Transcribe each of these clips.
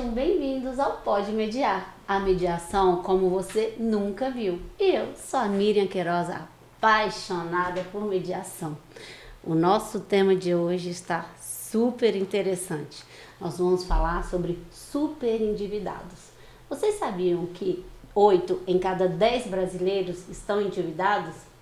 Sejam bem-vindos ao Pode Mediar, a mediação como você nunca viu. Eu sou a Miriam Queiroz, apaixonada por mediação. O nosso tema de hoje está super interessante. Nós vamos falar sobre superendividados. Vocês sabiam que 8 em cada 10 brasileiros estão endividados?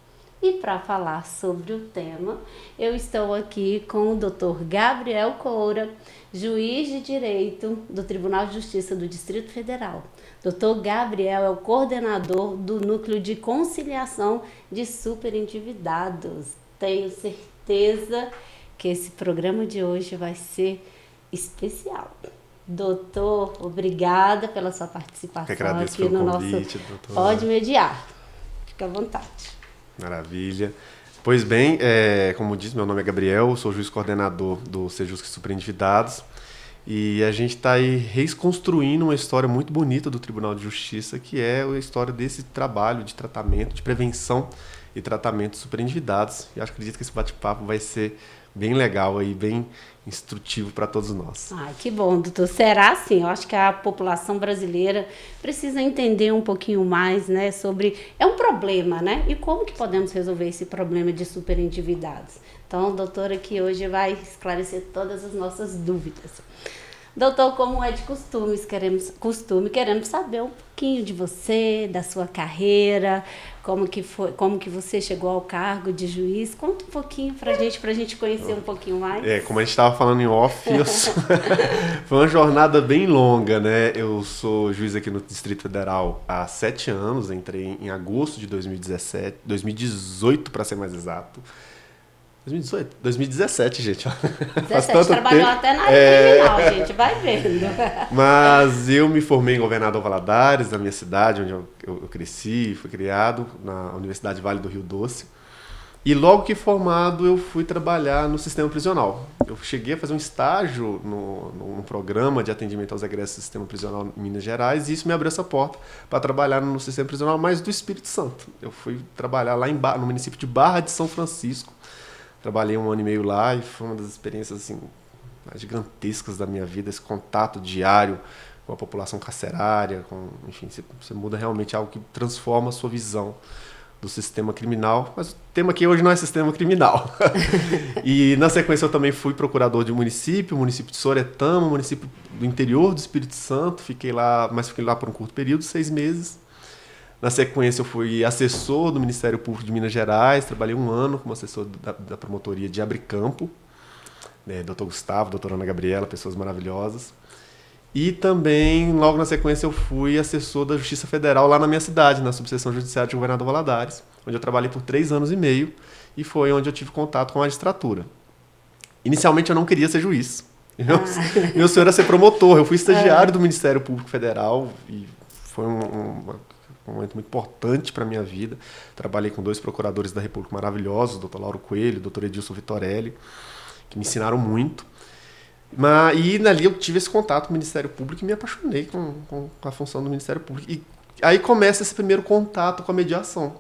E para falar sobre o tema, eu estou aqui com o Dr. Gabriel Coura, juiz de Direito do Tribunal de Justiça do Distrito Federal. Dr. Gabriel é o coordenador do Núcleo de Conciliação de Superendividados. Tenho certeza que esse programa de hoje vai ser especial. Doutor, obrigada pela sua participação aqui no convite, nosso doutor. Pode Mediar. Fica à vontade. Maravilha. Pois bem, como disse, meu nome é Gabriel, sou juiz coordenador do Sejusc Superendividados e a gente está aí reconstruindo uma história muito bonita do Tribunal de Justiça, que é a história desse trabalho de tratamento, de prevenção e tratamento de superendividados. E acredito que esse bate-papo vai ser bem legal e bem instrutivo para todos nós. Ai, que bom, doutor. Será assim? Eu acho que a população brasileira precisa entender um pouquinho mais, né, sobre... É um problema, né? E como que podemos resolver esse problema de superendividados? Então, o doutor aqui hoje vai esclarecer todas as nossas dúvidas. Doutor, como é de queremos saber um pouquinho de você, da sua carreira, como que você chegou ao cargo de juiz. Conta um pouquinho pra gente conhecer um pouquinho mais. Como a gente estava falando em off, foi uma jornada bem longa, né? Eu sou juiz aqui no Distrito Federal há 7 anos, entrei em agosto de 2018, para ser mais exato. 2017, gente. 2017, trabalhou tempo. Até na área criminal, gente, vai vendo. Mas eu me formei em Governador Valadares, na minha cidade, onde eu cresci, fui criado, na Universidade Vale do Rio Doce. E logo que formado, eu fui trabalhar no sistema prisional. Eu cheguei a fazer um estágio num programa de atendimento aos egressos do sistema prisional em Minas Gerais, e isso me abriu essa porta para trabalhar no sistema prisional, mas do Espírito Santo. Eu fui trabalhar lá no município de Barra de São Francisco. Trabalhei 1 ano e meio lá e foi uma das experiências assim, mais gigantescas da minha vida, esse contato diário com a população carcerária, enfim, você muda realmente algo que transforma a sua visão do sistema criminal, mas o tema aqui hoje não é sistema criminal. E na sequência eu também fui procurador de município de Soretama, município do interior do Espírito Santo, fiquei lá por um curto período, 6 meses. Na sequência, eu fui assessor do Ministério Público de Minas Gerais, trabalhei 1 ano como assessor da promotoria de Abricampo, né, doutor Gustavo, doutora Ana Gabriela, pessoas maravilhosas. E também, logo na sequência, eu fui assessor da Justiça Federal lá na minha cidade, na subseção judiciária de Governador Valadares, onde eu trabalhei por 3 anos e meio e foi onde eu tive contato com a magistratura. Inicialmente, eu não queria ser juiz. Meu sonho era ser promotor. Eu fui estagiário do Ministério Público Federal e foi um momento muito importante para a minha vida. Trabalhei com 2 procuradores da República maravilhosos, o Dr. Lauro Coelho e o Dr. Edilson Vitorelli, que me ensinaram muito. E ali eu tive esse contato com o Ministério Público e me apaixonei com a função do Ministério Público. E aí começa esse primeiro contato com a mediação.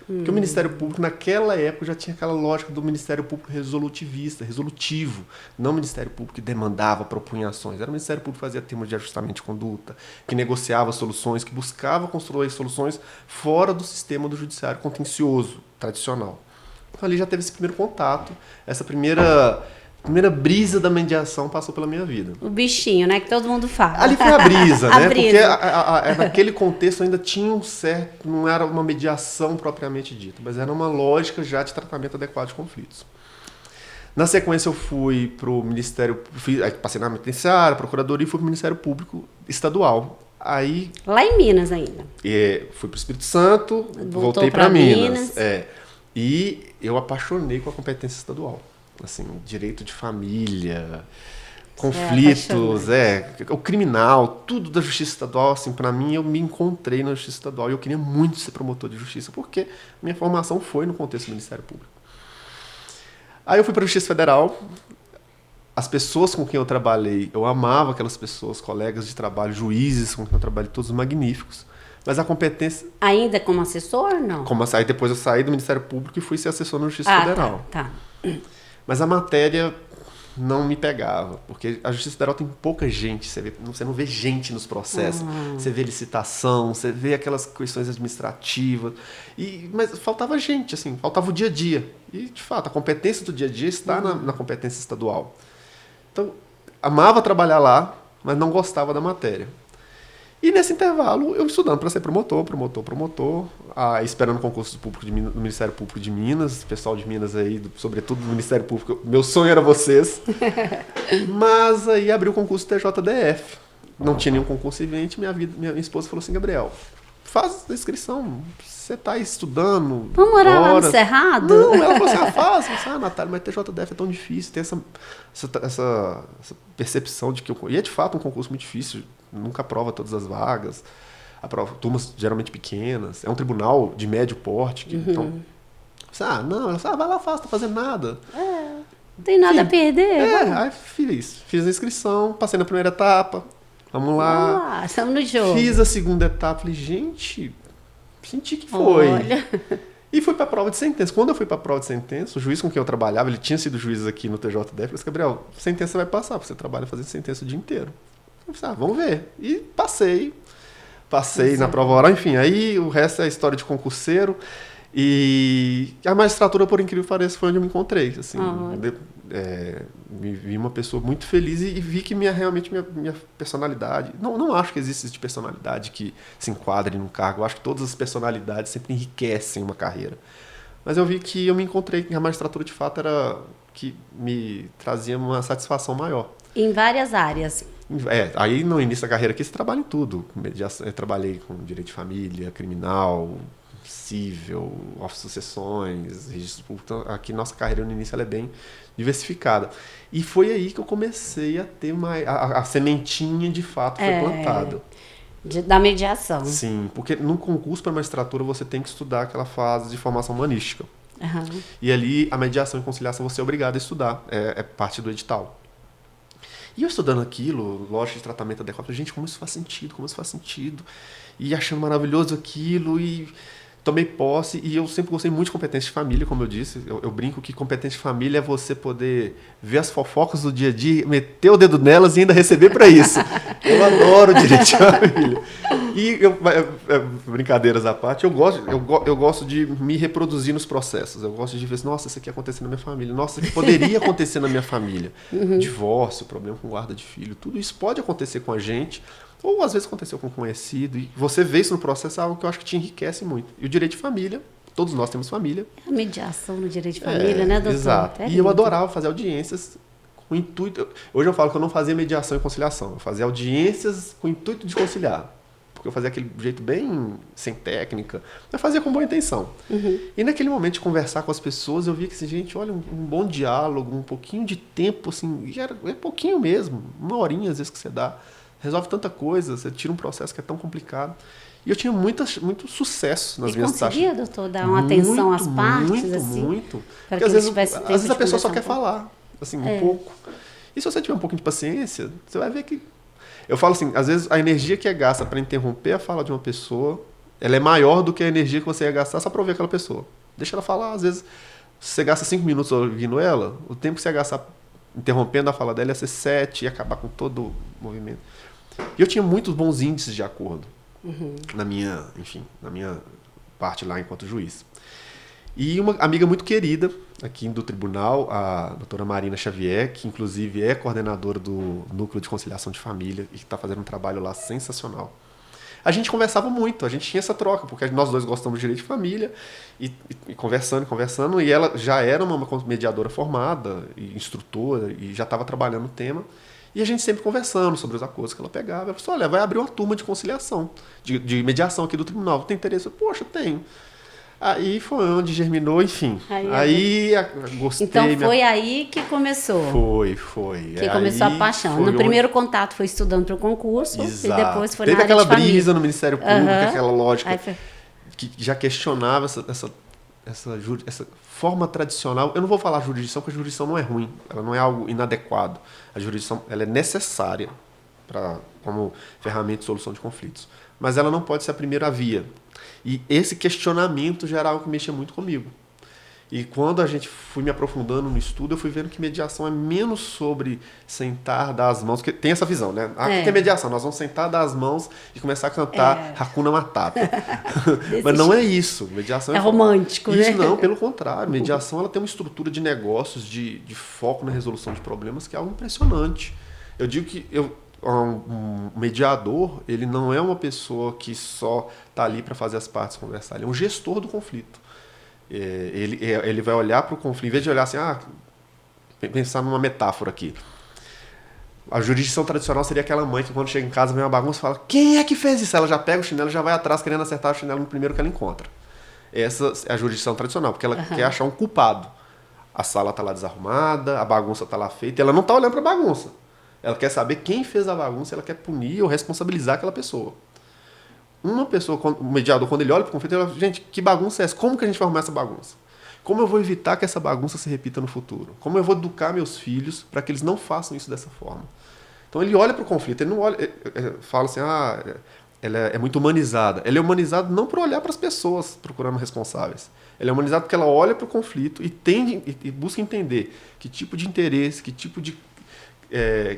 Porque o Ministério Público, naquela época, já tinha aquela lógica do Ministério Público resolutivo. Não o Ministério Público que demandava, propunha ações. Era o Ministério Público que fazia termos de ajustamento de conduta, que negociava soluções, que buscava construir soluções fora do sistema do judiciário contencioso, tradicional. Então ali já teve esse primeiro contato, essa primeira brisa da mediação passou pela minha vida. O bichinho, né? Que todo mundo fala. Ali foi a brisa, né? Brisa. Porque naquele contexto ainda tinha um certo... Não era uma mediação propriamente dita, mas era uma lógica já de tratamento adequado de conflitos. Na sequência, eu fui para o Ministério... Passei na penitenciária, procuradoria, e fui para o Ministério Público Estadual. Aí... Lá em Minas ainda. Fui para o Espírito Santo, voltei para Minas. E eu apaixonei com a competência estadual. Assim, direito de família, conflitos, o criminal, tudo da justiça estadual, assim, para mim, eu me encontrei na justiça estadual e eu queria muito ser promotor de justiça, porque minha formação foi no contexto do Ministério Público. Aí eu fui para a Justiça Federal, as pessoas com quem eu trabalhei, eu amava aquelas pessoas, colegas de trabalho, juízes com quem eu trabalhei, todos magníficos, mas a competência... Ainda como assessor, não? Aí depois eu saí do Ministério Público e fui ser assessor na Justiça Federal. Tá. Mas a matéria não me pegava, porque a Justiça Federal tem pouca gente, você não vê gente nos processos, você vê licitação, você vê aquelas questões administrativas, mas faltava gente, assim, faltava o dia a dia. E, de fato, a competência do dia a dia está na competência estadual. Então, amava trabalhar lá, mas não gostava da matéria. E nesse intervalo, eu estudando para ser promotor, esperando concurso público do Ministério Público de Minas, pessoal de Minas aí, sobretudo do Ministério Público, meu sonho era vocês. Mas aí abriu o concurso TJDF. Não tinha nenhum concurso evento, minha esposa falou assim, Gabriel, faz a inscrição, você está estudando. Vamos morar lá no Cerrado? Não, ela falou assim, faz. Eu falei, Natália, mas TJDF é tão difícil, tem essa percepção de que... E é de fato um concurso muito difícil, nunca aprova todas as vagas, aprova turmas geralmente pequenas, é um tribunal de médio porte, então... Não, ela vai lá, faz, tá fazendo nada. Não tem nada a perder. Aí fiz a inscrição, passei na primeira etapa, vamos lá. Estamos no jogo. Fiz a segunda etapa, falei, gente, senti que foi. Olha. E fui para a prova de sentença. Quando eu fui para a prova de sentença, o juiz com quem eu trabalhava, ele tinha sido juiz aqui no TJDF, eu disse, Gabriel, sentença vai passar, porque você trabalha fazendo sentença o dia inteiro. Eu disse, vamos ver. E passei na prova oral, enfim, aí o resto é a história de concurseiro. E a magistratura, por incrível que pareça, foi onde eu me encontrei. Assim, me vi uma pessoa muito feliz e vi que realmente minha personalidade... Não acho que existe de personalidade que se enquadre num cargo. Eu acho que todas as personalidades sempre enriquecem uma carreira. Mas eu vi que eu me encontrei, que a magistratura, de fato, era que me trazia uma satisfação maior. Em várias áreas. Aí no início da carreira aqui você trabalha em tudo. Eu trabalhei com direito de família, criminal... cível, sucessões, registro público. Então, aqui nossa carreira no início ela é bem diversificada. E foi aí que eu comecei a ter a sementinha de fato foi plantada. Da mediação. Sim, porque no concurso para magistratura você tem que estudar aquela fase de formação humanística. Uhum. E ali a mediação e conciliação você é obrigado a estudar, é parte do edital. E eu estudando aquilo, lógica de tratamento adequado, falei, gente, como isso faz sentido? E achando maravilhoso aquilo, e tomei posse, e eu sempre gostei muito de competência de família, como eu disse. Eu brinco que competência de família é você poder ver as fofocas do dia a dia, meter o dedo nelas e ainda receber para isso. Eu adoro direito de família. E, brincadeiras à parte, eu gosto de me reproduzir nos processos. Eu gosto de ver, nossa, isso aqui aconteceu na minha família. Nossa, isso poderia acontecer na minha família. Divórcio, problema com guarda de filho, tudo isso pode acontecer com a gente. Ou às vezes aconteceu com um conhecido, e você vê isso no processo, é algo que eu acho que te enriquece muito. E o direito de família, todos nós temos família. A mediação no direito de família, né, doutor? Exato. E eu adorava fazer audiências com o intuito... Hoje eu falo que eu não fazia mediação e conciliação, eu fazia audiências com o intuito de conciliar. Porque eu fazia aquele jeito bem sem técnica, mas fazia com boa intenção. E naquele momento de conversar com as pessoas, eu via que, assim, gente, olha, um bom diálogo, um pouquinho de tempo, assim, e é pouquinho mesmo, uma horinha às vezes que você dá, resolve tanta coisa, você tira um processo que é tão complicado. E eu tinha muito sucesso nas minhas taxas. E conseguia, doutor, dar uma atenção às partes, muito, assim? Muito. Porque às vezes a pessoa só quer falar, assim, um pouco. E se você tiver um pouquinho de paciência, você vai ver que... Eu falo assim, às vezes a energia que é gasta para interromper a fala de uma pessoa, ela é maior do que a energia que você ia gastar só para ouvir aquela pessoa. Deixa ela falar, às vezes, se você gasta 5 minutos ouvindo ela, o tempo que você ia gastar interrompendo a fala dela ia ser 7, ia acabar com todo o movimento. E eu tinha muitos bons índices de acordo na minha parte lá enquanto juiz. E uma amiga muito querida aqui do tribunal, a doutora Marina Xavier, que inclusive é coordenadora do Núcleo de Conciliação de Família e que está fazendo um trabalho lá sensacional. A gente conversava muito, a gente tinha essa troca, porque nós dois gostamos de direito de família, e conversando, e ela já era uma mediadora formada, e instrutora, e já estava trabalhando o tema. E a gente sempre conversando sobre os acordos que ela pegava. Ela falou, olha, vai abrir uma turma de conciliação, de mediação aqui do tribunal. Tem interesse? Eu, poxa, tenho. Aí foi onde germinou, enfim. Aí gostei. Então foi aí que começou. Foi. Que começou a paixão. No primeiro contato foi estudando para o concurso. Exato. E depois foi Teve na área de aquela brisa família. no Ministério Público, aquela lógica Foi... que já questionava essa forma tradicional. Eu não vou falar jurisdição, porque a jurisdição não é ruim. Ela não é algo inadequado. A jurisdição ela é necessária como ferramenta de solução de conflitos. Mas ela não pode ser a primeira via. E esse questionamento já era algo que mexia muito comigo. E quando a gente fui me aprofundando no estudo, eu fui vendo que mediação é menos sobre sentar, dar as mãos, porque tem essa visão, né? O que é mediação? Nós vamos sentar, dar as mãos e começar a cantar Hakuna Matata. Mas não é isso. Mediação é romântico, isso, né? Não, pelo contrário. Mediação ela tem uma estrutura de negócios, de foco na resolução de problemas que é algo impressionante. Eu digo que um mediador, ele não é uma pessoa que só está ali para fazer as partes conversar, ele é um gestor do conflito. Ele vai olhar para o conflito, em vez de olhar assim, pensar numa metáfora aqui. A jurisdição tradicional seria aquela mãe que quando chega em casa vê uma bagunça e fala, quem é que fez isso? Ela já pega o chinelo e já vai atrás querendo acertar o chinelo no primeiro que ela encontra. Essa é a jurisdição tradicional, porque ela quer achar um culpado. A sala está lá desarrumada, a bagunça está lá feita, e ela não está olhando para a bagunça. Ela quer saber quem fez a bagunça, ela quer punir ou responsabilizar aquela pessoa. Uma pessoa, o mediador, quando ele olha para o conflito, ele fala, gente, que bagunça é essa? Como que a gente vai arrumar essa bagunça? Como eu vou evitar que essa bagunça se repita no futuro? Como eu vou educar meus filhos para que eles não façam isso dessa forma? Então ele olha para o conflito, ele não olha, fala assim, ela é muito humanizada. Ela é humanizada não para olhar para as pessoas procurando responsáveis. Ela é humanizada porque ela olha para o conflito e busca entender que tipo de interesse, que tipo de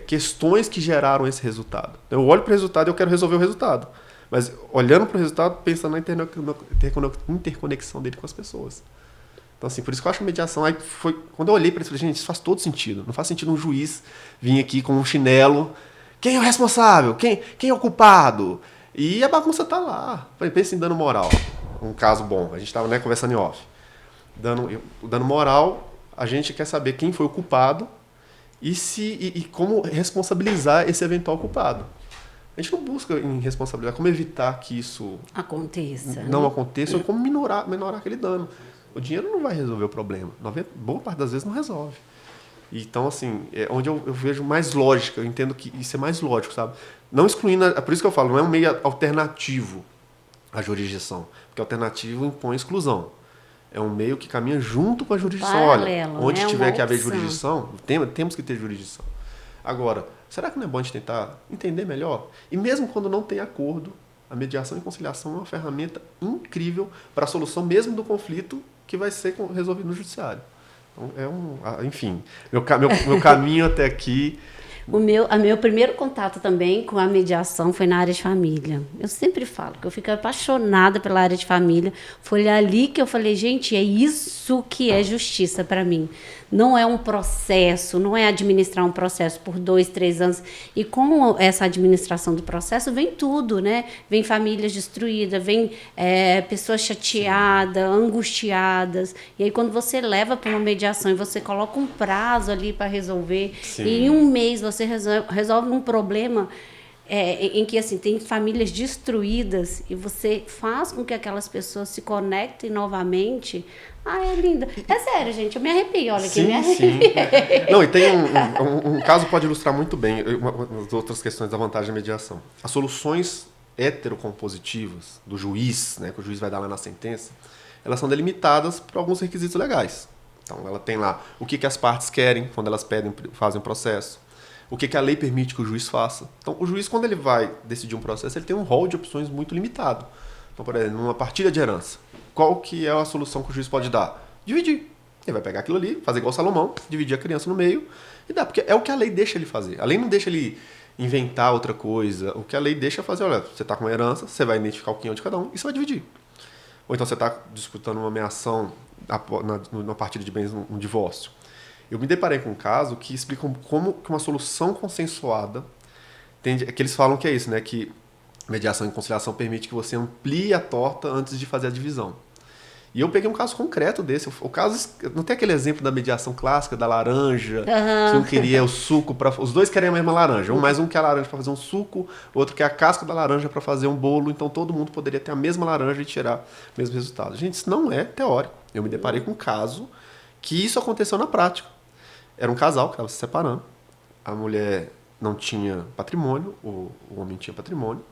questões que geraram esse resultado. Então, eu olho para o resultado e eu quero resolver o resultado. Mas olhando para o resultado, pensando na interconexão dele com as pessoas. Então, assim, por isso que eu acho que a mediação... Aí foi, quando eu olhei para isso, eu falei, gente, isso faz todo sentido. Não faz sentido um juiz vir aqui com um chinelo. Quem é o responsável? Quem é o culpado? E a bagunça tá lá. Pensa em dano moral. Um caso bom. A gente estava conversando em off. Dano moral, a gente quer saber quem foi o culpado e como responsabilizar esse eventual culpado. A gente não busca em responsabilidade como evitar que isso não aconteça ou como minorar aquele dano. O dinheiro não vai resolver o problema. Boa parte das vezes não resolve. Então, assim, é onde eu vejo mais lógica. Eu entendo que isso é mais lógico, sabe? Não excluindo... É por isso que eu falo, não é um meio alternativo à jurisdição. Porque alternativo impõe exclusão. É um meio que caminha junto com a jurisdição. Paralelo, olha, onde tiver que haver opção. jurisdição, temos que ter jurisdição. Agora, será que não é bom a gente tentar entender melhor? E mesmo quando não tem acordo, a mediação e conciliação é uma ferramenta incrível para a solução mesmo do conflito que vai ser resolvido no judiciário. Então, enfim, meu caminho até aqui... O meu primeiro contato também com a mediação foi na área de família. Eu sempre falo que eu fico apaixonada pela área de família. Foi ali que eu falei, gente, é isso que é justiça para mim. Não é um processo, não é administrar um processo por 2, 3 anos. E com essa administração do processo vem tudo, né? Vem famílias destruídas, vem pessoas chateadas, angustiadas. E aí quando você leva para uma mediação e você coloca um prazo ali para resolver, Sim. e em um mês você resolve um problema em que assim, tem famílias destruídas e você faz com que aquelas pessoas se conectem novamente. É linda. É sério, gente, eu me arrepio. Olha aqui, me arrepiei. Não, e tem um caso que pode ilustrar muito bem as outras questões da vantagem da mediação. As soluções heterocompositivas do juiz, né, que o juiz vai dar lá na sentença, elas são delimitadas por alguns requisitos legais. Então, ela tem lá o que as partes querem quando elas fazem um processo, o que a lei permite que o juiz faça. Então, o juiz, quando ele vai decidir um processo, ele tem um rol de opções muito limitado. Então, por exemplo, numa partilha de herança, qual que é a solução que o juiz pode dar? Dividir. Ele vai pegar aquilo ali, fazer igual Salomão, dividir a criança no meio e dar, porque é o que a lei deixa ele fazer. A lei não deixa ele inventar outra coisa. O que a lei deixa fazer, olha, você está com uma herança, você vai identificar o quinhão de cada um e você vai dividir. Ou então você está disputando uma ameação na partilha de bens, um divórcio. Eu me deparei com um caso que explica como que uma solução consensuada, que eles falam que é isso, né? Que mediação e conciliação permite que você amplie a torta antes de fazer a divisão. E eu peguei um caso concreto desse. O caso, não tem aquele exemplo da mediação clássica da laranja, que um queria o suco para... Os dois querem a mesma laranja. Um quer a laranja para fazer um suco, o outro quer a casca da laranja para fazer um bolo. Então todo mundo poderia ter a mesma laranja e tirar o mesmo resultado. Gente, isso não é teórico. Eu me deparei com um caso que isso aconteceu na prática. Era um casal que estava se separando. A mulher não tinha patrimônio, o homem tinha patrimônio.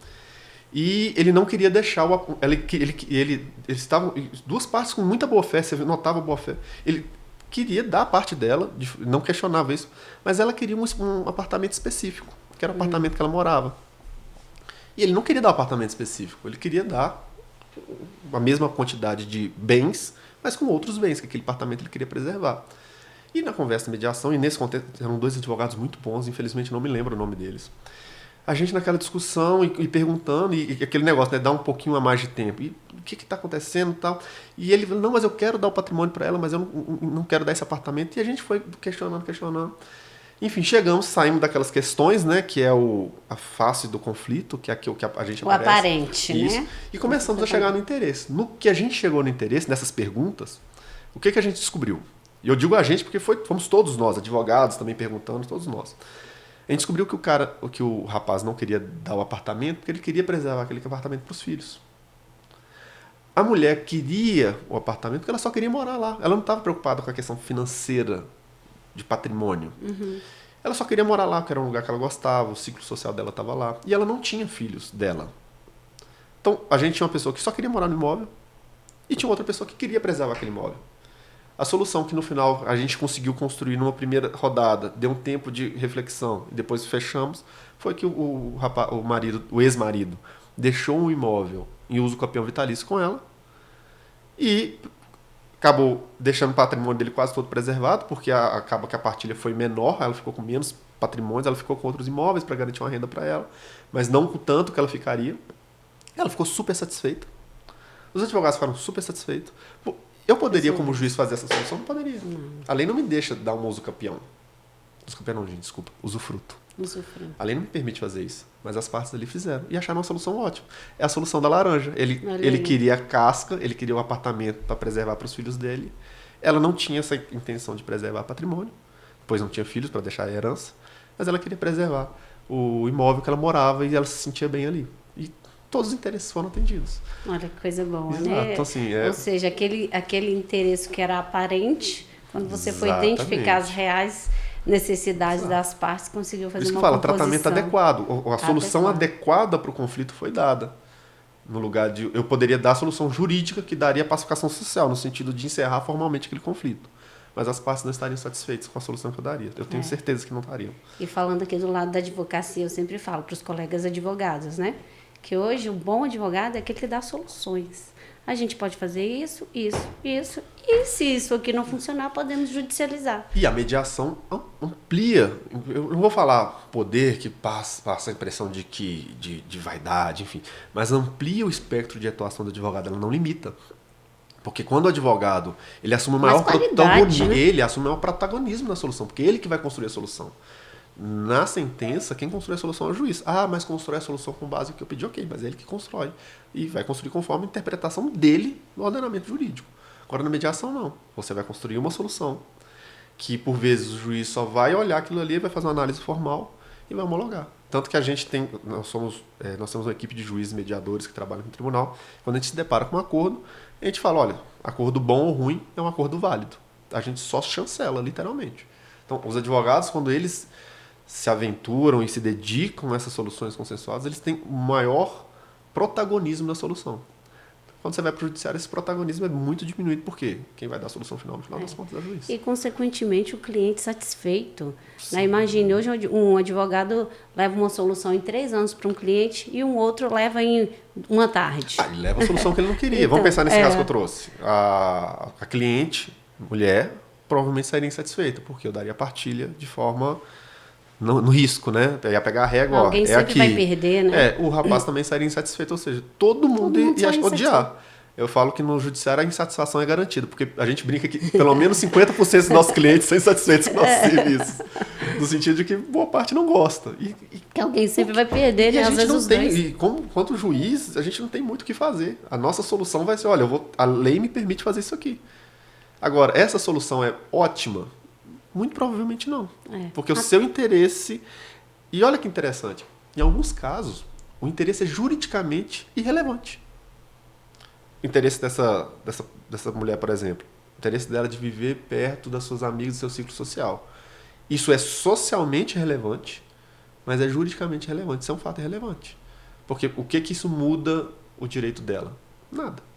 E ele não queria deixar eles estavam duas partes com muita boa fé, você notava boa fé. Ele queria dar a parte dela, não questionava isso, mas ela queria um apartamento específico, que era o apartamento que ela morava. E ele não queria dar um apartamento específico, ele queria dar a mesma quantidade de bens mas com outros bens, que aquele apartamento ele queria preservar. E na conversa de mediação, e nesse contexto eram 2 advogados muito bons, infelizmente não me lembro o nome deles. A gente naquela discussão e perguntando, e aquele negócio, né, dar um pouquinho a mais de tempo. E o que está acontecendo e tal? E ele falou, não, mas eu quero dar o patrimônio para ela, mas eu não quero dar esse apartamento. E a gente foi questionando. Enfim, saímos daquelas questões, né, que é a face do conflito, que é aquilo que a gente o aparente, isso, né? E começamos a chegar no interesse. No que a gente chegou no interesse, nessas perguntas, o que a gente descobriu? E eu digo a gente porque fomos todos nós, advogados também perguntando, todos nós. A gente descobriu que o rapaz não queria dar o apartamento porque ele queria preservar aquele apartamento para os filhos. A mulher queria o apartamento porque ela só queria morar lá. Ela não estava preocupada com a questão financeira de patrimônio. Uhum. Ela só queria morar lá, porque era um lugar que ela gostava, o ciclo social dela estava lá. E ela não tinha filhos dela. Então, a gente tinha uma pessoa que só queria morar no imóvel e tinha outra pessoa que queria preservar aquele imóvel. A solução que no final a gente conseguiu construir numa primeira rodada, deu um tempo de reflexão e depois fechamos, foi que o ex-marido, deixou um imóvel em uso campeão vitalício com ela e acabou deixando o patrimônio dele quase todo preservado, porque acaba que a partilha foi menor, ela ficou com menos patrimônios, ela ficou com outros imóveis para garantir uma renda para ela, mas não com tanto que ela ficaria. Ela ficou super satisfeita. Os advogados ficaram super satisfeitos. Eu poderia, como juiz, fazer essa solução? Não poderia. Não. A lei não me deixa dar um uso campeão. Uso campeão não, gente, desculpa. Usufruto. A lei não me permite fazer isso. Mas as partes ali fizeram. E acharam uma solução ótima. É a solução da laranja. Ele queria a casca, ele queria um apartamento para preservar para os filhos dele. Ela não tinha essa intenção de preservar patrimônio, pois não tinha filhos para deixar a herança, mas ela queria preservar o imóvel que ela morava e ela se sentia bem ali. E todos os interesses foram atendidos. Olha que coisa boa, Exato. né? Então, assim, Ou seja, aquele interesse que era aparente, quando você foi identificar as reais necessidades das partes, conseguiu fazer uma composição. Tratamento adequado. A solução adequada para o conflito foi dada. No lugar de... Eu poderia dar a solução jurídica que daria pacificação social, no sentido de encerrar formalmente aquele conflito. Mas as partes não estariam satisfeitas com a solução que eu daria. Eu tenho certeza que não estariam. E falando aqui do lado da advocacia, eu sempre falo para os colegas advogados, né? Que hoje o bom advogado é aquele que dá soluções. A gente pode fazer isso. E se isso aqui não funcionar, podemos judicializar. E a mediação amplia. Eu não vou falar poder que passa a impressão de vaidade, enfim. Mas amplia o espectro de atuação do advogado. Ela não limita. Porque quando o advogado ele assume o maior protagonismo, né? Ele assume o maior protagonismo na solução. Porque ele que vai construir a solução. Na sentença, quem constrói a solução é o juiz. Mas constrói a solução com base no que eu pedi, ok, mas é ele que constrói. E vai construir conforme a interpretação dele no ordenamento jurídico. Agora, na mediação, não. Você vai construir uma solução que, por vezes, o juiz só vai olhar aquilo ali, vai fazer uma análise formal e vai homologar. Tanto que a gente tem... Nós temos uma equipe de juízes mediadores que trabalham no tribunal. Quando a gente se depara com um acordo, a gente fala, olha, acordo bom ou ruim é um acordo válido. A gente só chancela, literalmente. Então, os advogados, quando eles se aventuram e se dedicam a essas soluções consensuadas, eles têm o maior protagonismo na solução. Quando você vai para o judiciário, esse protagonismo é muito diminuído. Por quê? Quem vai dar a solução final, no final das contas, é o juiz. E, consequentemente, o cliente satisfeito. Né? Imagine, hoje um advogado leva uma solução em 3 anos para um cliente e um outro leva em uma tarde. Ele leva a solução que ele não queria. Então, vamos pensar nesse caso que eu trouxe. A cliente, mulher, provavelmente sairia insatisfeita, porque eu daria a partilha de forma... No risco, né? Ia pegar a régua, alguém sempre aqui. Vai perder, né? O rapaz também sairia insatisfeito, ou seja, todo mundo ia odiar. Eu falo que no judiciário a insatisfação é garantida, porque a gente brinca que pelo menos 50% dos nossos clientes são insatisfeitos com nossos serviços. No sentido de que boa parte não gosta. Que alguém sempre vai perder, né? A Às vezes não os tem, dois. E quanto juiz, a gente não tem muito o que fazer. A nossa solução vai ser, olha, a lei me permite fazer isso aqui. Agora, essa solução é ótima? Muito provavelmente não. Porque o seu interesse... E olha que interessante. Em alguns casos, o interesse é juridicamente irrelevante. O interesse dessa mulher, por exemplo. O interesse dela de viver perto das suas amigas do seu ciclo social. Isso é socialmente relevante, mas é juridicamente relevante. Isso é um fato irrelevante. Porque o que isso muda o direito dela? Nada.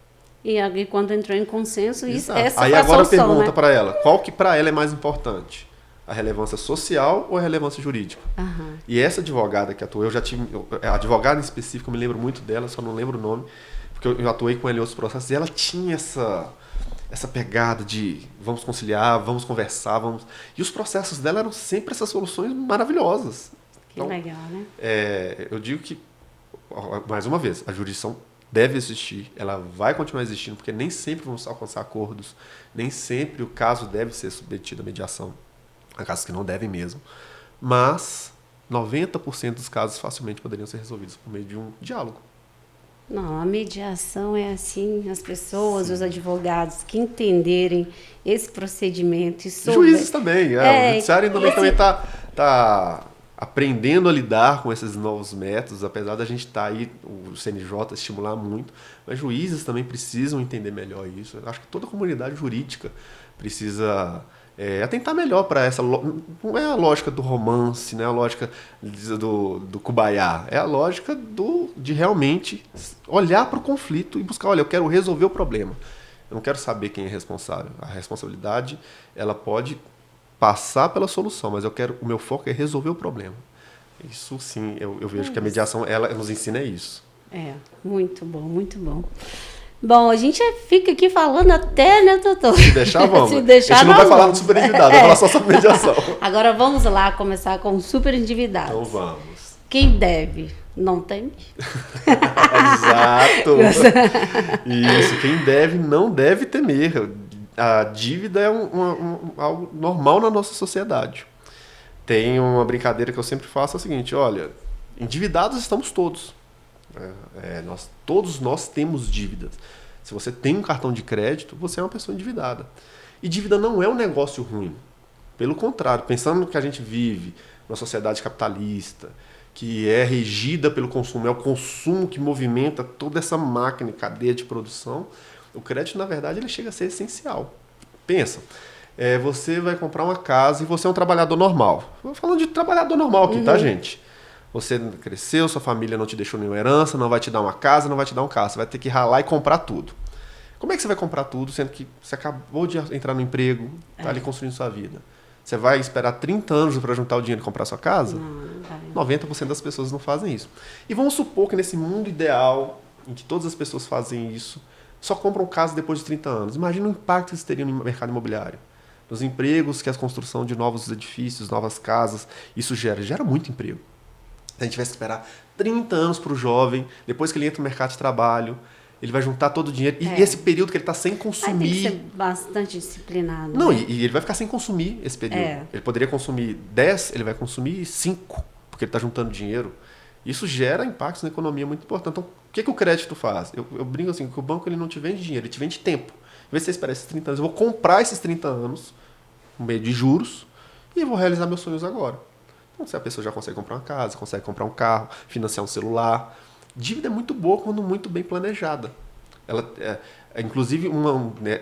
E quando entrou em consenso, essa Aí foi a agora solução, pergunta né? para ela, qual que para ela é mais importante? A relevância social ou a relevância jurídica? Uhum. E essa advogada que atuou, a advogada em específico, eu me lembro muito dela, só não lembro o nome, porque eu atuei com ela em outros processos, e ela tinha essa pegada de vamos conciliar, vamos conversar, vamos... E os processos dela eram sempre essas soluções maravilhosas. Que legal, né? Eu digo que, mais uma vez, a jurisdição deve existir, ela vai continuar existindo, porque nem sempre vamos alcançar acordos, nem sempre o caso deve ser submetido à mediação. Há casos que não devem mesmo. Mas 90% dos casos facilmente poderiam ser resolvidos por meio de um diálogo. Não, a mediação é assim, as pessoas, os advogados que entenderem esse procedimento e juízes também, o judiciário também está aprendendo a lidar com esses novos métodos, apesar da gente estar aí, o CNJ estimular muito, mas juízes também precisam entender melhor isso. Eu acho que toda a comunidade jurídica precisa atentar melhor para essa... Não é a lógica do romance, não é a lógica do kumbaya, é a lógica de realmente olhar para o conflito e buscar, olha, eu quero resolver o problema. Eu não quero saber quem é responsável. A responsabilidade, ela pode passar pela solução, mas o meu foco é resolver o problema. Isso sim, eu vejo que a mediação, ela nos ensina isso. Muito bom, muito bom. Bom, a gente fica aqui falando até, né, doutor? Se deixar, vamos. Se deixar, a gente não vai falar do super endividado, vai falar só sobre mediação. Agora vamos lá começar com o super endividado. Então vamos. Quem deve, não teme. Exato. Isso, quem deve, não deve temer. A dívida é algo normal na nossa sociedade. Tem uma brincadeira que eu sempre faço, é o seguinte, olha, endividados estamos todos. Todos nós temos dívidas. Se você tem um cartão de crédito, você é uma pessoa endividada. E dívida não é um negócio ruim. Pelo contrário, pensando que a gente vive numa sociedade capitalista, que é regida pelo consumo, é o consumo que movimenta toda essa máquina e cadeia de produção, o crédito, na verdade, ele chega a ser essencial. Pensa, você vai comprar uma casa e você é um trabalhador normal. Estou falando de trabalhador normal aqui, tá, gente? Você cresceu, sua família não te deixou nenhuma herança, não vai te dar uma casa, não vai te dar um carro. Você vai ter que ralar e comprar tudo. Como é que você vai comprar tudo, sendo que você acabou de entrar no emprego, está ali construindo sua vida? Você vai esperar 30 anos para juntar o dinheiro e comprar sua casa? Não vai. 90% das pessoas não fazem isso. E vamos supor que nesse mundo ideal, em que todas as pessoas fazem isso, só compram casa depois de 30 anos. Imagina o impacto que isso teria no mercado imobiliário. Nos empregos que a construção de novos edifícios, novas casas, isso gera muito emprego. Se a gente tivesse que esperar 30 anos para o jovem, depois que ele entra no mercado de trabalho, ele vai juntar todo o dinheiro. E esse período que ele está sem consumir... Tem que ser bastante disciplinado. Não, né? e ele vai ficar sem consumir esse período. Ele poderia consumir 10, ele vai consumir 5, porque ele está juntando dinheiro. Isso gera impactos na economia muito importantes. Então, o que o crédito faz? Eu brinco assim, que o banco ele não te vende dinheiro, ele te vende tempo. Em vez de você esperar esses 30 anos, eu vou comprar esses 30 anos, no meio de juros, e vou realizar meus sonhos agora. Então, se a pessoa já consegue comprar uma casa, consegue comprar um carro, financiar um celular. Dívida é muito boa quando muito bem planejada. Ela, inclusive,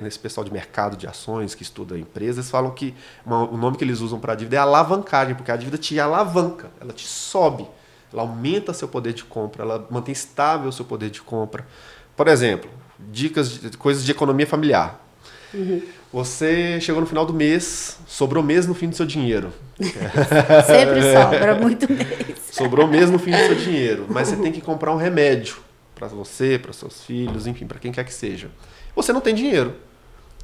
nesse pessoal de mercado de ações que estuda empresas, falam que o nome que eles usam para a dívida é alavancagem, porque a dívida te alavanca, ela te sobe, ela aumenta seu poder de compra, ela mantém estável o seu poder de compra. Por exemplo, coisas de economia familiar. Você chegou no final do mês, sobrou mês no fim do seu dinheiro. Sempre sobra muito mês. Sobrou mês no fim do seu dinheiro, mas você tem que comprar um remédio para você, para seus filhos, enfim, para quem quer que seja. Você não tem dinheiro.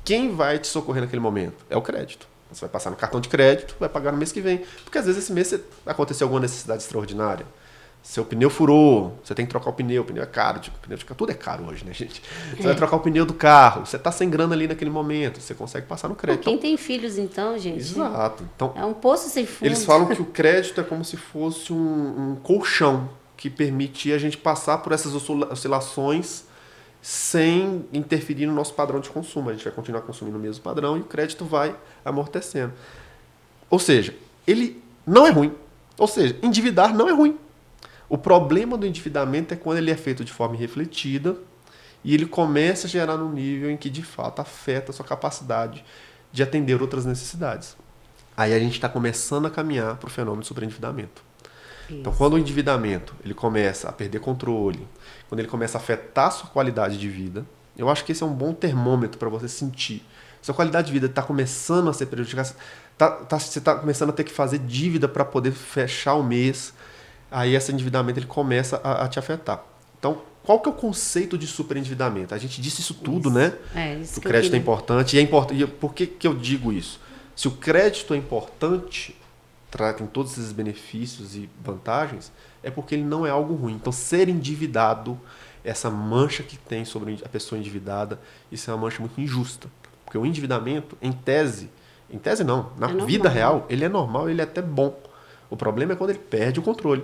Quem vai te socorrer naquele momento? É o crédito. Você vai passar no cartão de crédito, vai pagar no mês que vem. Porque às vezes esse mês aconteceu alguma necessidade extraordinária. Seu pneu furou, você tem que trocar o pneu é caro, tudo é caro hoje, né, gente? Você vai trocar o pneu do carro, você está sem grana ali naquele momento, você consegue passar no crédito. Quem tem filhos, então, gente? Exato. Então, é um poço sem fundo. Eles falam que o crédito é como se fosse um colchão que permite a gente passar por essas oscilações sem interferir no nosso padrão de consumo. A gente vai continuar consumindo o mesmo padrão e o crédito vai amortecendo. Ou seja, ele não é ruim. Ou seja, endividar não é ruim. O problema do endividamento é quando ele é feito de forma irrefletida e ele começa a gerar num nível em que, de fato, afeta a sua capacidade de atender outras necessidades. Aí a gente está começando a caminhar para o fenômeno de superendividamento. Isso. Então, quando o endividamento ele começa a perder controle, quando ele começa a afetar a sua qualidade de vida, eu acho que esse é um bom termômetro para você sentir. Sua qualidade de vida está começando a ser prejudicada, você está começando a ter que fazer dívida para poder fechar o mês. Aí esse endividamento ele começa a te afetar. Então, qual que é o conceito de superendividamento? A gente disse isso tudo, né? Isso o que crédito é importante. E por que eu digo isso? Se o crédito é importante, tem todos esses benefícios e vantagens, é porque ele não é algo ruim. Então, ser endividado, essa mancha que tem sobre a pessoa endividada, isso é uma mancha muito injusta. Porque o endividamento, em tese não, na vida real, ele é normal, ele é até bom. O problema é quando ele perde o controle.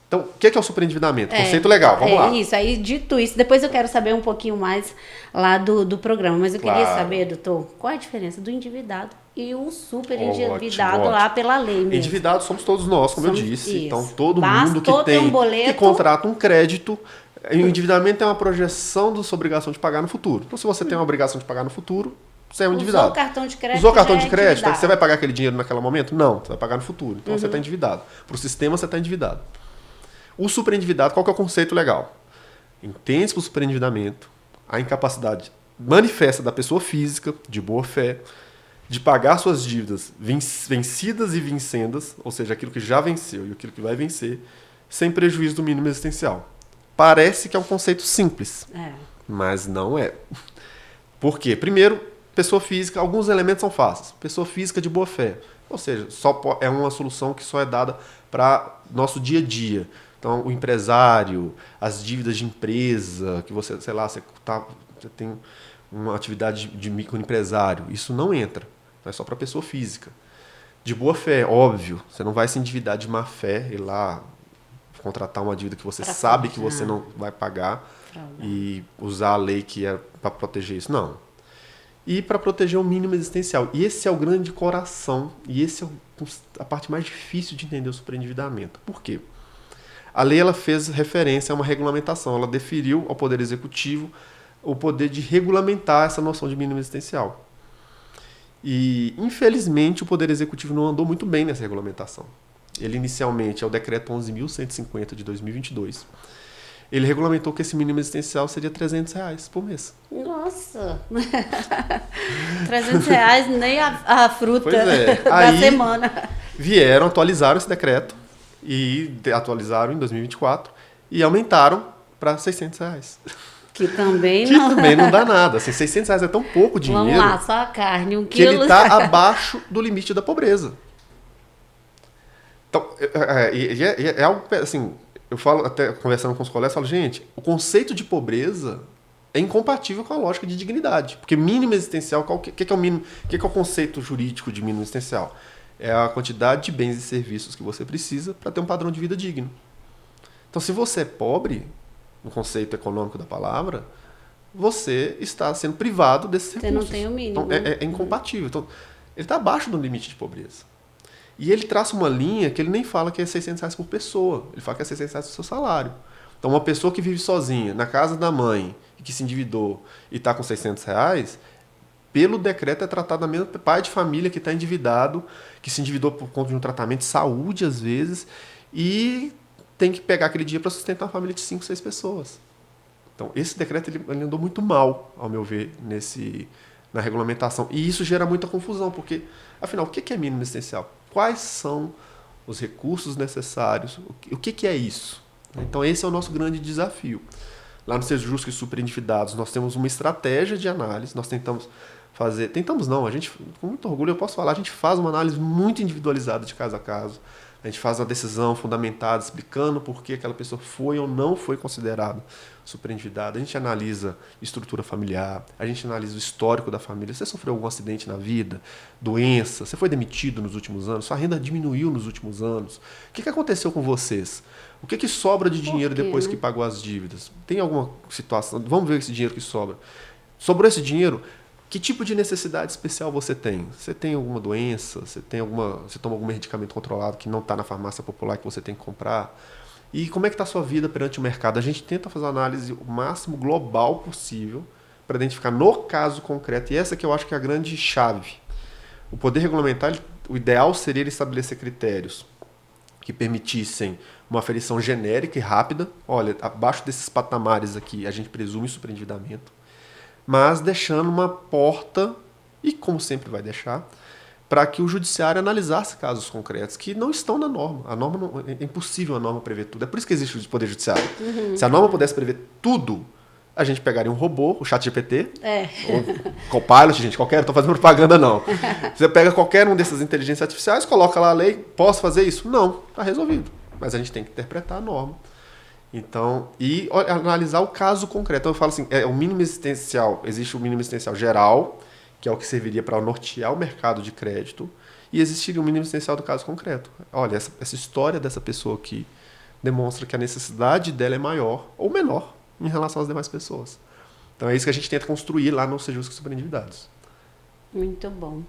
Então, o que é o superendividamento? Conceito legal, vamos lá. Isso, aí dito isso, depois eu quero saber um pouquinho mais lá do programa, mas eu queria saber, doutor, qual é a diferença do endividado e o superendividado lá pela lei mesmo? Endividados somos todos nós, como eu disse. Isso. Então, todo mundo que tem um boleto, que contrata um crédito, o endividamento é uma projeção da sua obrigação de pagar no futuro. Então, se você tem uma obrigação de pagar no futuro, você é um endividado. Usou o cartão de crédito. Usou o cartão de crédito, você vai pagar aquele dinheiro naquele momento? Não, você vai pagar no futuro. Então, você está endividado. Para o sistema, você está endividado. O superendividado, qual que é o conceito legal? Entende-se para o superendividamento a incapacidade manifesta da pessoa física, de boa fé, de pagar suas dívidas vencidas e vincendas, ou seja, aquilo que já venceu e aquilo que vai vencer, sem prejuízo do mínimo existencial. Parece que é um conceito simples, mas não é. Por quê? Primeiro, pessoa física, alguns elementos são fáceis. Pessoa física de boa fé, ou seja, é uma solução que só é dada para nosso dia a dia. Então, o empresário, as dívidas de empresa, que você, sei lá, você tem uma atividade de microempresário, isso não entra. É só para pessoa física. De boa fé, óbvio, você não vai se endividar de má fé e lá contratar uma dívida que você sabe que você não vai pagar e usar a lei que é para proteger isso. Não. E para proteger o mínimo existencial. E esse é o grande coração, e esse é a parte mais difícil de entender o superendividamento. Por quê? A lei ela fez referência a uma regulamentação, ela deferiu ao Poder Executivo o poder de regulamentar essa noção de mínimo existencial. E, infelizmente, o Poder Executivo não andou muito bem nessa regulamentação. Ele, inicialmente, é o Decreto 11.150 de 2022. Ele regulamentou que esse mínimo existencial seria R$300 por mês. Nossa! R$300 nem a fruta da aí, semana. Atualizaram esse decreto e atualizaram em 2024 e aumentaram para R$600. Que também não dá nada. Assim, R$600 é tão pouco dinheiro. Vamos lá, só a carne, 1 quilo. Que ele está abaixo do limite da pobreza. Então, é algo assim, eu falo, até conversando com os colegas, eu falo, gente, o conceito de pobreza é incompatível com a lógica de dignidade. Porque mínimo existencial, o que é o mínimo? O que é o conceito jurídico de mínimo existencial? É a quantidade de bens e serviços que você precisa para ter um padrão de vida digno. Então, se você é pobre, no conceito econômico da palavra, você está sendo privado desses recursos. Você não tem o mínimo. Então, é incompatível. Então, ele está abaixo do limite de pobreza. E ele traça uma linha que ele nem fala que é R$600 por pessoa. Ele fala que é R$600 do seu salário. Então, uma pessoa que vive sozinha, na casa da mãe, e que se endividou e está com R$600, pelo decreto é tratado da mesma pai de família que está endividado, que se endividou por conta de um tratamento de saúde, às vezes, e tem que pegar aquele dia para sustentar uma família de 5, 6 pessoas. Então, esse decreto ele andou muito mal, ao meu ver, na regulamentação. E isso gera muita confusão, porque, afinal, o que é mínimo existencial? Quais são os recursos necessários? O que é isso? Então, esse é o nosso grande desafio. Lá no Ser Justo e Superendividados, nós temos uma estratégia de análise, nós tentamos fazer... Tentamos não, a gente, com muito orgulho eu posso falar, a gente faz uma análise muito individualizada de caso a caso. A gente faz uma decisão fundamentada, explicando por que aquela pessoa foi ou não foi considerada superendividada. A gente analisa estrutura familiar, a gente analisa o histórico da família. Você sofreu algum acidente na vida, doença, você foi demitido nos últimos anos, sua renda diminuiu nos últimos anos. O que aconteceu com vocês? O que sobra de dinheiro depois que pagou as dívidas? Tem alguma situação? Vamos ver esse dinheiro que sobra. Sobrou esse dinheiro? Que tipo de necessidade especial você tem? Você tem alguma doença? Você toma algum medicamento controlado que não está na farmácia popular que você tem que comprar? E como é que está a sua vida perante o mercado? A gente tenta fazer uma análise o máximo global possível para identificar no caso concreto. E essa que eu acho que é a grande chave. O poder regulamentar, o ideal seria ele estabelecer critérios que permitissem uma aferição genérica e rápida. Olha, abaixo desses patamares aqui, a gente presume superendividamento. Mas deixando uma porta, e como sempre vai deixar, para que o judiciário analisasse casos concretos que não estão na norma. A norma não, é impossível a norma prever tudo. É por isso que existe o Poder Judiciário. Se a norma pudesse prever tudo, a gente pegaria um robô, o ChatGPT, ou Copilot, gente, qualquer, não estou fazendo propaganda não. Você pega qualquer um dessas inteligências artificiais, coloca lá a lei, posso fazer isso? Não, está resolvido. Mas a gente tem que interpretar a norma. Então, e analisar o caso concreto. Então eu falo assim, o mínimo existencial, existe o mínimo existencial geral, que é o que serviria para nortear o mercado de crédito, e existiria o mínimo existencial do caso concreto. Olha, essa história dessa pessoa aqui demonstra que a necessidade dela é maior ou menor em relação às demais pessoas. Então é isso que a gente tenta construir lá no Sejusc Superendividados. Muito bom.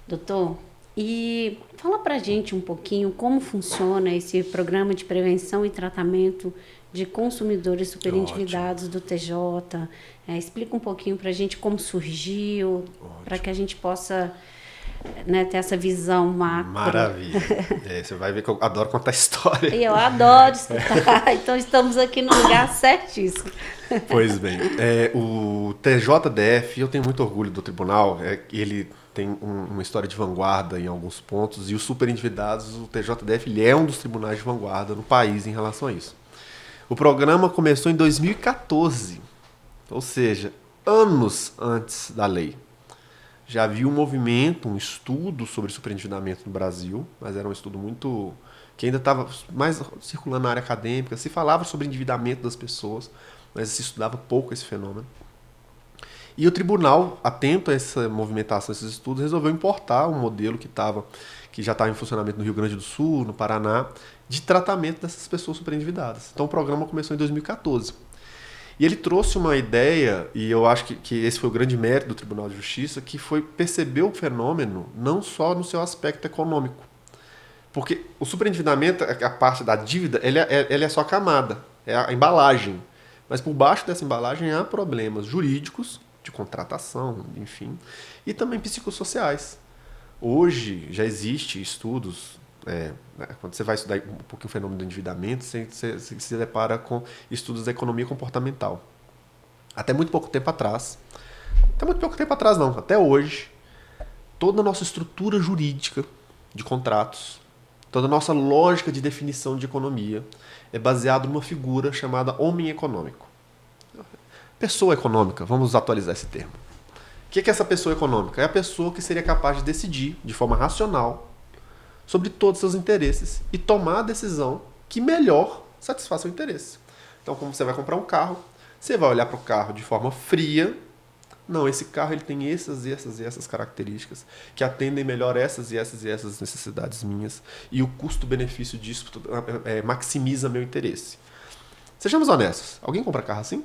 Doutor, e fala pra gente um pouquinho como funciona esse programa de prevenção e tratamento de consumidores superendividados do TJ. Explica um pouquinho pra gente como surgiu, para que a gente possa, né, ter essa visão macro. Maravilha. Você vai ver que eu adoro contar história. E eu adoro escutar. Então estamos aqui no lugar certíssimo. Pois bem, o TJDF, eu tenho muito orgulho do tribunal, ele tem uma história de vanguarda em alguns pontos, e os superendividados, o TJDF, ele é um dos tribunais de vanguarda no país em relação a isso. O programa começou em 2014, ou seja, anos antes da lei. Já havia um movimento, um estudo sobre superendividamento no Brasil, mas era um estudo muito que ainda estava mais circulando na área acadêmica, se falava sobre endividamento das pessoas, mas se estudava pouco esse fenômeno. E o tribunal, atento a essa movimentação, esses estudos, resolveu importar um modelo que já estava em funcionamento no Rio Grande do Sul, no Paraná, de tratamento dessas pessoas superendividadas. Então o programa começou em 2014. E ele trouxe uma ideia, e eu acho que esse foi o grande mérito do Tribunal de Justiça, que foi perceber o fenômeno não só no seu aspecto econômico. Porque o superendividamento, a parte da dívida, ele é só a camada, é a embalagem. Mas por baixo dessa embalagem há problemas jurídicos, de contratação, enfim, e também psicossociais. Hoje já existe estudos, quando você vai estudar um pouquinho o fenômeno do endividamento, você se depara com estudos da economia comportamental. Até muito pouco tempo atrás não, até hoje, toda a nossa estrutura jurídica de contratos, toda a nossa lógica de definição de economia é baseada numa figura chamada homem econômico. Pessoa econômica, vamos atualizar esse termo. O que é essa pessoa econômica? É a pessoa que seria capaz de decidir de forma racional sobre todos os seus interesses e tomar a decisão que melhor satisfaça o interesse. Então, como você vai comprar um carro, você vai olhar para o carro de forma fria. Não, esse carro ele tem essas e essas e essas características que atendem melhor essas e essas e essas necessidades minhas, e o custo-benefício disso maximiza meu interesse. Sejamos honestos, alguém compra carro assim?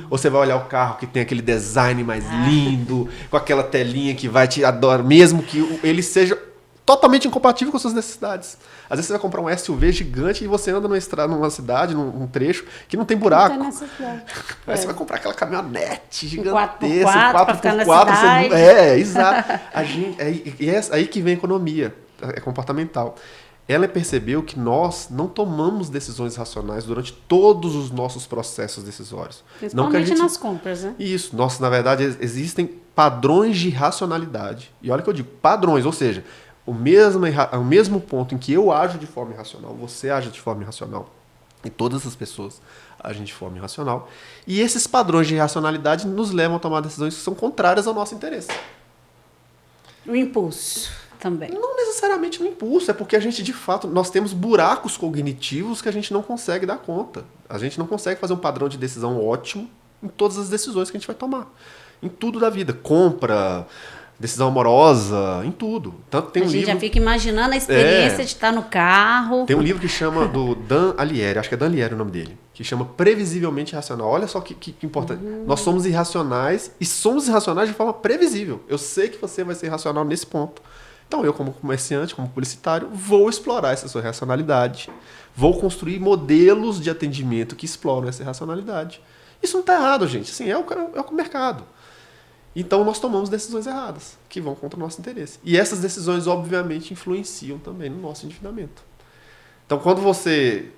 Ou você vai olhar o carro que tem aquele design mais lindo, com aquela telinha que vai te adorar, mesmo que ele seja totalmente incompatível com suas necessidades. Às vezes você vai comprar um SUV gigante e você anda numa cidade, num trecho, que não tem buraco. Não tem necessidade. Aí você vai comprar aquela caminhonete gigantesca, 4x4. Exato. Aí que vem a economia comportamental. Ela percebeu que nós não tomamos decisões racionais durante todos os nossos processos decisórios. Principalmente nas compras, né? Isso. Na verdade, existem padrões de racionalidade. E olha que eu digo, padrões, ou seja, o mesmo ponto em que eu ajo de forma irracional, você age de forma irracional, e todas as pessoas agem de forma irracional. E esses padrões de racionalidade nos levam a tomar decisões que são contrárias ao nosso interesse. O impulso também. Não necessariamente no impulso, é porque a gente, de fato, nós temos buracos cognitivos que a gente não consegue dar conta. A gente não consegue fazer um padrão de decisão ótimo em todas as decisões que a gente vai tomar. Em tudo da vida. Compra, decisão amorosa, em tudo. Tanto tem a gente já fica imaginando a experiência de estar no carro. Tem um livro que chama, do Dan Alieri, acho que é Dan Alieri o nome dele, que chama Previsivelmente Irracional. Olha só que importante. Nós somos irracionais e somos irracionais de forma previsível. Eu sei que você vai ser irracional nesse ponto. Então eu, como comerciante, como publicitário, vou explorar essa sua racionalidade. Vou construir modelos de atendimento que exploram essa racionalidade. Isso não está errado, gente. Assim, é o mercado. Então nós tomamos decisões erradas, que vão contra o nosso interesse. E essas decisões, obviamente, influenciam também no nosso endividamento. Então, quando você...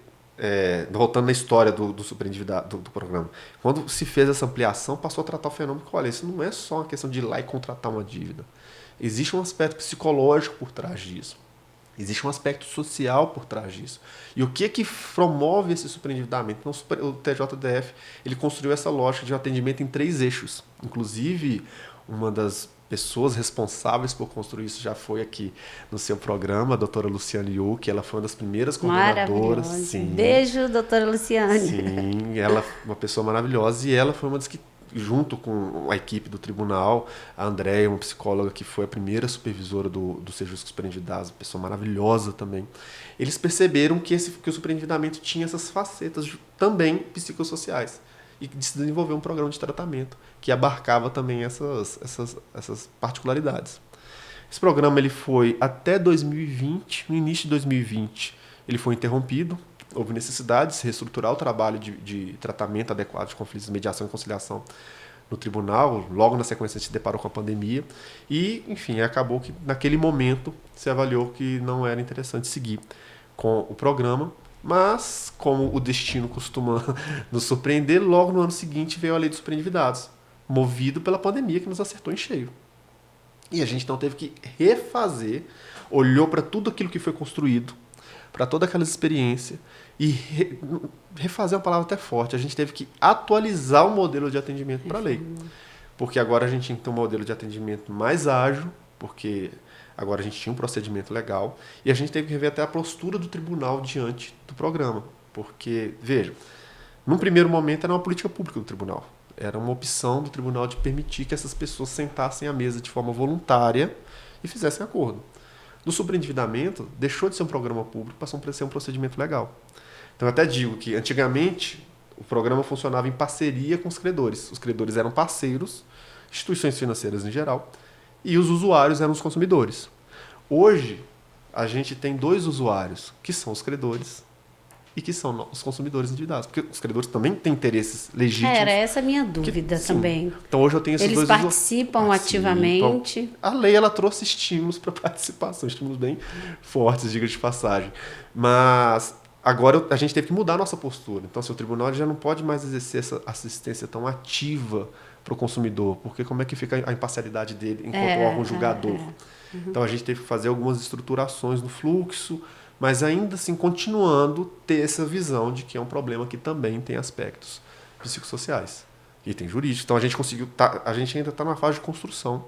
voltando na história do superendividado do programa, quando se fez essa ampliação, passou a tratar o fenômeno que, olha, isso não é só uma questão de ir lá e contratar uma dívida. Existe um aspecto psicológico por trás disso. Existe um aspecto social por trás disso. E o que promove esse superendividamento? Então, o TJDF ele construiu essa lógica de um atendimento em 3 eixos. Inclusive, uma das pessoas responsáveis por construir isso já foi aqui no seu programa, a doutora Luciane Yu, que ela foi uma das primeiras coordenadoras. Sim. Beijo, doutora Luciane. Sim, ela é uma pessoa maravilhosa e ela foi uma das que, junto com a equipe do tribunal, a Andréia, uma psicóloga que foi a primeira supervisora do Sejusc Superendividados, uma pessoa maravilhosa também, eles perceberam que o superendividamento tinha essas facetas também psicossociais e se desenvolveu um programa de tratamento que abarcava também essas particularidades. Esse programa ele foi até 2020, no início de 2020 ele foi interrompido, houve necessidade de se reestruturar o trabalho de tratamento adequado de conflitos, mediação e conciliação no tribunal. Logo na sequência a gente se deparou com a pandemia e, enfim, acabou que naquele momento se avaliou que não era interessante seguir com o programa, mas como o destino costuma nos surpreender, logo no ano seguinte veio a Lei dos Superendividados, movido pela pandemia que nos acertou em cheio. E a gente então teve que refazer, olhou para tudo aquilo que foi construído, para toda aquela experiência, e refazer é uma palavra até forte, a gente teve que atualizar o modelo de atendimento para a lei. Porque agora a gente tem um modelo de atendimento mais ágil, porque agora a gente tinha um procedimento legal, e a gente teve que rever até a postura do tribunal diante do programa. Porque, veja, num primeiro momento era uma política pública do tribunal. Era uma opção do tribunal de permitir que essas pessoas sentassem à mesa de forma voluntária e fizessem acordo. No superendividamento, deixou de ser um programa público, passou a ser um procedimento legal. Então, eu até digo que, antigamente, o programa funcionava em parceria com os credores. Os credores eram parceiros, instituições financeiras em geral, e os usuários eram os consumidores. Hoje, a gente tem 2 usuários, que são os credores e que são os consumidores endividados. Porque os credores também têm interesses legítimos. Era essa a minha dúvida também. Então, hoje eu tenho esses Eles dois participam ativamente. A lei ela trouxe estímulos para participação, estímulos bem fortes, diga de passagem. Mas agora a gente teve que mudar a nossa postura. Então, o tribunal já não pode mais exercer essa assistência tão ativa para o consumidor, porque como é que fica a imparcialidade dele enquanto órgão julgador? Então, a gente teve que fazer algumas estruturações no fluxo, mas ainda assim continuando ter essa visão de que é um problema que também tem aspectos psicossociais e tem jurídico. Então, a gente ainda está na fase de construção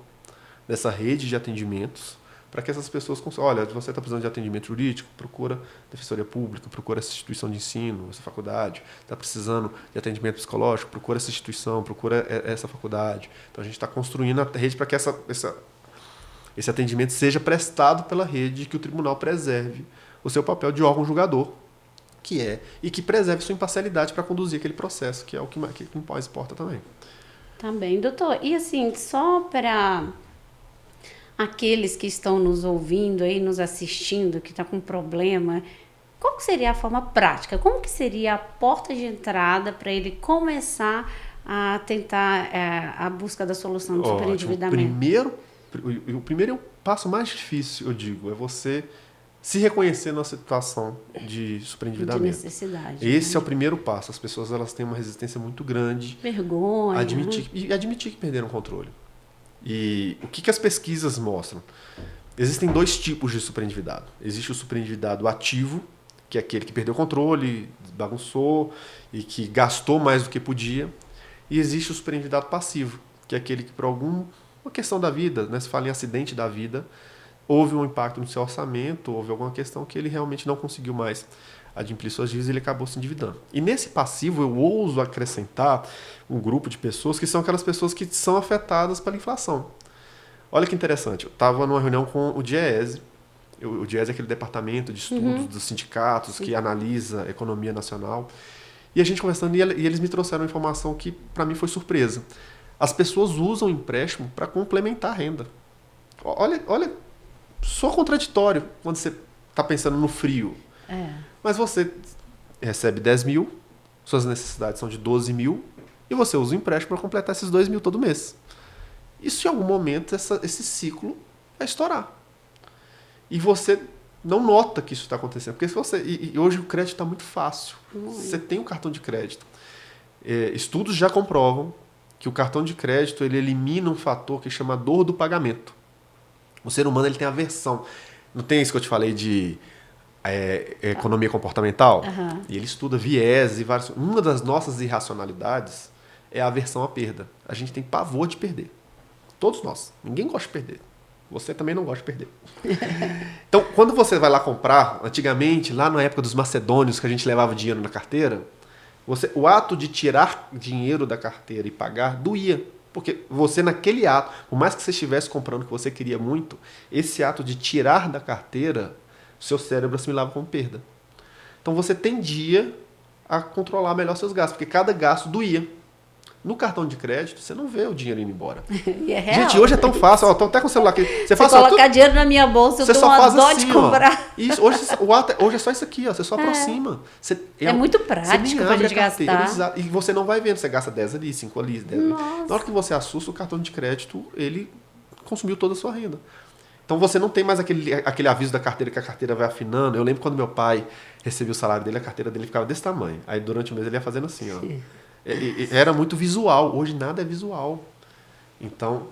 dessa rede de atendimentos para que essas pessoas consigam, olha, você está precisando de atendimento jurídico, procura defensoria pública, procura essa instituição de ensino, essa faculdade. Está precisando de atendimento psicológico, procura essa instituição, procura essa faculdade. Então, a gente está construindo a rede para que esse atendimento seja prestado pela rede, que o tribunal preserve o seu papel de órgão julgador, e que preserve sua imparcialidade para conduzir aquele processo, que é o que mais importa também. Também, doutor. E assim, só para aqueles que estão nos ouvindo aí, nos assistindo, que está com problema, qual que seria a forma prática? Como que seria a porta de entrada para ele começar a tentar a busca da solução do superendividamento? O primeiro passo mais difícil, eu digo, é você se reconhecer na situação de superendividamento. De necessidade. Esse é o primeiro passo. As pessoas elas têm uma resistência muito grande. Vergonha. Admitir que perderam o controle. E o que as pesquisas mostram? Existem 2 tipos de superendividado. Existe o superendividado ativo, que é aquele que perdeu o controle, bagunçou e que gastou mais do que podia. E existe o superendividado passivo, que é aquele que por alguma questão da vida, né, se fala em acidente da vida, houve um impacto no seu orçamento, houve alguma questão que ele realmente não conseguiu mais adimplir suas dívidas e ele acabou se endividando. E nesse passivo eu ouso acrescentar um grupo de pessoas que são aquelas pessoas que são afetadas pela inflação. Olha que interessante, eu estava numa reunião com o DIEESE. O DIEESE é aquele departamento de estudos dos sindicatos que analisa a economia nacional. E a gente conversando, e eles me trouxeram uma informação que para mim foi surpresa. As pessoas usam o empréstimo para complementar a renda. Olha, só contraditório quando você está pensando no frio. Mas você recebe 10 mil, suas necessidades são de 12 mil, e você usa o empréstimo para completar esses 2 mil todo mês. Isso em algum momento, esse ciclo vai estourar. E você não nota que isso está acontecendo. Porque e hoje o crédito está muito fácil. Você tem um cartão de crédito. Estudos já comprovam que o cartão de crédito ele elimina um fator que chama dor do pagamento. O ser humano ele tem aversão. Não tem isso que eu te falei de economia comportamental? Aham. E ele estuda viés e vários. Uma das nossas irracionalidades é a aversão à perda. A gente tem pavor de perder. Todos nós. Ninguém gosta de perder. Você também não gosta de perder. Então, quando você vai lá comprar, antigamente, lá na época dos macedônios, que a gente levava dinheiro na carteira, o ato de tirar dinheiro da carteira e pagar doía. Porque você, naquele ato, por mais que você estivesse comprando o que você queria muito, esse ato de tirar da carteira, seu cérebro assimilava como perda. Então, você tendia a controlar melhor seus gastos, porque cada gasto doía. No cartão de crédito, você não vê o dinheiro indo embora. E é real. Gente, hoje é tão fácil. Ó, tô até com o celular aqui. Você colocar dinheiro na minha bolsa, eu você tô só uma faz dó assim, de comprar. Isso, hoje é só isso aqui, ó. Você só aproxima. É muito prático pra gente gastar. E você não vai vendo. Você gasta 10 ali, 5 ali, 10 ali. Na hora que você assusta, o cartão de crédito, ele consumiu toda a sua renda. Então você não tem mais aquele aviso da carteira, que a carteira vai afinando. Eu lembro quando meu pai recebia o salário dele, a carteira dele ficava desse tamanho. Aí durante o mês ele ia fazendo assim, ó. Era muito visual. Hoje nada é visual. Então,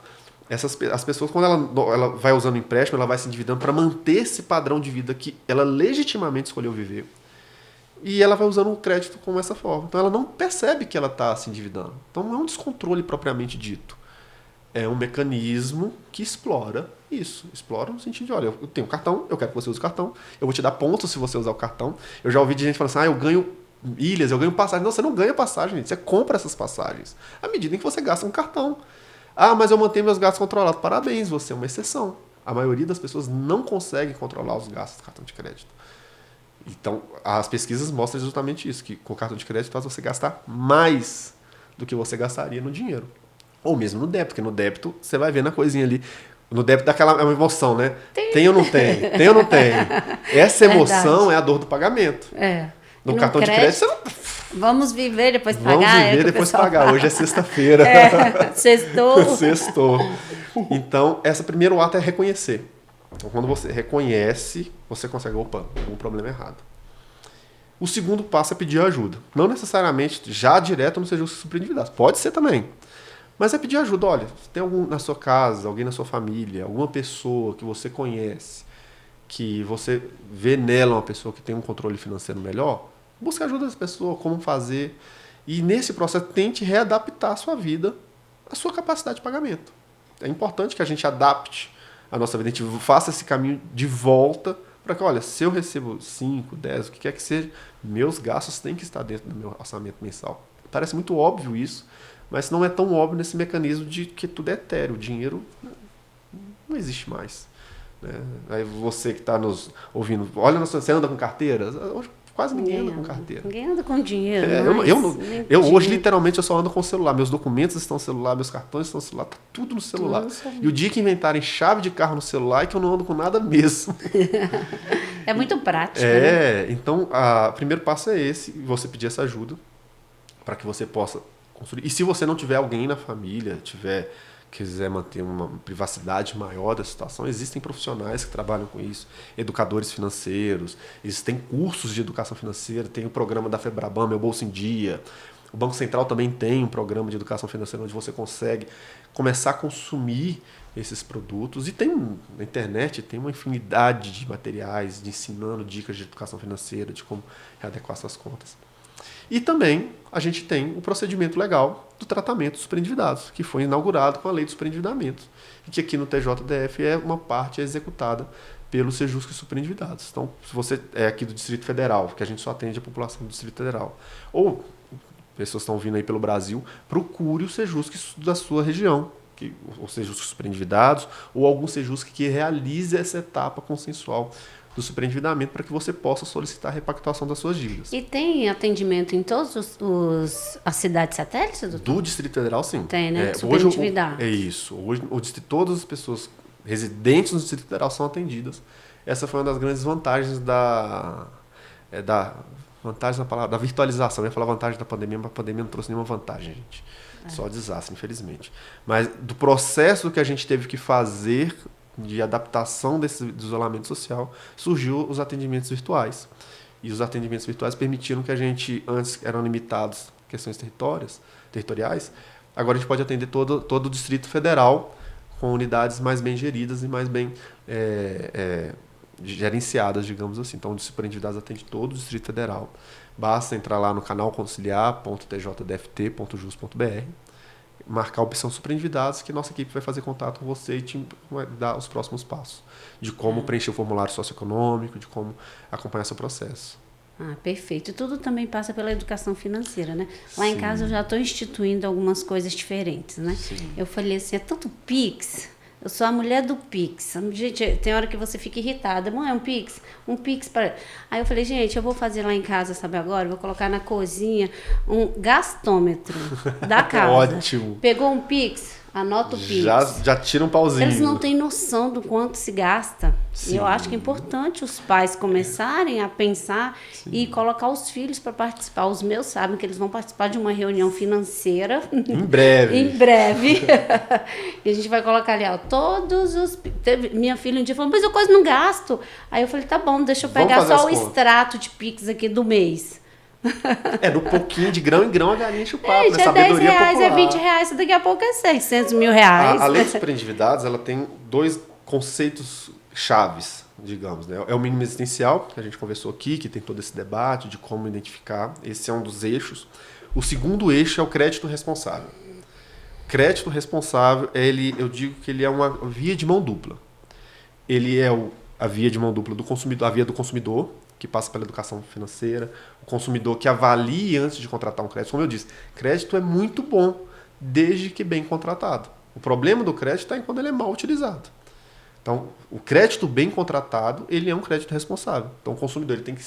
as pessoas, quando ela vai usando empréstimo, ela vai se endividando para manter esse padrão de vida que ela legitimamente escolheu viver. E ela vai usando o crédito como essa forma. Então, ela não percebe que ela está se endividando. Então, não é um descontrole propriamente dito. É um mecanismo que explora isso. Explora no sentido de, olha, eu tenho cartão, eu quero que você use o cartão, eu vou te dar pontos se você usar o cartão. Eu já ouvi de gente falando assim, eu ganho milhas, eu ganho passagem. Não, você não ganha passagem, gente. Você compra essas passagens à medida em que você gasta um cartão. Ah, mas eu mantenho meus gastos controlados. Parabéns, você é uma exceção. A maioria das pessoas não consegue controlar os gastos do cartão de crédito. Então, as pesquisas mostram justamente isso, que com o cartão de crédito faz você gastar mais do que você gastaria no dinheiro. Ou mesmo no débito, porque no débito você vai vendo a coisinha ali. No débito dá aquela emoção, né? Tem ou não tem? Tem ou não tem? Essa emoção é a dor do pagamento. No cartão de crédito, você não... Vamos viver depois pagar. Vamos viver depois pagar. Fala. Hoje é sexta-feira. Sextou. Sextou. Então, esse primeiro ato é reconhecer. Então, quando você reconhece, você consegue, opa, algum problema errado. O segundo passo é pedir ajuda. Não necessariamente já direto no Sejusc Superendividado. Pode ser também. Mas é pedir ajuda. Olha, tem algum na sua casa, alguém na sua família, alguma pessoa que você conhece, que você vê nela uma pessoa que tem um controle financeiro melhor, busque ajuda dessa pessoa, como fazer. E nesse processo, tente readaptar a sua vida à sua capacidade de pagamento. É importante que a gente adapte a nossa vida, a gente faça esse caminho de volta para que, olha, se eu recebo 5, 10, o que quer que seja, meus gastos têm que estar dentro do meu orçamento mensal. Parece muito óbvio isso, mas não é tão óbvio nesse mecanismo de que tudo é etéreo. O dinheiro não existe mais. Né? Aí você que está nos ouvindo, olha, você anda com carteira? Hoje quase ninguém anda com carteira. Ninguém anda com dinheiro. Eu hoje, literalmente, eu só ando com o celular. Meus documentos estão no celular, meus cartões estão no celular, tá tudo no celular. E o dia que inventarem chave de carro no celular é que eu não ando com nada mesmo. É muito prático. Né? Então, o primeiro passo é esse, você pedir essa ajuda para que você possa construir. E se você não tiver alguém na família, quiser manter uma privacidade maior da situação, existem profissionais que trabalham com isso, educadores financeiros, existem cursos de educação financeira, tem o programa da FEBRABAN, Meu Bolso em Dia, o Banco Central também tem um programa de educação financeira onde você consegue começar a consumir esses produtos, e na internet tem uma infinidade de materiais ensinando dicas de educação financeira, de como readequar suas contas. E também a gente tem o procedimento legal do tratamento dos superendividados, que foi inaugurado com a lei dos superendividamentos, e que aqui no TJDF é uma parte executada pelo Sejusc Superendividados. Então, se você é aqui do Distrito Federal, que a gente só atende a população do Distrito Federal, ou pessoas que estão vindo aí pelo Brasil, procure o Sejusc da sua região, ou Sejusc Superendividados, ou algum Sejusc que realize essa etapa consensual do superendividamento para que você possa solicitar a repactuação das suas dívidas. E tem atendimento em todas as cidades satélites, doutor? Do Distrito Federal, sim. Tem, né? Superendividado. É isso. Hoje, todas as pessoas residentes no Distrito Federal são atendidas. Essa foi uma das grandes vantagens vantagem na palavra, da virtualização. Eu ia falar vantagem da pandemia, mas a pandemia não trouxe nenhuma vantagem, gente. Só desastre, infelizmente. Mas do processo que a gente teve que fazer de adaptação do isolamento social, surgiu os atendimentos virtuais. E os atendimentos virtuais permitiram que a gente, antes eram limitados a questões territoriais, agora a gente pode atender todo o Distrito Federal com unidades mais bem geridas e mais bem gerenciadas, digamos assim. Então, o Superendividados atende todo o Distrito Federal. Basta entrar lá no canal conciliar.tjdft.jus.br, marcar a opção Superendividados, que nossa equipe vai fazer contato com você e vai dar os próximos passos de como preencher o formulário socioeconômico, de como acompanhar seu processo. Ah, perfeito. Tudo também passa pela educação financeira, né? Lá Sim. em casa eu já estou instituindo algumas coisas diferentes, né? Sim. Eu falei assim, é tanto Pix, eu sou a mulher do Pix. Gente, tem hora que você fica irritada. Mãe, é um Pix? Um Pix para... Aí eu falei, gente, eu vou fazer lá em casa, sabe agora? Eu vou colocar na cozinha um gastômetro da casa. Ótimo. Pegou um Pix? Anota o Pix. Já tira um pauzinho. Eles não têm noção do quanto se gasta. Sim. E eu acho que é importante os pais começarem a pensar e colocar os filhos para participar. Os meus sabem que eles vão participar de uma reunião financeira. Em breve. Em breve. E a gente vai colocar ali, ó, todos os... Minha filha um dia falou, mas eu quase não gasto. Aí eu falei, tá bom, deixa eu pegar só o extrato de Pix aqui do mês. No pouquinho, de grão em grão, a galinha enche o papo, né? É Sabedoria R$10, popular. é R$20, daqui a pouco é R$600 mil. A lei dos superendividados, ela tem 2 conceitos chaves, digamos, né? É o mínimo existencial, que a gente conversou aqui, que tem todo esse debate de como identificar. Esse é um dos eixos. O segundo eixo é o crédito responsável. Crédito responsável, eu digo que ele é uma via de mão dupla. Ele é a via de mão dupla do consumidor, a via do consumidor, que passa pela educação financeira, o consumidor que avalie antes de contratar um crédito. Como eu disse, crédito é muito bom, desde que bem contratado. O problema do crédito está em quando ele é mal utilizado. Então, o crédito bem contratado, ele é um crédito responsável. Então, o consumidor ele tem que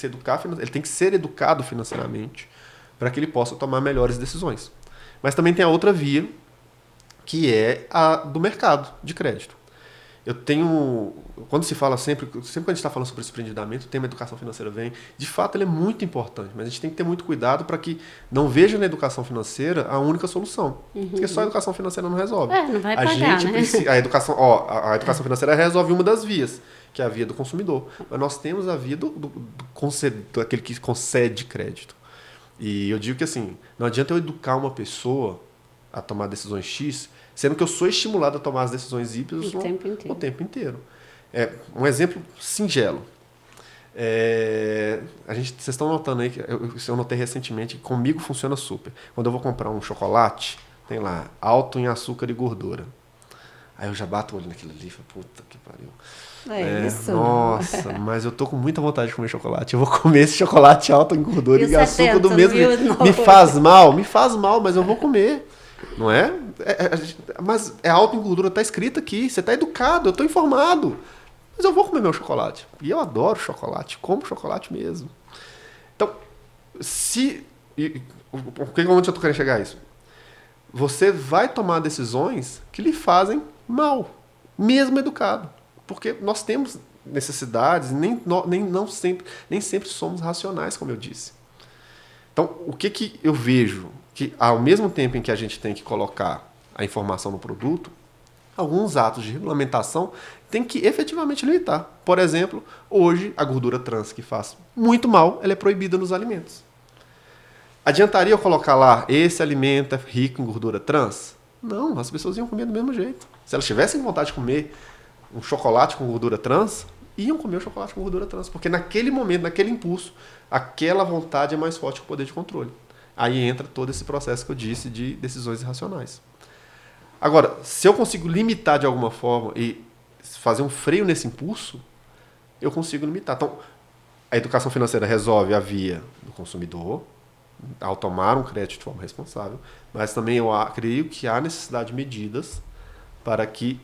ser educado financeiramente para que ele possa tomar melhores decisões. Mas também tem a outra via, que é a do mercado de crédito. Quando se fala sempre que a gente está falando sobre esse empreendimento, o tema educação financeira vem, de fato ele é muito importante, mas a gente tem que ter muito cuidado para que não veja na educação financeira a única solução, porque só a educação financeira não resolve. Não vai pagar, né? A educação financeira resolve uma das vias, que é a via do consumidor, mas nós temos a via daquele que concede crédito. E eu digo que assim, não adianta eu educar uma pessoa a tomar decisões X, sendo que eu sou estimulado a tomar as decisões Y o tempo inteiro. Um exemplo singelo. Vocês estão notando aí, que eu notei recentemente, que comigo funciona super. Quando eu vou comprar um chocolate, tem lá, alto em açúcar e gordura. Aí eu já bato o olho naquilo ali e falo, puta que pariu. Isso. Nossa, mas eu tô com muita vontade de comer chocolate. Eu vou comer esse chocolate alto em gordura e açúcar do mesmo jeito. Me faz mal, mas eu vou comer. Não é? Mas é alto em gordura, tá escrito aqui. Você tá educado, eu tô informado. Mas eu vou comer meu chocolate. E eu adoro chocolate, como chocolate mesmo. Então, onde eu tô querendo chegar a isso? Você vai tomar decisões que lhe fazem mal, mesmo educado. Porque nós temos necessidades, nem sempre somos racionais, como eu disse. Então, o que eu vejo? Que ao mesmo tempo em que a gente tem que colocar a informação no produto, alguns atos de regulamentação tem que efetivamente limitar. Por exemplo, hoje a gordura trans que faz muito mal, ela é proibida nos alimentos. Adiantaria eu colocar lá, esse alimento é rico em gordura trans? Não, as pessoas iam comer do mesmo jeito. Se elas tivessem vontade de comer um chocolate com gordura trans, iam comer o chocolate com gordura trans, porque naquele momento, naquele impulso, aquela vontade é mais forte que o poder de controle. Aí entra todo esse processo que eu disse de decisões irracionais. Agora, se eu consigo limitar de alguma forma e fazer um freio nesse impulso, eu consigo limitar. Então, a educação financeira resolve a via do consumidor, ao tomar um crédito de forma responsável, mas também eu creio que há necessidade de medidas para que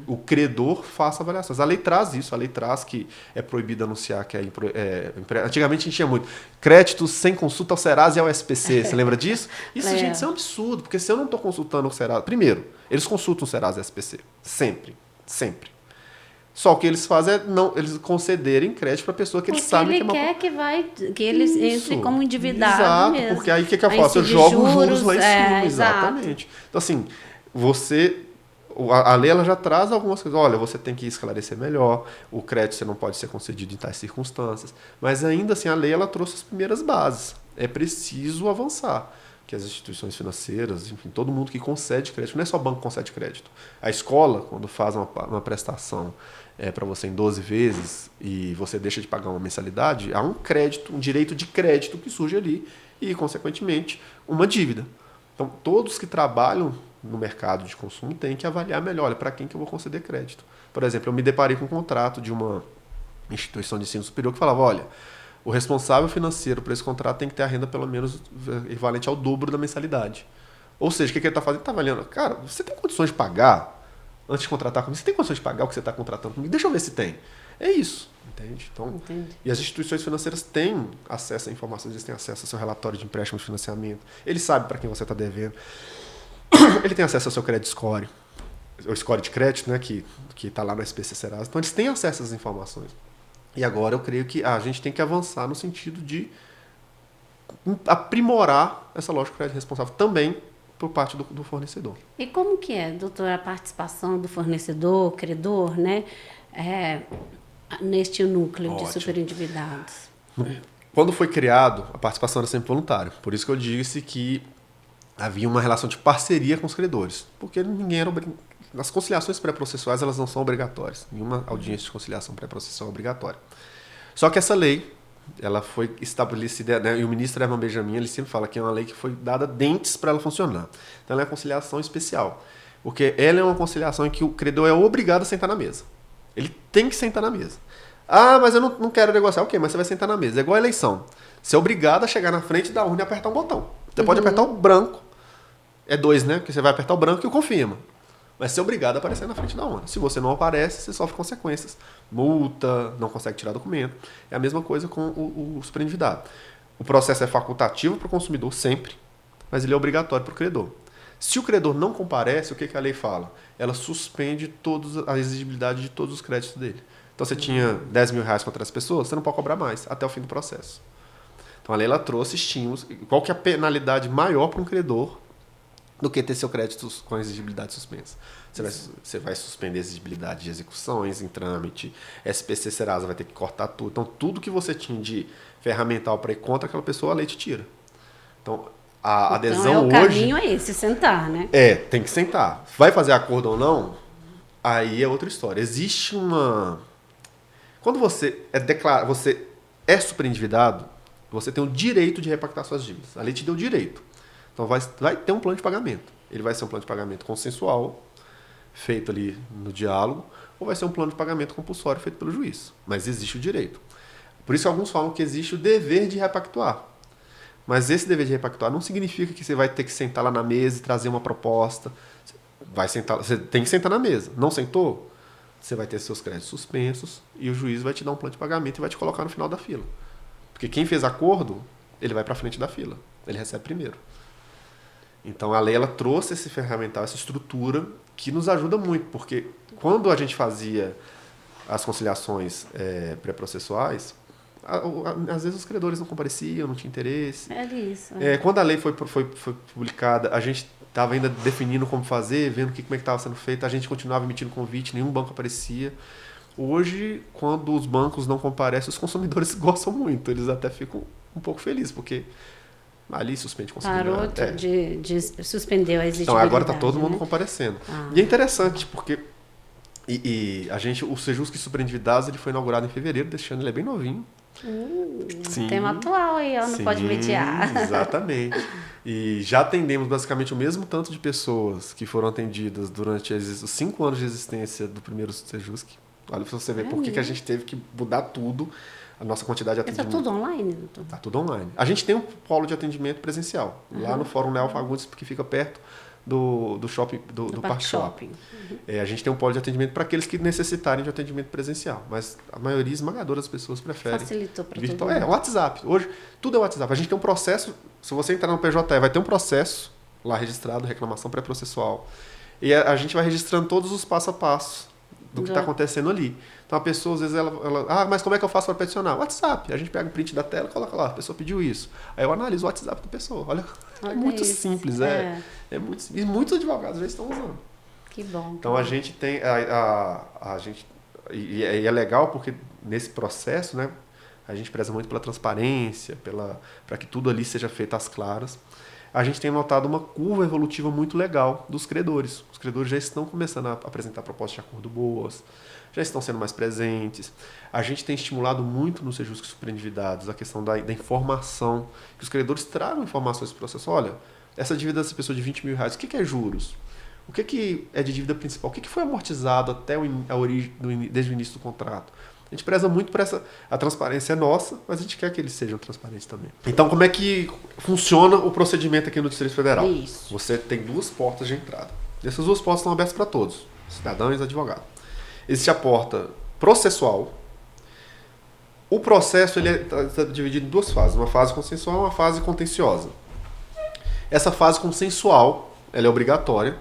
o credor faça avaliações. A lei traz isso, a lei traz que é proibido anunciar que antigamente a gente tinha muito créditos sem consulta ao Serasa e ao SPC, você lembra disso? Isso, gente, isso é um absurdo, porque se eu não estou consultando o Serasa... Primeiro, eles consultam o Serasa e o SPC, sempre. Só o que eles fazem é eles concederem crédito para a pessoa que eles sabem que é que eles entrem como endividado. Exato, mesmo. Porque aí o que eu faço? Eu jogo juros lá em cima, exatamente. Então assim, a lei ela já traz algumas coisas. Olha, você tem que esclarecer melhor, o crédito você não pode ser concedido em tais circunstâncias. Mas ainda assim, a lei ela trouxe as primeiras bases. É preciso avançar. que as instituições financeiras, enfim, todo mundo que concede crédito, não é só banco que concede crédito. A escola, quando faz uma prestação para você em 12 vezes e você deixa de pagar uma mensalidade, há um crédito, um direito de crédito que surge ali e, consequentemente, uma dívida. Então, todos que trabalham no mercado de consumo têm que avaliar melhor, para quem que eu vou conceder crédito. Por exemplo, eu me deparei com um contrato de uma instituição de ensino superior que falava, olha, o responsável financeiro por esse contrato tem que ter a renda pelo menos equivalente ao dobro da mensalidade. Ou seja, o que ele está fazendo? Ele está avaliando, cara, você tem condições de pagar antes de contratar comigo? Você tem condições de pagar o que você está contratando comigo? Deixa eu ver se tem. É isso, entende? Então, Entendi. E as instituições financeiras têm acesso a informações, eles têm acesso ao seu relatório de empréstimo de financiamento, ele sabe para quem você está devendo, ele tem acesso ao seu crédito score, o score de crédito, né, que está lá no SPC Serasa. Então, eles têm acesso às informações. E agora eu creio que a gente tem que avançar no sentido de aprimorar essa lógica de crédito responsável também por parte do fornecedor. E como que é, doutor, a participação do fornecedor, credor, né, neste núcleo Ótimo. de superendividados? Quando foi criado, a participação era sempre voluntária. Por isso que eu disse que havia uma relação de parceria com os credores. Porque ninguém era obrigado. As conciliações pré-processuais elas não são obrigatórias. Nenhuma audiência de conciliação pré-processual é obrigatória. Só que essa lei ela foi estabelecida, né, e o ministro Herman Benjamin ele sempre fala que é uma lei que foi dada dentes para ela funcionar. Então ela é uma conciliação especial. Porque ela é uma conciliação em que o credor é obrigado a sentar na mesa. Ele tem que sentar na mesa. Ah, mas eu não quero negociar. Ok, mas você vai sentar na mesa. É igual a eleição. Você é obrigado a chegar na frente da urna e apertar um botão. Você pode apertar o branco. É 2, né? Porque você vai apertar o branco e o confirma. Mas você é obrigado a aparecer na frente da urna. Se você não aparece, você sofre consequências. Multa, não consegue tirar documento. É a mesma coisa com o superendividado. O processo é facultativo para o consumidor sempre, mas ele é obrigatório para o credor. Se o credor não comparece, o que a lei fala? Ela suspende a exigibilidade de todos os créditos dele. Então você tinha 10 mil reais contra as pessoas, você não pode cobrar mais até o fim do processo. Então a lei ela trouxe estímulos. Qual que é a penalidade maior para um credor do que ter seu crédito com a exigibilidade suspensa? Você vai suspender a exigibilidade de execuções em trâmite, SPC Serasa vai ter que cortar tudo. Então tudo que você tinha de ferramental para ir contra aquela pessoa, a lei te tira. Então a adesão então, hoje... o caminho é esse, sentar, né? Tem que sentar. Vai fazer acordo ou não? Aí é outra história. Existe uma... Quando você é superendividado, você tem o direito de repactar suas dívidas. A lei te deu o direito. Então vai ter um plano de pagamento. Ele vai ser um plano de pagamento consensual, feito ali no diálogo, ou vai ser um plano de pagamento compulsório feito pelo juiz. Mas existe o direito. Por isso alguns falam que existe o dever de repactuar. Mas esse dever de repactuar não significa que você vai ter que sentar lá na mesa e trazer uma proposta. Você tem que sentar na mesa. Não sentou? Você vai ter seus créditos suspensos e o juiz vai te dar um plano de pagamento e vai te colocar no final da fila. Porque quem fez acordo, ele vai para a frente da fila. Ele recebe primeiro. Então a lei ela trouxe esse ferramental, essa estrutura que nos ajuda muito. Porque quando a gente fazia as conciliações pré-processuais, às vezes os credores não compareciam, não tinha interesse. É isso. Quando a lei foi publicada, a gente estava ainda definindo como fazer, vendo como é que estava sendo feito, a gente continuava emitindo convite, nenhum banco aparecia. Hoje, quando os bancos não comparecem, os consumidores gostam muito, eles até ficam um pouco felizes, porque ali suspende o consumidor. Parou de suspendeu a exigibilidade. Então agora está todo mundo né? comparecendo. E é interessante, porque o Sejusc Superendividados ele foi inaugurado em fevereiro deste ano, ele é bem novinho. Sim, tema atual aí, ó, não pode mediar. Exatamente. E já atendemos basicamente o mesmo tanto de pessoas que foram atendidas durante os 5 anos de existência do primeiro Sejusc. Olha para você ver por que a gente teve que mudar tudo, a nossa quantidade de atendimento. Está tudo online, doutor? Está tudo online. A gente tem um polo de atendimento presencial, lá no Fórum Neo Fagundes, que fica perto do shopping, do Parque Shopping. A gente tem um polo de atendimento para aqueles que necessitarem de atendimento presencial, mas a maioria esmagadora das pessoas preferem. Facilitou para todo virtual. mundo. O WhatsApp. Hoje, tudo é WhatsApp. A gente tem um processo, se você entrar no PJE, vai ter um processo lá registrado, reclamação pré-processual. E a gente vai registrando todos os passo a passo do que está acontecendo ali. Então a pessoa, às vezes, mas como é que eu faço para peticionar? WhatsApp. A gente pega o print da tela e coloca lá, a pessoa pediu isso. Aí eu analiso o WhatsApp da pessoa. Olha é muito isso. simples. É muito, e muitos advogados já estão usando. Que bom. Então a gente tem. A gente, e é legal porque nesse processo, né, a gente preza muito pela transparência, para que tudo ali seja feito às claras. a gente tem notado uma curva evolutiva muito legal dos credores. Os credores já estão começando a apresentar propostas de acordo boas, já estão sendo mais presentes. A gente tem estimulado muito no Sejusc Superendividados a questão da informação, que os credores tragam informações para o processo. Olha, essa dívida dessa pessoa de R$20.000, o que é juros? O que é de dívida principal? O que foi amortizado até a origem, desde o início do contrato? A gente preza muito para a transparência é nossa, mas a gente quer que eles sejam transparentes também. Então, como é que funciona o procedimento aqui no Distrito Federal? Isso. Você tem 2 portas de entrada. Essas 2 portas estão abertas para todos, cidadãos e advogados. Existe a porta processual. O processo ele está dividido em 2 fases, uma fase consensual e uma fase contenciosa. Essa fase consensual ela é obrigatória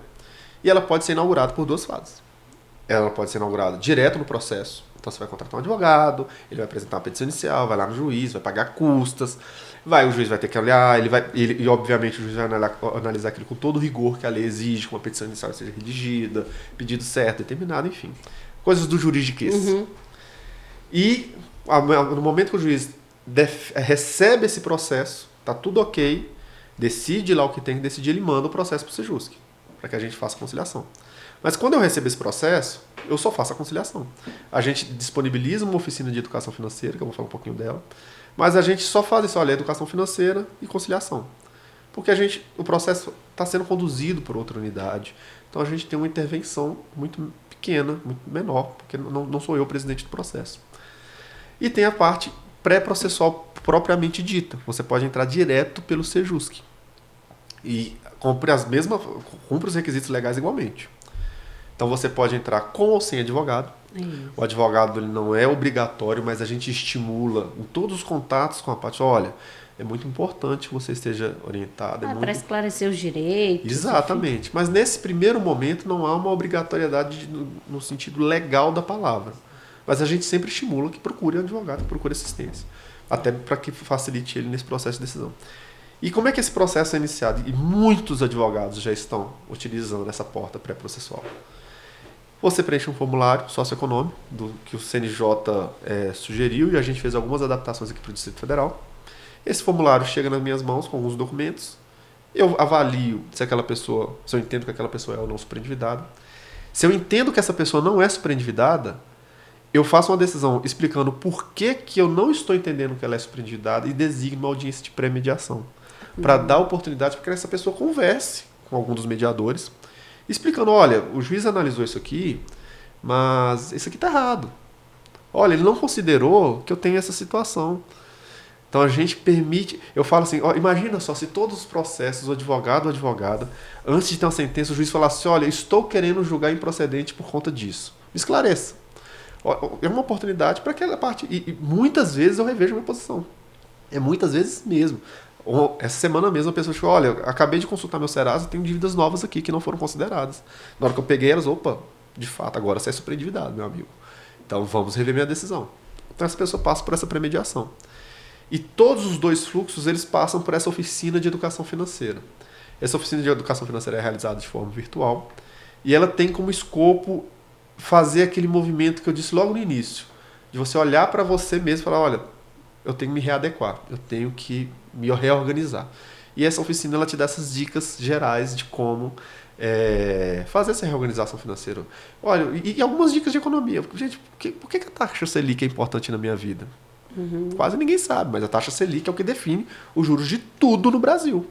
e ela pode ser inaugurada por 2 fases. Ela pode ser inaugurada direto no processo. Então você vai contratar um advogado, ele vai apresentar uma petição inicial, vai lá no juiz, vai pagar custas, o juiz vai ter que olhar, e obviamente o juiz vai analisar aquilo com todo o rigor que a lei exige, que uma petição inicial seja redigida, pedido certo, determinado, enfim. Coisas do juridiquês. E no momento que o juiz recebe esse processo, tá tudo ok, decide lá o que tem que decidir, ele manda o processo para o Sejusc, para que a gente faça a conciliação. Mas quando eu recebo esse processo, eu só faço a conciliação. A gente disponibiliza uma oficina de educação financeira, que eu vou falar um pouquinho dela, mas a gente só faz isso, olha, educação financeira e conciliação. Porque o processo está sendo conduzido por outra unidade. Então a gente tem uma intervenção muito pequena, muito menor, porque não sou eu o presidente do processo. E tem a parte pré-processual propriamente dita. Você pode entrar direto pelo Sejusc. E cumpre os requisitos legais igualmente. Então você pode entrar com ou sem advogado. O advogado ele não é obrigatório, mas a gente estimula em todos os contatos com a parte. Olha, é muito importante que você esteja orientado. Para esclarecer os direitos. Exatamente. Enfim. Mas nesse primeiro momento não há uma obrigatoriedade no sentido legal da palavra. Mas a gente sempre estimula que procure um advogado, que procure assistência. Até para que facilite ele nesse processo de decisão. E como é que esse processo é iniciado? E muitos advogados já estão utilizando essa porta pré-processual. Você preenche um formulário socioeconômico que o CNJ sugeriu e a gente fez algumas adaptações aqui para o Distrito Federal. Esse formulário chega nas minhas mãos com alguns documentos. Eu avalio se eu entendo que aquela pessoa é ou não superendividada. Se eu entendo que essa pessoa não é superendividada, eu faço uma decisão explicando por que eu não estou entendendo que ela é superendividada e designo uma audiência de pré-mediação. Para dar oportunidade para que essa pessoa converse com algum dos mediadores, explicando, olha, o juiz analisou isso aqui, mas isso aqui está errado. Olha, ele não considerou que eu tenho essa situação. Então a gente permite, eu falo assim, imagina só se todos os processos, o advogado ou advogada, antes de ter uma sentença, o juiz falasse, olha, estou querendo julgar improcedente por conta disso. Me esclareça. É uma oportunidade para aquela parte. E muitas vezes eu revejo a minha posição. Muitas vezes mesmo. Essa semana mesmo a pessoa chegou, olha, acabei de consultar meu Serasa, tenho dívidas novas aqui que não foram consideradas. Na hora que eu peguei elas, de fato, agora você é superendividado, meu amigo. Então vamos rever minha decisão. Então essa pessoa passa por essa premediação. E todos os 2 fluxos, eles passam por essa oficina de educação financeira. Essa oficina de educação financeira é realizada de forma virtual e ela tem como escopo fazer aquele movimento que eu disse logo no início, de você olhar para você mesmo e falar, olha, eu tenho que me readequar, eu tenho que me reorganizar. E essa oficina ela te dá essas dicas gerais de como fazer essa reorganização financeira. Olha, e algumas dicas de economia. Gente, por que a taxa Selic é importante na minha vida? Quase ninguém sabe, mas a taxa Selic é o que define os juros de tudo no Brasil.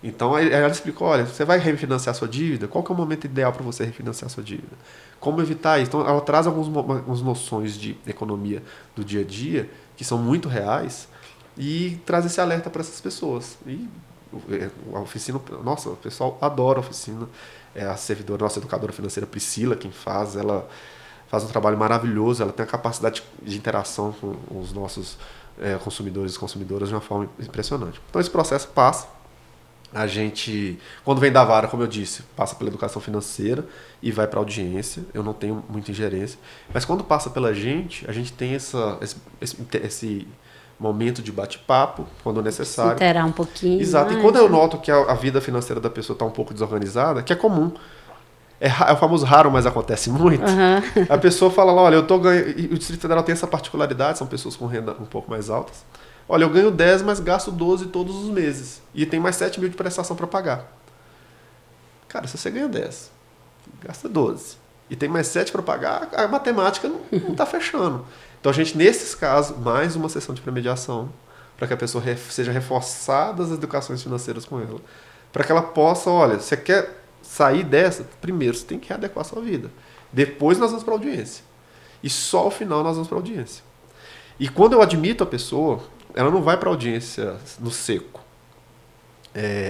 Então ela explicou, olha, você vai refinanciar sua dívida? Qual que é o momento ideal para você refinanciar sua dívida? Como evitar isso? Então ela traz algumas noções de economia do dia a dia que são muito reais e traz esse alerta para essas pessoas. E a oficina, nossa, o pessoal adora a oficina. A servidora, nossa educadora financeira Priscila, quem faz, ela faz um trabalho maravilhoso, ela tem a capacidade de interação com os nossos consumidores e consumidoras de uma forma impressionante. Então esse processo passa. A gente, quando vem da vara, como eu disse, passa pela educação financeira e vai para a audiência. Eu não tenho muita ingerência. Mas quando passa pela gente, a gente tem esse momento de bate-papo, quando necessário. Interar um pouquinho. Exato. E quando eu noto que a vida financeira da pessoa está um pouco desorganizada, que é comum. É o famoso raro, mas acontece muito. A pessoa fala, olha, eu estou ganhando... E o Distrito Federal tem essa particularidade, são pessoas com renda um pouco mais altas. Olha, eu ganho 10, mas gasto 12 todos os meses. E tem mais 7 mil de prestação para pagar. Cara, se você ganha 10, gasta 12, e tem mais 7 para pagar, a matemática não está fechando. Então a gente, nesses casos, mais uma sessão de premediação, para que a pessoa seja reforçada as educações financeiras com ela. Para que ela possa, olha, você quer sair dessa? Primeiro você tem que readequar a sua vida. Depois nós vamos para a audiência. E só ao final nós vamos para a audiência. E quando eu admito a pessoa, ela não vai para a audiência no seco.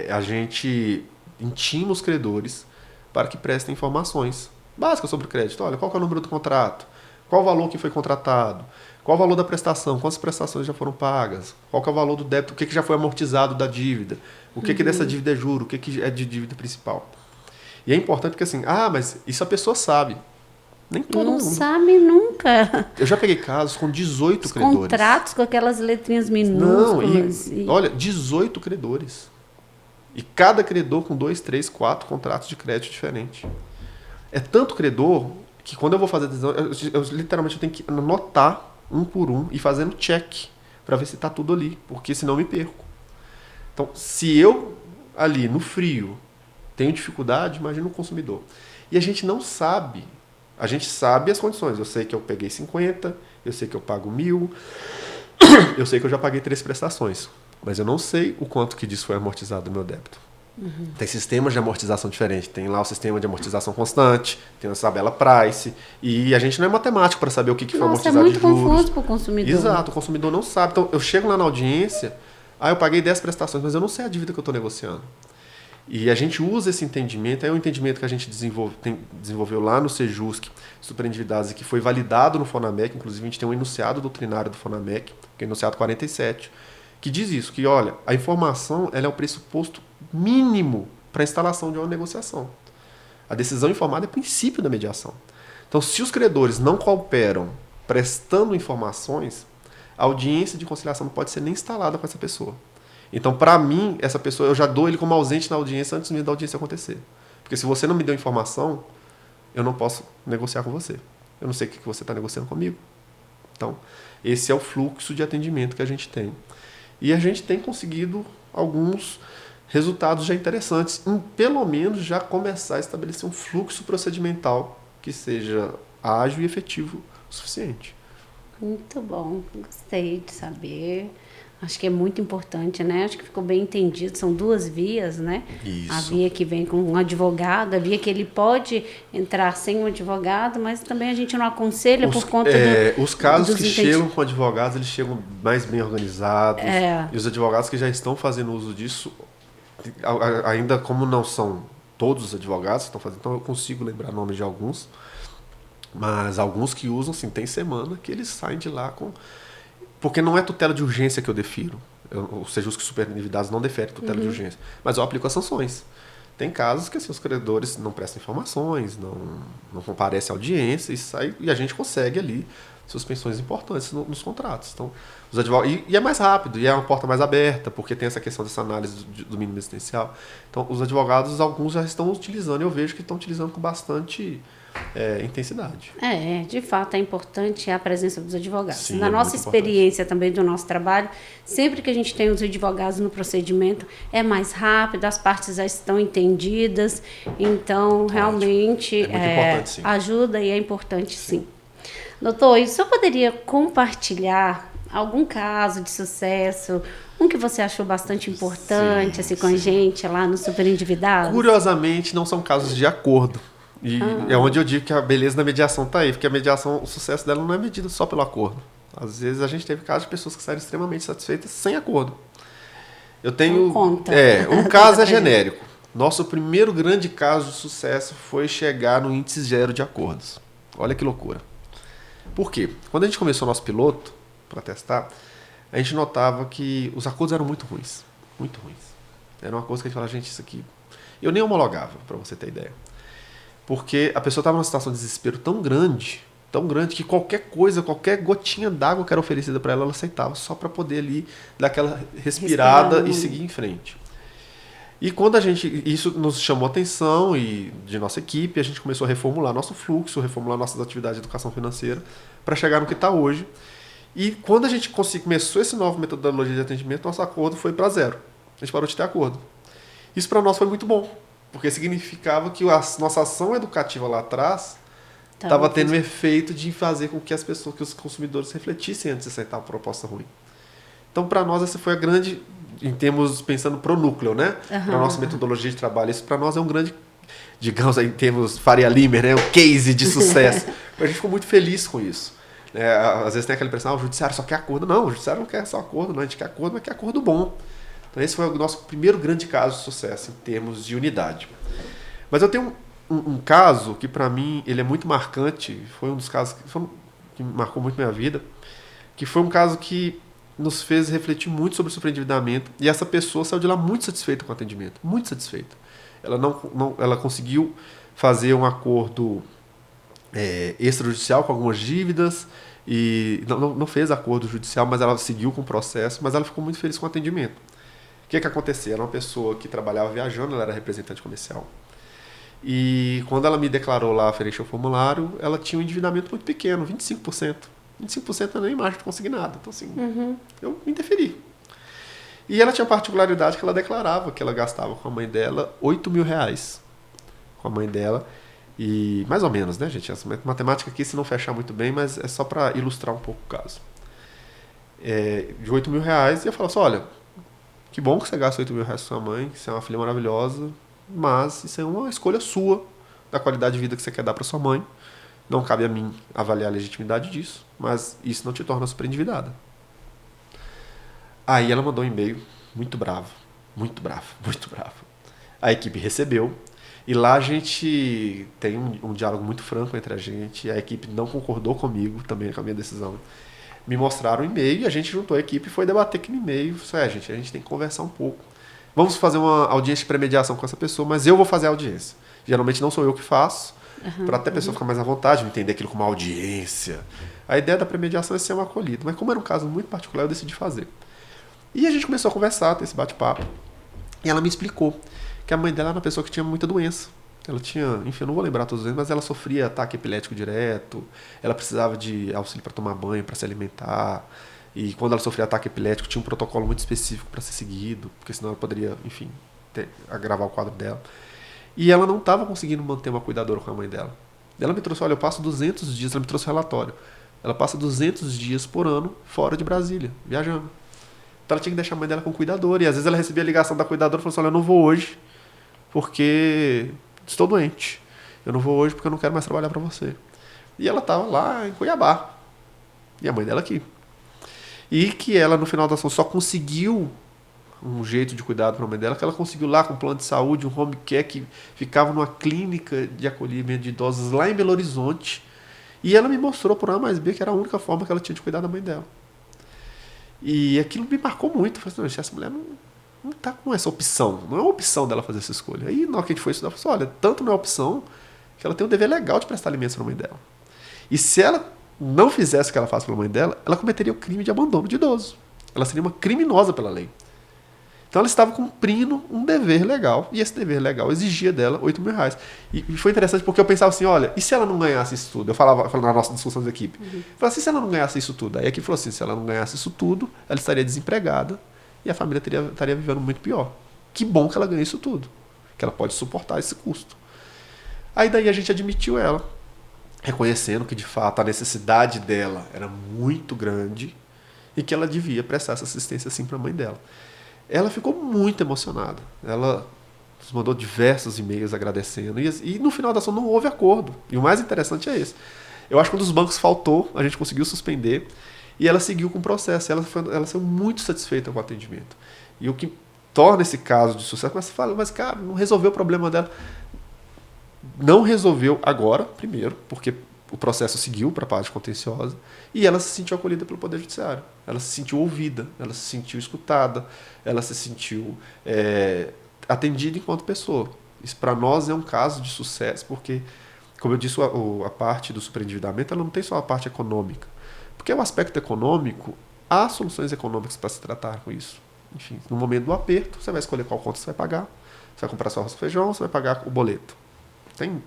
A gente intima os credores para que prestem informações básicas sobre o crédito. Olha, qual que é o número do contrato? Qual o valor que foi contratado? Qual o valor da prestação? Quantas prestações já foram pagas? Qual que é o valor do débito? O que já foi amortizado da dívida? O que dessa dívida é juro? O que é de dívida principal? E é importante porque assim, mas isso a pessoa sabe. Nem todo mundo. Não sabe nunca. Eu já peguei casos com 18 Os credores. Contratos com aquelas letrinhas minúsculas. Olha, 18 credores. E cada credor com 2, 3, 4 contratos de crédito diferentes. É tanto credor que quando eu vou fazer a decisão, eu literalmente tenho que anotar um por um e fazendo check para ver se está tudo ali, porque senão eu me perco. Então, se eu ali no frio tenho dificuldade, imagina o consumidor. E a gente não sabe. A gente sabe as condições. Eu sei que eu peguei 50, eu sei que eu pago 1.000, eu sei que eu já paguei 3 prestações. Mas eu não sei o quanto que disso foi amortizado do meu débito. Tem sistemas de amortização diferentes. Tem lá o sistema de amortização constante, tem a tabela price. E a gente não é matemático para saber o que foi amortizado de juros. É muito confuso para o consumidor. Exato, o consumidor não sabe. Então, eu chego lá na audiência, eu paguei 10 prestações, mas eu não sei a dívida que eu estou negociando. E a gente usa esse entendimento, é um entendimento que a gente desenvolveu lá no Sejusc, Superendividados, e que foi validado no FONAMEC. Inclusive, a gente tem um enunciado doutrinário do FONAMEC, que é o enunciado 47, que diz isso, que olha, a informação ela é o pressuposto mínimo para a instalação de uma negociação. A decisão informada é o princípio da mediação. Então, se os credores não cooperam prestando informações, a audiência de conciliação não pode ser nem instalada com essa pessoa. Então, para mim, essa pessoa, eu já dou ele como ausente na audiência antes mesmo da audiência acontecer. Porque se você não me deu informação, eu não posso negociar com você. Eu não sei o que você está negociando comigo. Então, esse é o fluxo de atendimento que a gente tem. E a gente tem conseguido alguns resultados já interessantes, em pelo menos já começar a estabelecer um fluxo procedimental que seja ágil e efetivo o suficiente. Muito bom, gostei de saber. Acho que é muito importante, né? Acho que ficou bem entendido. São 2 vias, né? Isso. A via que vem com um advogado, a via que ele pode entrar sem um advogado, mas também a gente não aconselha por conta os casos que chegam com advogados, eles chegam mais bem organizados. E os advogados que já estão fazendo uso disso, ainda como não são todos os advogados que estão fazendo, então eu consigo lembrar nomes de alguns, mas alguns que usam, assim, tem semana que eles saem de lá com... Porque não é tutela de urgência que eu defiro. Ou seja, os Superendividados não deferem tutela de urgência. Mas eu aplico as sanções. Tem casos que assim, os credores não prestam informações, não comparecem à audiência e a gente consegue ali suspensões importantes nos contratos. Então, os advogados, e é mais rápido, e é uma porta mais aberta, porque tem essa questão dessa análise do mínimo existencial. Então, os advogados, alguns já estão utilizando, eu vejo que estão utilizando com bastante intensidade. De fato, é importante a presença dos advogados. Sim, Na nossa experiência também do nosso trabalho, sempre que a gente tem os advogados no procedimento, é mais rápido, as partes já estão entendidas, então realmente ajuda e é importante sim. Doutor, e o senhor poderia compartilhar algum caso de sucesso, um que você achou bastante importante assim, com a gente lá no Superendividados? Curiosamente, não são casos de acordo. E é onde eu digo que a beleza da mediação está aí, porque a mediação, o sucesso dela não é medido só pelo acordo. Às vezes a gente teve casos de pessoas que saíram extremamente satisfeitas sem acordo. Eu tenho... um caso é genérico. Nosso primeiro grande caso de sucesso foi chegar no índice 0 de acordos. Olha que loucura. Por quê? Quando a gente começou o nosso piloto, para testar, a gente notava que os acordos eram muito ruins. Muito ruins. Era uma coisa que a gente falava, gente, isso aqui... Eu nem homologava, para você ter ideia. Porque a pessoa estava numa situação de desespero tão grande que qualquer coisa, qualquer gotinha d'água que era oferecida para ela, ela aceitava só para poder ali dar aquela respirada e seguir em frente. E quando isso nos chamou a atenção e de nossa equipe, a gente começou a reformular nosso fluxo, reformular nossas atividades de educação financeira para chegar no que está hoje. E quando a gente começou essa nova metodologia de atendimento, nosso acordo foi para zero. A gente parou de ter acordo. Isso para nós foi muito bom, porque significava que a nossa ação educativa lá atrás estava tendo um efeito de fazer com que as pessoas, que os consumidores refletissem antes de aceitar uma proposta ruim. Então, para nós, essa foi a grande, em termos, pensando pro núcleo, né? Para a nossa metodologia de trabalho. Isso para nós é um grande, digamos, em termos Faria Limer, né? Um case de sucesso. A gente ficou muito feliz com isso. Às vezes tem aquela impressão, o judiciário só quer acordo. Não, o judiciário não quer só acordo, não. A gente quer acordo, mas quer acordo bom. Então, esse foi o nosso primeiro grande caso de sucesso em termos de unidade. Mas eu tenho um caso que, para mim, ele é muito marcante. Foi um dos casos que marcou muito minha vida. Que foi um caso que nos fez refletir muito sobre o superendividamento. E essa pessoa saiu de lá muito satisfeita com o atendimento. Muito satisfeita. Ela conseguiu fazer um acordo extrajudicial com algumas dívidas. E não fez acordo judicial, mas ela seguiu com o processo. Mas ela ficou muito feliz com o atendimento. O que aconteceu? Era uma pessoa que trabalhava viajando, ela era representante comercial. E quando ela me declarou lá, ofereceu o formulário, ela tinha um endividamento muito pequeno, 25%. 25% não é nem margem de conseguir nada. Então, assim, eu me interferi. E ela tinha a particularidade que ela declarava que ela gastava com a mãe dela R$8.000 com a mãe dela. E mais ou menos, né, gente? Essa matemática aqui, se não fechar muito bem, mas é só para ilustrar um pouco o caso. De R$8.000, e eu falava assim, olha, que bom que você gasta R$8.000 com sua mãe, que você é uma filha maravilhosa, mas isso é uma escolha sua, da qualidade de vida que você quer dar para sua mãe. Não cabe a mim avaliar a legitimidade disso, mas isso não te torna superendividada. Aí ela mandou um e-mail muito bravo, muito bravo, muito bravo. A equipe recebeu, e lá a gente tem um diálogo muito franco entre a gente. A equipe não concordou comigo, também com a minha decisão. Me mostraram o e-mail e a gente juntou a equipe e foi debater aquele e-mail. A gente tem que conversar um pouco. Vamos fazer uma audiência de premediação com essa pessoa, mas eu vou fazer a audiência. Geralmente não sou eu que faço, para até a pessoa ficar mais à vontade, entender aquilo como uma audiência. A ideia da premediação é ser um acolhido, mas como era um caso muito particular, eu decidi fazer. E a gente começou a conversar, ter esse bate-papo, e ela me explicou que a mãe dela era uma pessoa que tinha muita doença. Ela tinha, enfim, eu não vou lembrar todos os anos, mas ela sofria ataque epilético direto, ela precisava de auxílio para tomar banho, para se alimentar, e quando ela sofria ataque epilético tinha um protocolo muito específico para ser seguido, porque senão ela poderia, enfim, agravar o quadro dela. E ela não estava conseguindo manter uma cuidadora com a mãe dela. Ela me trouxe, olha, eu passo 200 dias, ela me trouxe um relatório, ela passa 200 dias por ano fora de Brasília, viajando. Então ela tinha que deixar a mãe dela com cuidadora, e às vezes ela recebia a ligação da cuidadora e falou assim, olha, eu não vou hoje, porque estou doente. Eu não vou hoje porque eu não quero mais trabalhar para você. E ela estava lá em Cuiabá. E a mãe dela aqui. E que ela, no final da ação, só conseguiu um jeito de cuidado para a mãe dela, que ela conseguiu lá com um plano de saúde, um home care que ficava numa clínica de acolhimento de idosos lá em Belo Horizonte. E ela me mostrou por A mais B que era a única forma que ela tinha de cuidar da mãe dela. E aquilo me marcou muito. Eu falei assim, essa mulher não está com essa opção. Não é uma opção dela fazer essa escolha. Aí, na hora que a gente foi estudar, eu falei assim, olha, tanto não é opção que ela tem um dever legal de prestar alimentos para a mãe dela. E se ela não fizesse o que ela faz pela mãe dela, ela cometeria o crime de abandono de idoso. Ela seria uma criminosa pela lei. Então ela estava cumprindo um dever legal, e esse dever legal exigia dela R$8.000. E foi interessante porque eu pensava assim, olha, e se ela não ganhasse isso tudo? Eu falava na nossa discussão da equipe. Eu falava assim, se ela não ganhasse isso tudo? Aí a equipe falou assim, se ela não ganhasse isso tudo, ela estaria desempregada e a família estaria vivendo muito pior. Que bom que ela ganha isso tudo, que ela pode suportar esse custo. Aí daí a gente admitiu ela, reconhecendo que de fato a necessidade dela era muito grande e que ela devia prestar essa assistência assim para a mãe dela. Ela ficou muito emocionada. Ela nos mandou diversos e-mails agradecendo. E no final da ação não houve acordo. E o mais interessante é esse. Eu acho que um dos bancos faltou, a gente conseguiu suspender. E ela seguiu com o processo. Ela saiu muito satisfeita com o atendimento. E o que torna esse caso de sucesso, mas você fala, mas cara, não resolveu o problema dela. Não resolveu agora, primeiro, porque o processo seguiu para a parte contenciosa, e ela se sentiu acolhida pelo Poder Judiciário. Ela se sentiu ouvida, ela se sentiu escutada, ela se sentiu atendida enquanto pessoa. Isso para nós é um caso de sucesso, porque, como eu disse, a parte do superendividamento ela não tem só a parte econômica. Porque o aspecto econômico, há soluções econômicas para se tratar com isso. Enfim, no momento do aperto, você vai escolher qual conta você vai pagar, você vai comprar seu arroz e feijão, você vai pagar o boleto. Tem,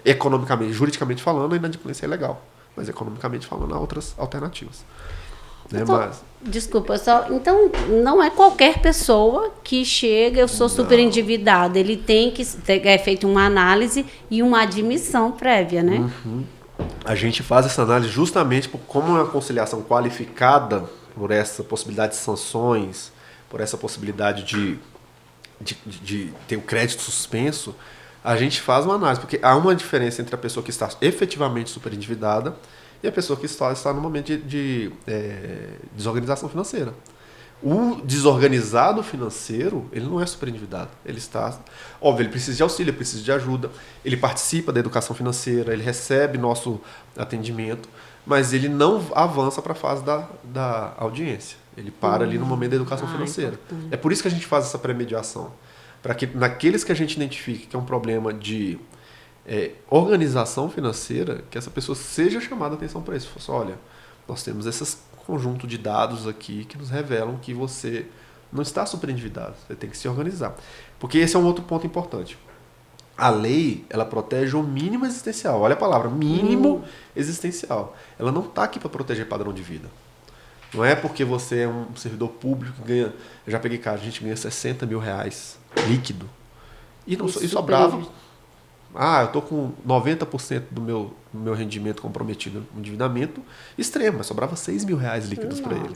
economicamente, juridicamente falando, a inadimplência é legal, mas economicamente falando, há outras alternativas. Né? Então, Mas, desculpa, então não é qualquer pessoa que chega, eu sou super endividado. Ele tem que é feito uma análise e uma admissão prévia, né? a gente faz essa análise justamente por como é uma conciliação qualificada por essa possibilidade de sanções, por essa possibilidade de ter o crédito suspenso, a gente faz uma análise, porque há uma diferença entre a pessoa que está efetivamente super endividada e a pessoa que está no momento de desorganização financeira. O desorganizado financeiro, ele não é super endividado. Ele está... Óbvio, ele precisa de auxílio, ele precisa de ajuda, ele participa da educação financeira, ele recebe nosso atendimento, mas ele não avança para a fase da audiência. Ele para ali no momento da educação financeira. É por isso que a gente faz essa pré-mediação. Para que naqueles que a gente identifique que é um problema de organização financeira, que essa pessoa seja chamada a atenção para isso. Olha, nós temos esse conjunto de dados aqui que nos revelam que você não está super endividado, você tem que se organizar. Porque esse é um outro ponto importante. A lei, ela protege o mínimo existencial. Olha a palavra, mínimo existencial. Ela não está aqui para proteger padrão de vida. Não é porque você é um servidor público que ganha... Eu já peguei caso, a gente ganha 60 mil reais líquido. E sobrava... eu estou com 90% do meu rendimento comprometido no endividamento extremo, mas sobrava 6 mil reais líquidos para ele.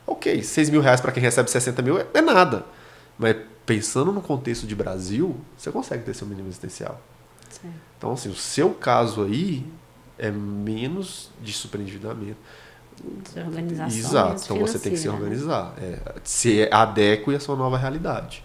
Ok, 6 mil reais para quem recebe 60 mil é nada. Mas pensando no contexto de Brasil, você consegue ter seu mínimo existencial. Sim. Então, assim, o seu caso aí é menos de superendividamento. Desorganização. Exato, então você tem que se organizar. Se adeque à sua nova realidade.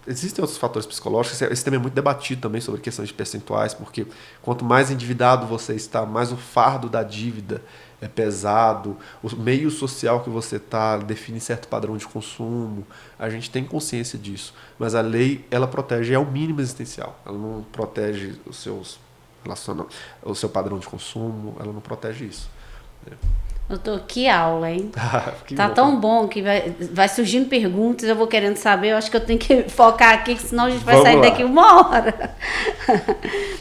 Existem outros fatores psicológicos, esse tema é muito debatido também sobre questões de percentuais, porque quanto mais endividado você está, mais o fardo da dívida é pesado, o meio social que você está define certo padrão de consumo, a gente tem consciência disso, mas a lei, ela protege ao mínimo existencial, ela não protege o seu padrão de consumo, ela não protege isso. Doutor, que aula, hein? Tá bom. Tão bom que vai surgindo perguntas, eu vou querendo saber, eu acho que eu tenho que focar aqui, senão a gente vai sair daqui 1 hora.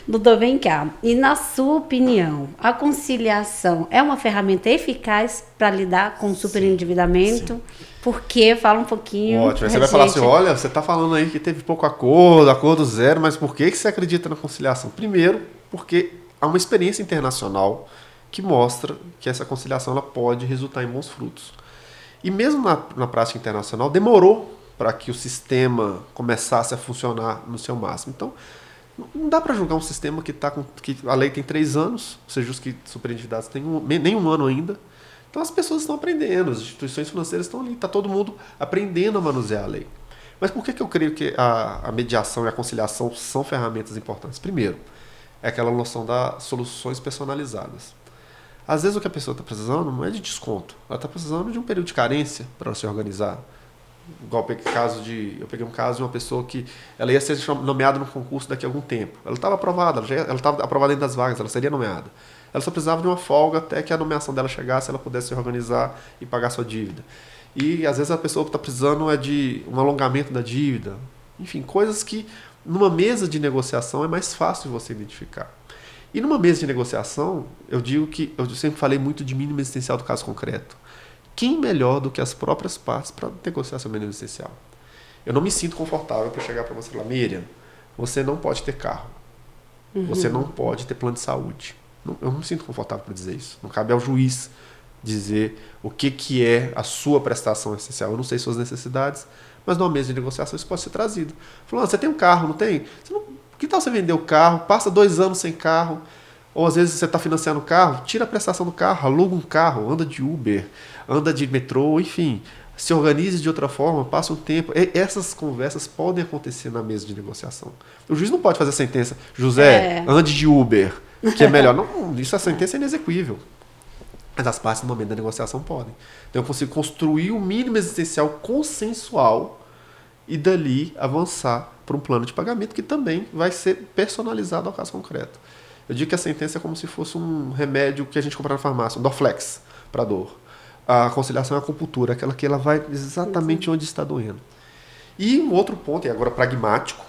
Doutor, vem cá. E na sua opinião, a conciliação é uma ferramenta eficaz para lidar com o superendividamento? Porque, fala um pouquinho. Ótimo, aí você vai falar assim, olha, você está falando aí que teve pouco acordo zero, mas por que você acredita na conciliação? Primeiro, porque há uma experiência internacional que mostra que essa conciliação ela pode resultar em bons frutos. E mesmo na prática internacional, demorou para que o sistema começasse a funcionar no seu máximo. Então, não dá para julgar um sistema que a lei tem 3 anos, ou seja, os que superendividados têm nem 1 ano ainda. Então, as pessoas estão aprendendo, as instituições financeiras estão ali, está todo mundo aprendendo a manusear a lei. Mas por que eu creio que a mediação e a conciliação são ferramentas importantes? Primeiro, é aquela noção das soluções personalizadas. Às vezes o que a pessoa está precisando não é de desconto, ela está precisando de um período de carência para ela se organizar. Igual eu peguei um caso de uma pessoa que ela ia ser nomeada no concurso daqui a algum tempo. Ela estava aprovada, ela estava aprovada dentro das vagas, ela seria nomeada. Ela só precisava de uma folga até que a nomeação dela chegasse, ela pudesse se organizar e pagar sua dívida. E às vezes a pessoa que está precisando é de um alongamento da dívida. Enfim, coisas que numa mesa de negociação é mais fácil de você identificar. E numa mesa de negociação, eu digo que eu sempre falei muito de mínimo existencial do caso concreto. Quem melhor do que as próprias partes para negociar seu mínimo existencial? Eu não me sinto confortável para chegar para você e falar, Miriam, você não pode ter carro. Você não pode ter plano de saúde. Eu não me sinto confortável para dizer isso. Não cabe ao juiz dizer o que é a sua prestação essencial. Eu não sei suas necessidades, mas numa mesa de negociação isso pode ser trazido. Falando, você tem um carro, não tem? Que tal você vender o carro, passa 2 anos sem carro, ou às vezes você está financiando o carro, tira a prestação do carro, aluga um carro, anda de Uber, anda de metrô, enfim, se organize de outra forma, passa um tempo. Essas conversas podem acontecer na mesa de negociação. O juiz não pode fazer a sentença, José, ande de Uber, que é melhor. Não, a sentença é inexequível. Mas as partes no momento da negociação podem. Então eu consigo construir o mínimo existencial consensual e dali avançar para um plano de pagamento que também vai ser personalizado ao caso concreto. Eu digo que a sentença é como se fosse um remédio que a gente compra na farmácia, um Dorflex para dor. A conciliação é a acupuntura, aquela que ela vai exatamente onde está doendo. E um outro ponto, e agora pragmático,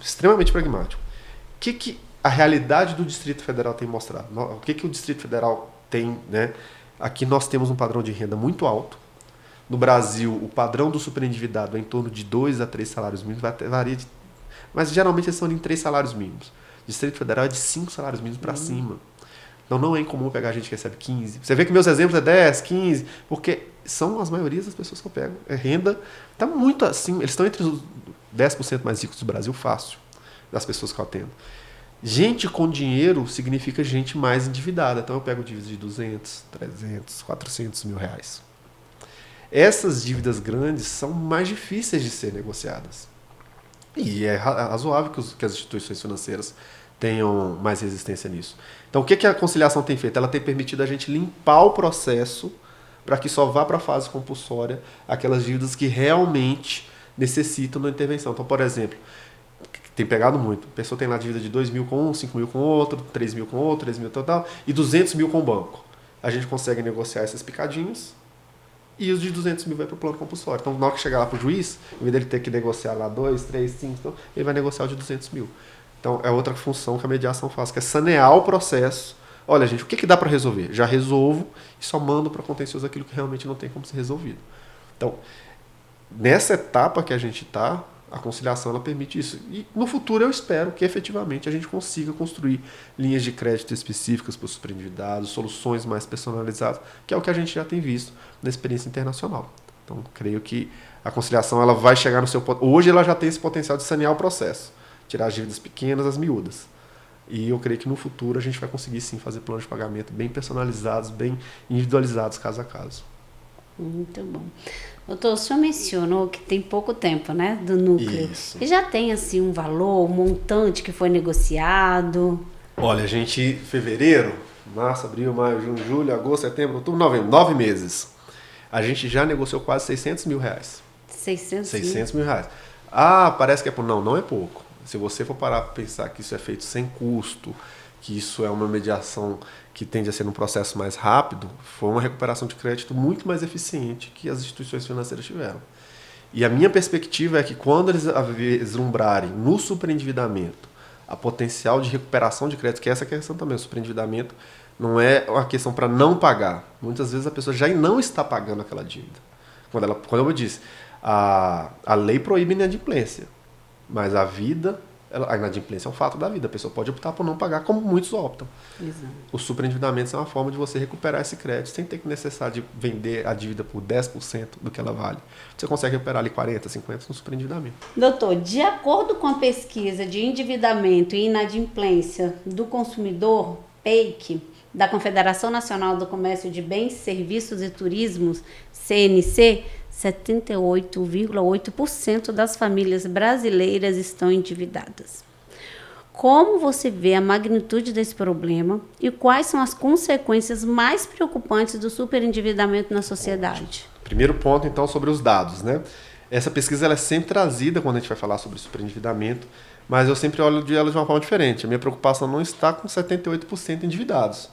extremamente pragmático, o que a realidade do Distrito Federal tem mostrado? O que o Distrito Federal tem, né, Aqui nós temos um padrão de renda muito alto. No Brasil, o padrão do superendividado é em torno de 2 a 3 salários mínimos, varia mas geralmente eles são em 3 salários mínimos. Distrito Federal é de 5 salários mínimos para cima. Então não é incomum pegar gente que recebe 15. Você vê que meus exemplos é 10, 15, porque são as maiorias das pessoas que eu pego. A renda está muito assim, eles estão entre os 10% mais ricos do Brasil fácil, das pessoas que eu atendo. Gente com dinheiro significa gente mais endividada. Então eu pego dívidas de 200, 300, 400 mil reais. Essas dívidas grandes são mais difíceis de ser negociadas. E é razoável que as instituições financeiras tenham mais resistência nisso. Então, o que a conciliação tem feito? Ela tem permitido a gente limpar o processo para que só vá para a fase compulsória aquelas dívidas que realmente necessitam da intervenção. Então, por exemplo, tem pegado muito. A pessoa tem lá dívida de 2 mil com um, 5 mil com outro, 3 mil com outro, 3 mil total, e 200 mil com o banco. A gente consegue negociar esses picadinhos e os de 200 mil vai para o plano compulsório. Então, na hora que chegar lá para o juiz, em vez dele ter que negociar lá 2, 3, 5, então, ele vai negociar o de 200 mil. Então, é outra função que a mediação faz, que é sanear o processo. Olha, gente, o que dá para resolver? Já resolvo e só mando para contencioso aquilo que realmente não tem como ser resolvido. Então, nessa etapa que a gente está, a conciliação ela permite isso. E no futuro eu espero que efetivamente a gente consiga construir linhas de crédito específicas para os superendividados, soluções mais personalizadas, que é o que a gente já tem visto na experiência internacional. Então, creio que a conciliação ela vai chegar no seu... Hoje ela já tem esse potencial de sanear o processo, tirar as dívidas pequenas, as miúdas. E eu creio que no futuro a gente vai conseguir sim fazer planos de pagamento bem personalizados, bem individualizados caso a caso. Muito bom. Doutor, o senhor mencionou que tem pouco tempo, né, do núcleo. Isso. E já tem, assim, um valor, um montante que foi negociado? Olha, a gente, fevereiro, março, abril, maio, junho, julho, agosto, setembro, outubro, novembro, 9 meses. A gente já negociou quase 600 mil reais. 600 mil reais. Ah, parece que é pouco. Não, não é pouco. Se você for parar para pensar que isso é feito sem custo, que isso é uma mediação que tende a ser um processo mais rápido, foi uma recuperação de crédito muito mais eficiente que as instituições financeiras tiveram. E a minha perspectiva é que quando eles vislumbrarem no superendividamento a potencial de recuperação de crédito, que é essa questão também, o superendividamento não é uma questão para não pagar. Muitas vezes a pessoa já não está pagando aquela dívida. Quando eu disse, a lei proíbe a inadimplência, mas a inadimplência é um fato da vida. A pessoa pode optar por não pagar, como muitos optam. Exato. O superendividamento é uma forma de você recuperar esse crédito sem ter que necessitar de vender a dívida por 10% do que ela vale. Você consegue recuperar ali 40%, 50% no superendividamento. Doutor, de acordo com a pesquisa de endividamento e inadimplência do consumidor, PEIC, da Confederação Nacional do Comércio de Bens, Serviços e Turismos, CNC, 78,8% das famílias brasileiras estão endividadas. Como você vê a magnitude desse problema e quais são as consequências mais preocupantes do superendividamento na sociedade? Primeiro ponto, então, sobre os dados, né? Essa pesquisa ela é sempre trazida quando a gente vai falar sobre superendividamento, mas eu sempre olho ela de uma forma diferente. A minha preocupação não está com 78% endividados,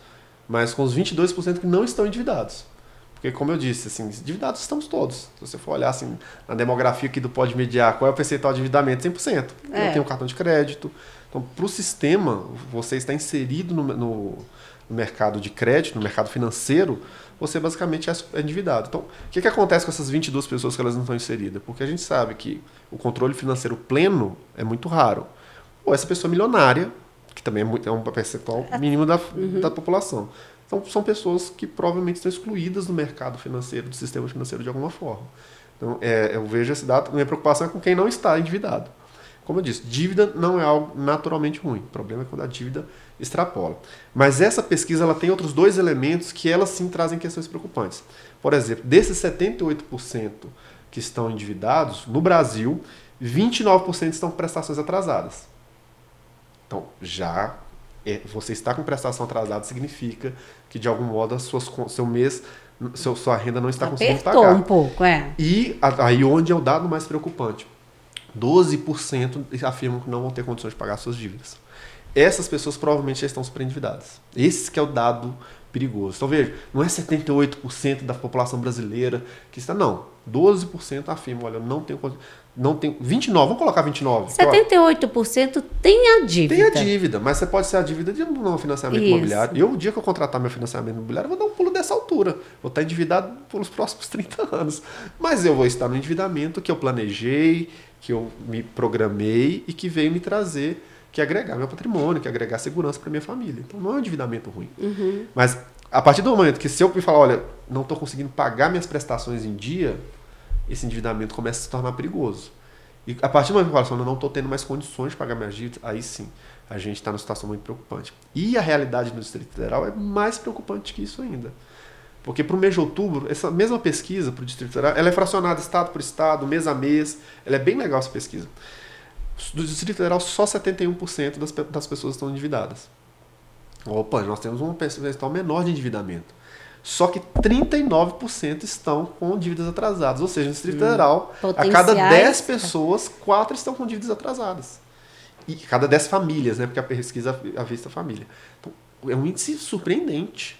mas com os 22% que não estão endividados. Porque, como eu disse, assim, endividados estamos todos. Se você for olhar assim, na demografia aqui do Pode Mediar, qual é o percentual de endividamento? 100%. Eu tenho um cartão de crédito. Então, para o sistema, você está inserido no mercado de crédito, no mercado financeiro, você basicamente é endividado. Então, o que acontece com essas 22 pessoas que elas não estão inseridas? Porque a gente sabe que o controle financeiro pleno é muito raro. Ou essa pessoa milionária, que também é um percentual mínimo da população. Então, são pessoas que provavelmente estão excluídas do mercado financeiro, do sistema financeiro de alguma forma. Então, eu vejo esse dado, minha preocupação é com quem não está endividado. Como eu disse, dívida não é algo naturalmente ruim. O problema é quando a dívida extrapola. Mas essa pesquisa ela tem outros dois elementos que elas sim trazem questões preocupantes. Por exemplo, desses 78% que estão endividados, no Brasil, 29% estão com prestações atrasadas. Então, você está com prestação atrasada significa que, de algum modo, sua renda não está conseguindo pagar. Apertou um pouco, E aí onde é o dado mais preocupante. 12% afirmam que não vão ter condições de pagar suas dívidas. essas pessoas provavelmente já estão superendividadas. Esse que é o dado perigoso. Então veja, não é 78% da população brasileira que está, não. 12% afirma, olha, não tenho 29, vamos colocar 29. 78% tem a dívida. Tem a dívida, mas você pode ser a dívida de um financiamento imobiliário. Eu, o dia que eu contratar meu financiamento imobiliário, eu vou dar um pulo dessa altura. Vou estar endividado pelos próximos 30 anos. Mas eu vou estar no endividamento que eu planejei, que eu me programei e que veio me trazer, que agregar meu patrimônio, que agregar segurança para minha família. Então não é um endividamento ruim. Mas a partir do momento que se eu me falar, olha, não estou conseguindo pagar minhas prestações em dia, esse endividamento começa a se tornar perigoso. E a partir do momento que eu falo, eu não estou tendo mais condições de pagar minhas dívidas, aí sim, a gente está numa situação muito preocupante. E a realidade no Distrito Federal é mais preocupante que isso ainda. Porque para o mês de outubro, essa mesma pesquisa para o Distrito Federal, ela é fracionada estado por estado, mês a mês, ela é bem legal essa pesquisa. Do Distrito Federal, só 71% das pessoas estão endividadas. Opa, nós temos um percentual menor de endividamento. Só que 39% estão com dívidas atrasadas. Ou seja, no Distrito Federal, a cada 10 pessoas, 4 estão com dívidas atrasadas. E cada 10 famílias, né? Porque a pesquisa avista a família. Então, é um índice surpreendente.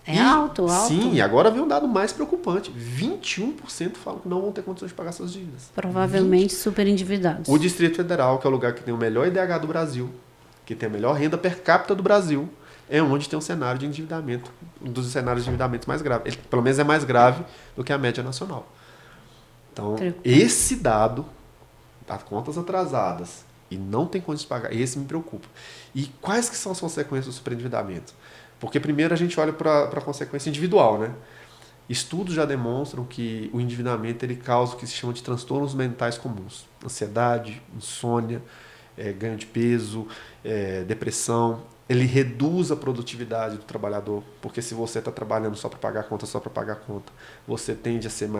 É alto. Sim, e agora vem um dado mais preocupante. 21% falam que não vão ter condições de pagar suas dívidas. Provavelmente super endividados. O Distrito Federal, que é o lugar que tem o melhor IDH do Brasil, que tem a melhor renda per capita do Brasil, é onde tem um cenário de endividamento, um dos cenários de endividamento mais grave. Ele, pelo menos, é mais grave do que a média nacional. Então, esse dado das contas atrasadas e não tem condições de pagar, esse me preocupa. E quais que são as consequências do superendividamento? Porque primeiro a gente olha para a consequência individual, né? Estudos já demonstram que o endividamento ele causa o que se chama de transtornos mentais comuns. Ansiedade, insônia, ganho de peso, depressão. Ele reduz a produtividade do trabalhador, porque se você está trabalhando só para pagar conta, você tende a ser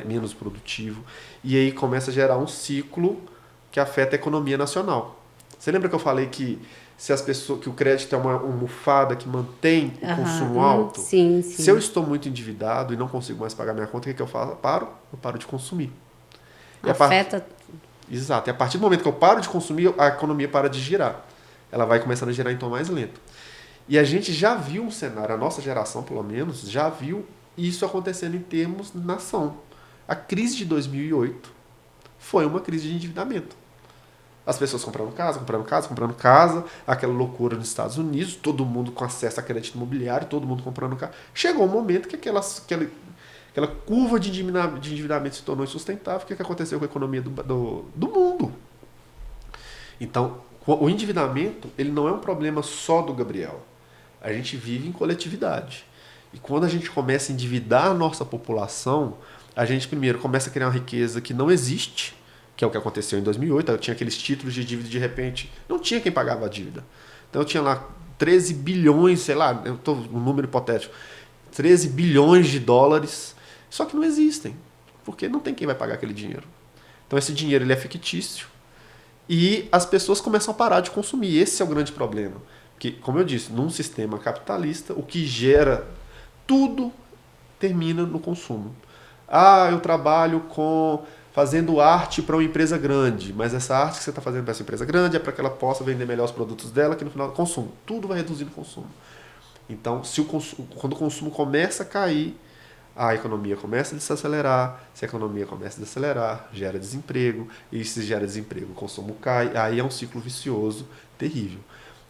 menos produtivo. E aí começa a gerar um ciclo que afeta a economia nacional. Você lembra que eu falei que se as pessoas, que o crédito é uma almofada que mantém o consumo alto? Sim. Se eu estou muito endividado e não consigo mais pagar minha conta, o que eu faço? Eu paro de consumir. Afeta. Exato. E a partir do momento que eu paro de consumir, a economia para de girar. Ela vai começando a girar em tom mais lento. E a gente já viu um cenário, a nossa geração pelo menos, já viu isso acontecendo em termos nação. A crise de 2008 foi uma crise de endividamento. As pessoas comprando casa, aquela loucura nos Estados Unidos, todo mundo com acesso a crédito imobiliário, todo mundo comprando casa. Chegou um momento que aquela curva de endividamento se tornou insustentável. O que aconteceu com a economia do mundo? Então, o endividamento ele não é um problema só do Gabriel. A gente vive em coletividade. E quando a gente começa a endividar a nossa população, a gente primeiro começa a criar uma riqueza que não existe, que é o que aconteceu em 2008. Eu tinha aqueles títulos de dívida, de repente, não tinha quem pagava a dívida. Então eu tinha lá 13 bilhões, sei lá, eu estou um número hipotético, 13 bilhões de dólares, só que não existem, porque não tem quem vai pagar aquele dinheiro. Então esse dinheiro ele é fictício e as pessoas começam a parar de consumir. Esse é o grande problema. Porque, como eu disse, num sistema capitalista, o que gera tudo termina no consumo. Eu trabalho fazendo arte para uma empresa grande, mas essa arte que você está fazendo para essa empresa grande é para que ela possa vender melhor os produtos dela, que no final consumo. Tudo vai reduzindo o consumo. Então, quando o consumo começa a cair, a economia começa a desacelerar. Se a economia começa a desacelerar, gera desemprego. E se gera desemprego, o consumo cai. Aí é um ciclo vicioso terrível.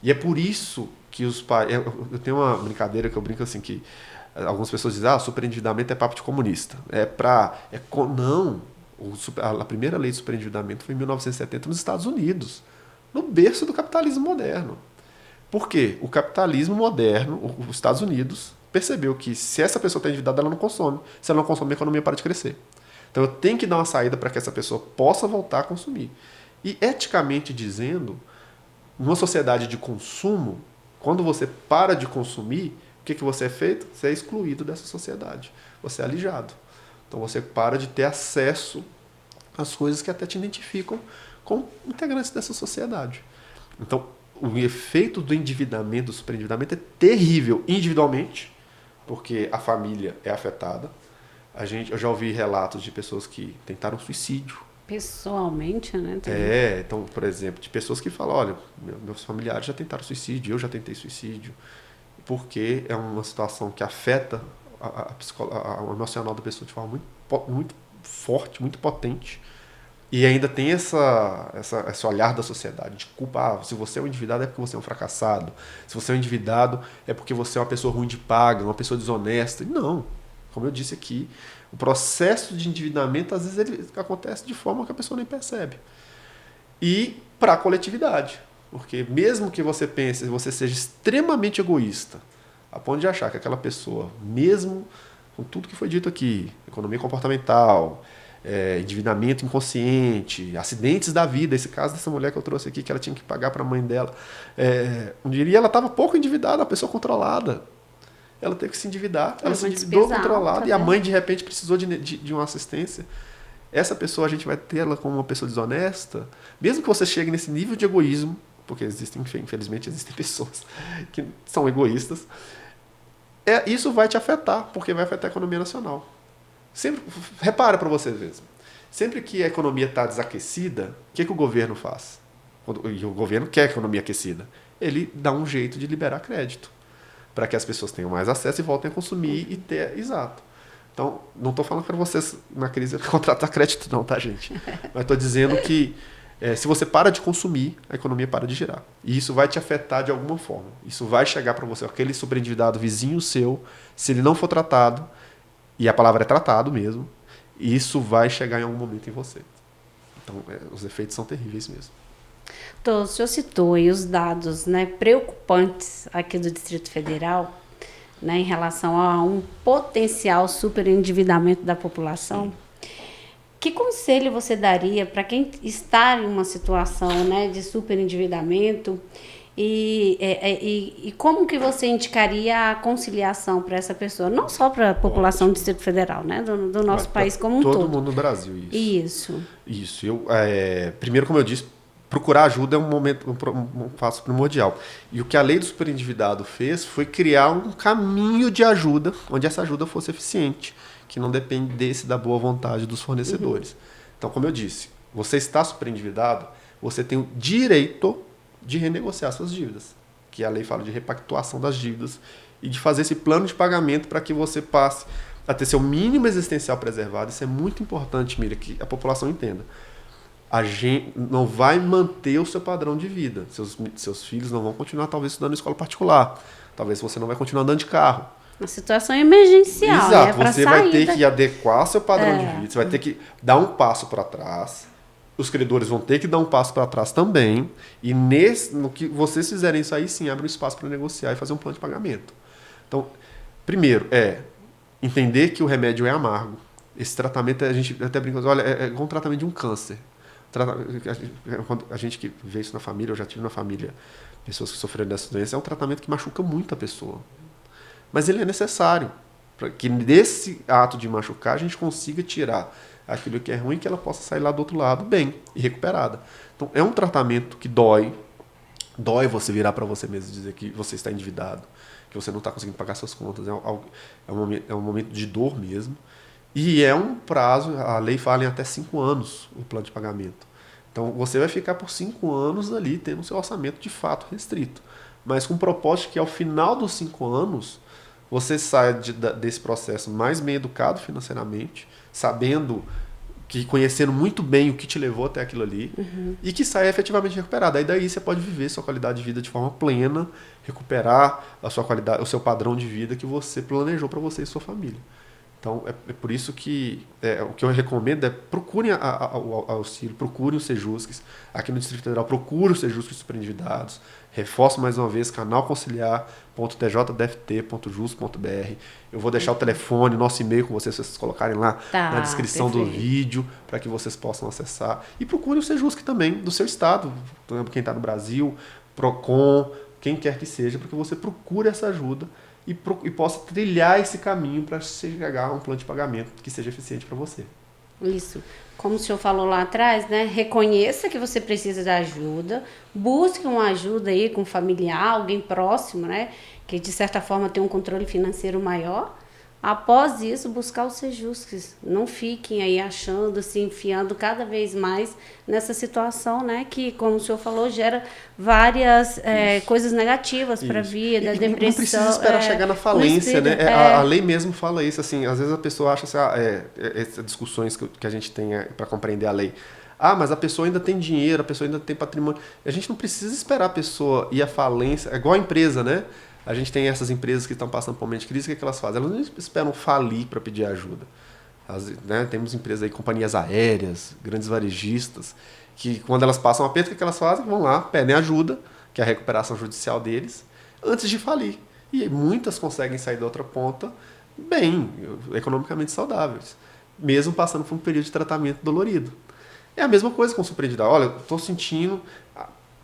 E é por isso que os pais... Eu tenho uma brincadeira que eu brinco assim, que algumas pessoas dizem, superendividamento é papo de comunista. Não. A primeira lei de superendividamento foi em 1970 nos Estados Unidos, no berço do capitalismo moderno. Por quê? O capitalismo moderno, os Estados Unidos, percebeu que se essa pessoa está endividada, ela não consome. Se ela não consome, a economia para de crescer. Então eu tenho que dar uma saída para que essa pessoa possa voltar a consumir. E eticamente dizendo, numa sociedade de consumo, quando você para de consumir, o que você é feito? Você é excluído dessa sociedade. Você é alijado. Então você para de ter acesso às coisas que até te identificam como integrantes dessa sociedade. Então, o efeito do endividamento, do superendividamento é terrível individualmente, porque a família é afetada. Eu já ouvi relatos de pessoas que tentaram suicídio Pessoalmente, né? Então, por exemplo, de pessoas que falam, olha, meus familiares já tentaram suicídio, eu já tentei suicídio, porque é uma situação que afeta o emocional da pessoa de forma muito forte, muito potente, e ainda tem esse olhar da sociedade de culpa. Se você é um endividado é porque você é um fracassado, se você é um endividado é porque você é uma pessoa ruim de paga, uma pessoa desonesta. Não, como eu disse aqui, o processo de endividamento às vezes ele acontece de forma que a pessoa nem percebe. E para a coletividade, porque mesmo que você pense, você seja extremamente egoísta, a ponto de achar que aquela pessoa, mesmo com tudo que foi dito aqui, economia comportamental, endividamento inconsciente, acidentes da vida, esse caso dessa mulher que eu trouxe aqui, que ela tinha que pagar para a mãe dela, um dia ela estava pouco endividada, uma pessoa controlada, ela teve que se endividar, ela se endividou controlada, e a mãe de repente precisou de uma assistência. Essa pessoa a gente vai ter ela como uma pessoa desonesta, mesmo que você chegue nesse nível de egoísmo, porque infelizmente existem pessoas que são egoístas, isso vai te afetar, porque vai afetar a economia nacional. Sempre, repara para você mesmo, sempre que a economia está desaquecida, o que o governo faz? E o governo quer a economia aquecida. Ele dá um jeito de liberar crédito, para que as pessoas tenham mais acesso e voltem a consumir e ter... Exato. Então, não estou falando para vocês na crise contratar crédito não, tá, gente? Mas estou dizendo que se você para de consumir, a economia para de girar. E isso vai te afetar de alguma forma. Isso vai chegar para você, aquele sobreendividado vizinho seu, se ele não for tratado, e a palavra é tratado mesmo, isso vai chegar em algum momento em você. Então, os efeitos são terríveis mesmo. Então, o senhor citou aí os dados, né, preocupantes aqui do Distrito Federal, né, em relação a um potencial superendividamento da população. Que conselho você daria para quem está em uma situação, né, de superendividamento e como que você indicaria a conciliação para essa pessoa? Não só para a população do Distrito Federal, né, do nosso país como um todo. Todo mundo no Brasil, isso. Isso. Primeiro, como eu disse, procurar ajuda é um passo primordial. E o que a lei do superendividado fez foi criar um caminho de ajuda, onde essa ajuda fosse eficiente, que não dependesse da boa vontade dos fornecedores. Então, como eu disse, você está superendividado, você tem o direito de renegociar suas dívidas, que a lei fala de repactuação das dívidas, e de fazer esse plano de pagamento para que você passe a ter seu mínimo existencial preservado. Isso é muito importante, Miriam, que a população entenda. A gente não vai manter o seu padrão de vida. Seus filhos não vão continuar, talvez, estudando em escola particular. Talvez você não vai continuar andando de carro. Uma situação emergencial. Exato. Né? Você vai ter que adequar seu padrão de vida. Você vai ter que dar um passo para trás. Os credores vão ter que dar um passo para trás também. E no que vocês fizerem isso aí, sim, abre um espaço para negociar e fazer um plano de pagamento. Então, primeiro, entender que o remédio é amargo. Esse tratamento, a gente até brinca, olha, é igual um tratamento de um câncer. A gente que vê isso na família, eu já tive na família pessoas que sofreram dessa doença, é um tratamento que machuca muito a pessoa. Mas ele é necessário, para que desse ato de machucar a gente consiga tirar aquilo que é ruim, que ela possa sair lá do outro lado bem e recuperada. Então é um tratamento que dói você virar para você mesmo e dizer que você está endividado, que você não está conseguindo pagar suas contas, é um momento de dor mesmo. E é um prazo, a lei fala em até 5 anos o plano de pagamento. Então você vai ficar por 5 anos ali tendo o seu orçamento de fato restrito. Mas com o propósito que ao final dos 5 anos você saia desse processo mais bem educado financeiramente, conhecendo muito bem o que te levou até aquilo ali, e que saia efetivamente recuperado. Aí daí você pode viver sua qualidade de vida de forma plena, recuperar a sua qualidade, o seu padrão de vida que você planejou para você e sua família. Então, é por isso que o que eu recomendo é procurem o auxílio, procurem os Sejusques. Aqui no Distrito Federal, procurem os Sejusques superendividados. Reforço mais uma vez, canalconciliar.tjdft.jus.br. Eu vou deixar o telefone, nosso e-mail com vocês colocarem lá na descrição do vídeo, para que vocês possam acessar. E procurem o Sejusque também, do seu estado, quem está no Brasil, PROCON, quem quer que seja, para que você procure essa ajuda e possa trilhar esse caminho para chegar a um plano de pagamento que seja eficiente para você. Isso. Como o senhor falou lá atrás, né? Reconheça que você precisa de ajuda, busque uma ajuda aí com um familiar, alguém próximo, né? Que de certa forma tem um controle financeiro maior. após isso, buscar os seus justos. Não fiquem aí achando, se enfiando cada vez mais nessa situação, né? Que, como o senhor falou, gera várias coisas negativas para a vida, depressão. Não precisa esperar chegar na falência, né? A lei mesmo fala isso, assim, às vezes a pessoa acha assim, essas discussões que a gente tem para compreender a lei. Mas a pessoa ainda tem dinheiro, a pessoa ainda tem patrimônio. A gente não precisa esperar a pessoa ir à falência, é igual a empresa, né? A gente tem essas empresas que estão passando por um momento de crise, o que elas fazem? Elas não esperam falir para pedir ajuda. Né? Temos empresas aí, companhias aéreas, grandes varejistas, que quando elas passam um aperto, o que elas fazem? Vão lá, pedem ajuda, que é a recuperação judicial deles, antes de falir. E muitas conseguem sair da outra ponta bem, economicamente saudáveis, mesmo passando por um período de tratamento dolorido. É a mesma coisa com o superendividado. Olha,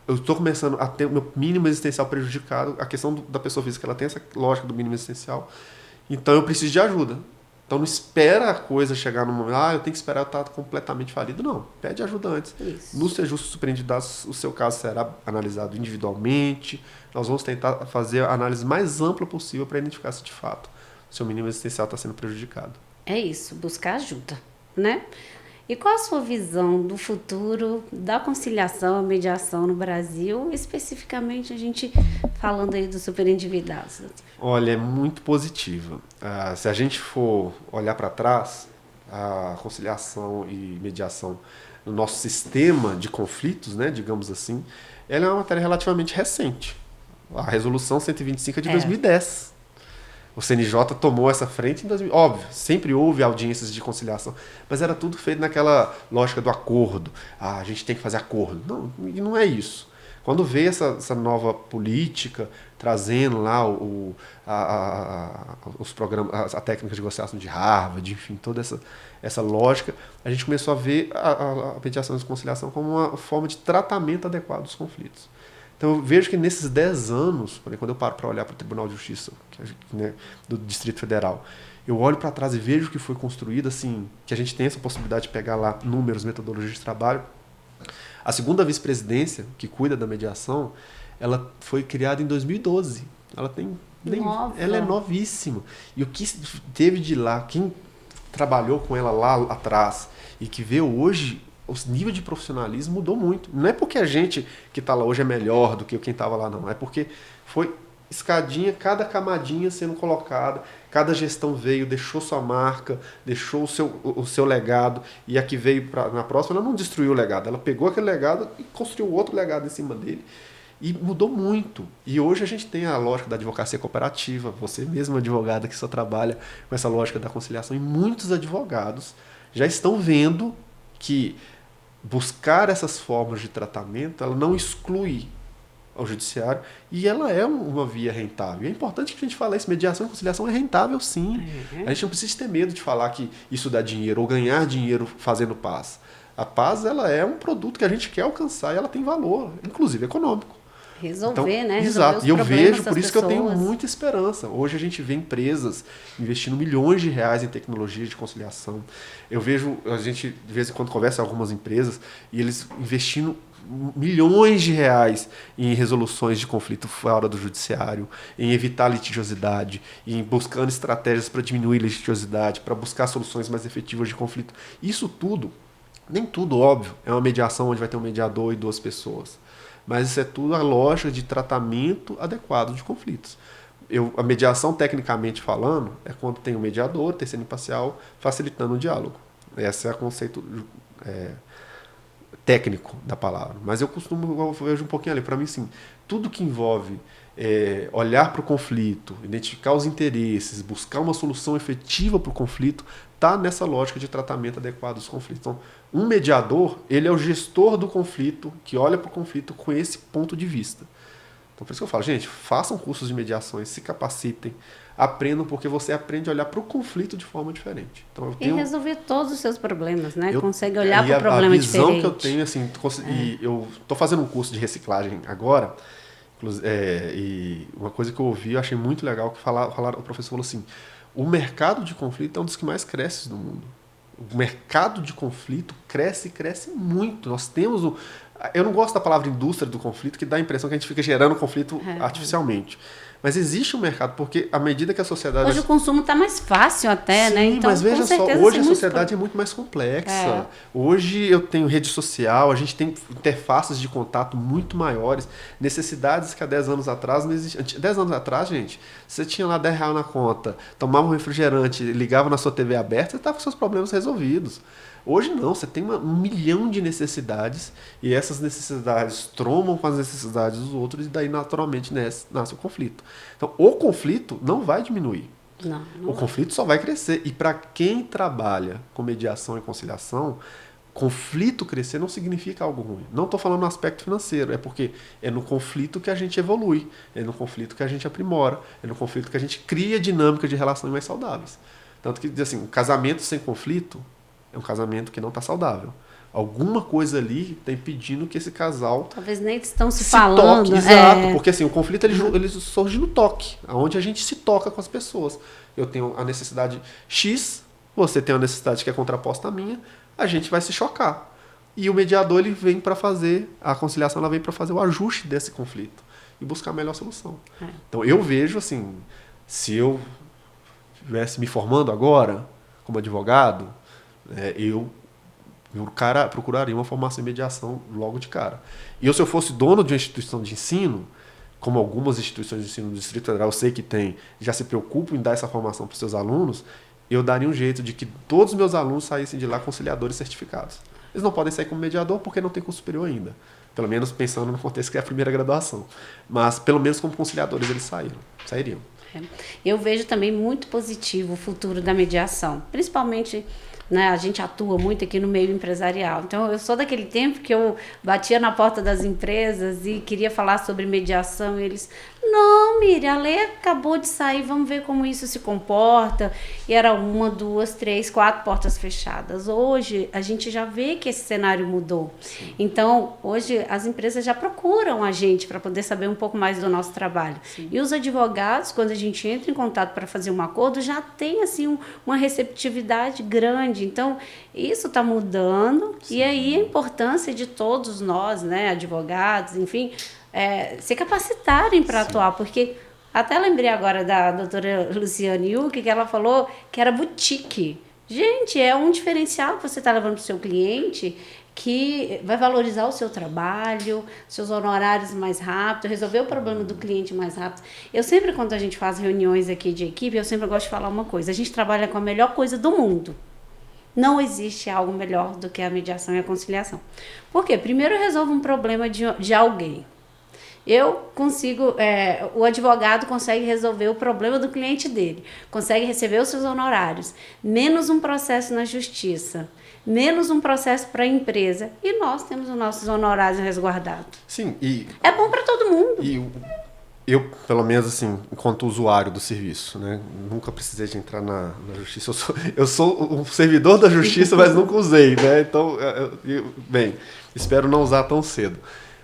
eu estou começando a ter o meu mínimo existencial prejudicado. A questão da pessoa física, ela tem essa lógica do mínimo existencial. Então eu preciso de ajuda. Então não espera a coisa chegar no momento, eu tenho que esperar eu estar completamente falido. Não, pede ajuda antes. Isso. No Ser Justo Superendividado, o seu caso será analisado individualmente. Nós vamos tentar fazer a análise mais ampla possível para identificar se de fato o seu mínimo existencial está sendo prejudicado. É isso, buscar ajuda, né? E qual a sua visão do futuro da conciliação, a mediação no Brasil, especificamente a gente falando aí dos superendividados? Olha, é muito positiva. Se a gente for olhar para trás, a conciliação e mediação no nosso sistema de conflitos, né, digamos assim, ela é uma matéria relativamente recente. A resolução 125 é de 2010. O CNJ tomou essa frente em 2000. Óbvio, sempre houve audiências de conciliação, mas era tudo feito naquela lógica do acordo. A gente tem que fazer acordo. Não é isso. Quando veio essa nova política, trazendo lá os programas, a técnica de negociação de Harvard, enfim, toda essa lógica, a gente começou a ver a mediação e a conciliação como uma forma de tratamento adequado dos conflitos. Então eu vejo que nesses 10 anos, quando eu paro para olhar para o Tribunal de Justiça, né, do Distrito Federal, eu olho para trás e vejo que foi construído, assim, que a gente tem essa possibilidade de pegar lá números, metodologias de trabalho. A segunda vice-presidência, que cuida da mediação, ela foi criada em 2012. Ela é novíssima. E o que teve de lá, quem trabalhou com ela lá atrás e que vê hoje, o nível de profissionalismo mudou muito. Não é porque a gente que está lá hoje é melhor do que quem estava lá, não. É porque foi escadinha, cada camadinha sendo colocada, cada gestão veio, deixou sua marca, deixou o seu legado, e a que veio na próxima, ela não destruiu o legado, ela pegou aquele legado e construiu outro legado em cima dele. E mudou muito. E hoje a gente tem a lógica da advocacia cooperativa, você mesmo advogada que só trabalha com essa lógica da conciliação, e muitos advogados já estão vendo que buscar essas formas de tratamento, ela não exclui ao judiciário, e ela é uma via rentável. É importante que a gente fale isso, mediação e conciliação é rentável sim. A gente não precisa ter medo de falar que isso dá dinheiro, ou ganhar dinheiro fazendo paz. A paz, ela é um produto que a gente quer alcançar e ela tem valor, inclusive econômico. Resolver, né? Exato. E eu vejo, por isso que eu tenho muita esperança. Hoje a gente vê empresas investindo milhões de reais em tecnologia de conciliação. Eu vejo, a gente de vez em quando conversa com algumas empresas e eles investindo milhões de reais em resoluções de conflito fora do judiciário, em evitar litigiosidade, em buscando estratégias para diminuir litigiosidade, para buscar soluções mais efetivas de conflito. Isso tudo, nem tudo, óbvio, é uma mediação onde vai ter um mediador e 2 pessoas. Mas isso é tudo a lógica de tratamento adequado de conflitos. A mediação, tecnicamente falando, é quando tem um mediador, terceiro imparcial, facilitando o diálogo. Esse é o conceito técnico da palavra. Mas eu vejo um pouquinho ali. Para mim, sim, tudo que envolve olhar para o conflito, identificar os interesses, buscar uma solução efetiva para o conflito, está nessa lógica de tratamento adequado dos conflitos. Então, um mediador, ele é o gestor do conflito, que olha para o conflito com esse ponto de vista. Então, por isso que eu falo, gente, façam cursos de mediações, se capacitem, aprendam, porque você aprende a olhar para o conflito de forma diferente. Então, e resolver todos os seus problemas, né? Consegue olhar para o problema diferente. A visão que eu tenho, assim, e eu estou fazendo um curso de reciclagem agora, e uma coisa que eu ouvi, eu achei muito legal, que o professor falou assim, o mercado de conflito é um dos que mais cresce no mundo. O mercado de conflito cresce muito. Nós temos eu não gosto da palavra indústria do conflito, que dá a impressão que a gente fica gerando conflito artificialmente. Mas existe um mercado, porque à medida que a sociedade... Hoje o consumo está mais fácil até, Sim, né? Então, mas veja só, certeza, hoje a muito sociedade é muito mais complexa. Hoje eu tenho rede social, a gente tem interfaces de contato muito maiores, necessidades que há 10 anos atrás não existiam. 10 anos atrás, gente, você tinha lá R$10 na conta, tomava um refrigerante, ligava na sua TV aberta, você estava com seus problemas resolvidos. Hoje não, você tem um milhão de necessidades e essas necessidades trombam com as necessidades dos outros e daí naturalmente nasce o conflito. Então, o conflito não vai diminuir. Não o conflito só vai crescer. E para quem trabalha com mediação e conciliação, conflito crescer não significa algo ruim. Não estou falando no aspecto financeiro, é porque é no conflito que a gente evolui, é no conflito que a gente aprimora, é no conflito que a gente cria dinâmica de relações mais saudáveis. Tanto que, assim, um casamento sem conflito é um casamento que não está saudável. Alguma coisa ali está impedindo que esse casal... Talvez nem estão se falando. Toque, exato, porque assim, o conflito ele surge no toque, onde a gente se toca com as pessoas. Eu tenho a necessidade X, você tem a necessidade que é contraposta à minha, a gente vai se chocar. E o mediador ele vem para fazer, a conciliação ela vem para fazer o ajuste desse conflito e buscar a melhor solução. Então eu vejo assim, se eu estivesse me formando agora como advogado, eu procuraria uma formação em mediação logo de cara. E se eu fosse dono de uma instituição de ensino, como algumas instituições de ensino do Distrito Federal, eu sei que tem, já se preocupam em dar essa formação para os seus alunos, eu daria um jeito de que todos os meus alunos saíssem de lá conciliadores certificados. Eles não podem sair como mediador porque não tem curso superior ainda. Pelo menos pensando no contexto que é a primeira graduação. Mas pelo menos como conciliadores eles sairiam. Eu vejo também muito positivo o futuro da mediação, principalmente, né, a gente atua muito aqui no meio empresarial. Então, eu sou daquele tempo que eu batia na porta das empresas e queria falar sobre mediação e eles, não, Miriam, a lei acabou de sair, vamos ver como isso se comporta. E era 1, 2, 3, 4 portas fechadas. Hoje, a gente já vê que esse cenário mudou. Sim. Então, hoje, as empresas já procuram a gente para poder saber um pouco mais do nosso trabalho. Sim. E os advogados, quando a gente entra em contato para fazer um acordo, já tem assim, uma receptividade grande. Então, isso está mudando. Sim. E aí, a importância de todos nós, né, advogados, enfim... se capacitarem para atuar, porque até lembrei agora da doutora Luciane Yuki, que ela falou que era boutique. Gente, é um diferencial que você está levando para o seu cliente, que vai valorizar o seu trabalho, seus honorários mais rápido, resolver o problema do cliente mais rápido. Eu sempre, quando a gente faz reuniões aqui de equipe, eu sempre gosto de falar uma coisa, a gente trabalha com a melhor coisa do mundo. Não existe algo melhor do que a mediação e a conciliação. Por quê? Primeiro eu resolvo um problema de alguém. Eu consigo, o advogado consegue resolver o problema do cliente dele, consegue receber os seus honorários, menos um processo na justiça, menos um processo para a empresa, e nós temos os nossos honorários resguardados. Sim, e... É bom para todo mundo. E eu, pelo menos assim, enquanto usuário do serviço, né, nunca precisei de entrar na justiça. Eu sou um servidor da justiça, mas nunca usei, né? Então, bem, espero não usar tão cedo.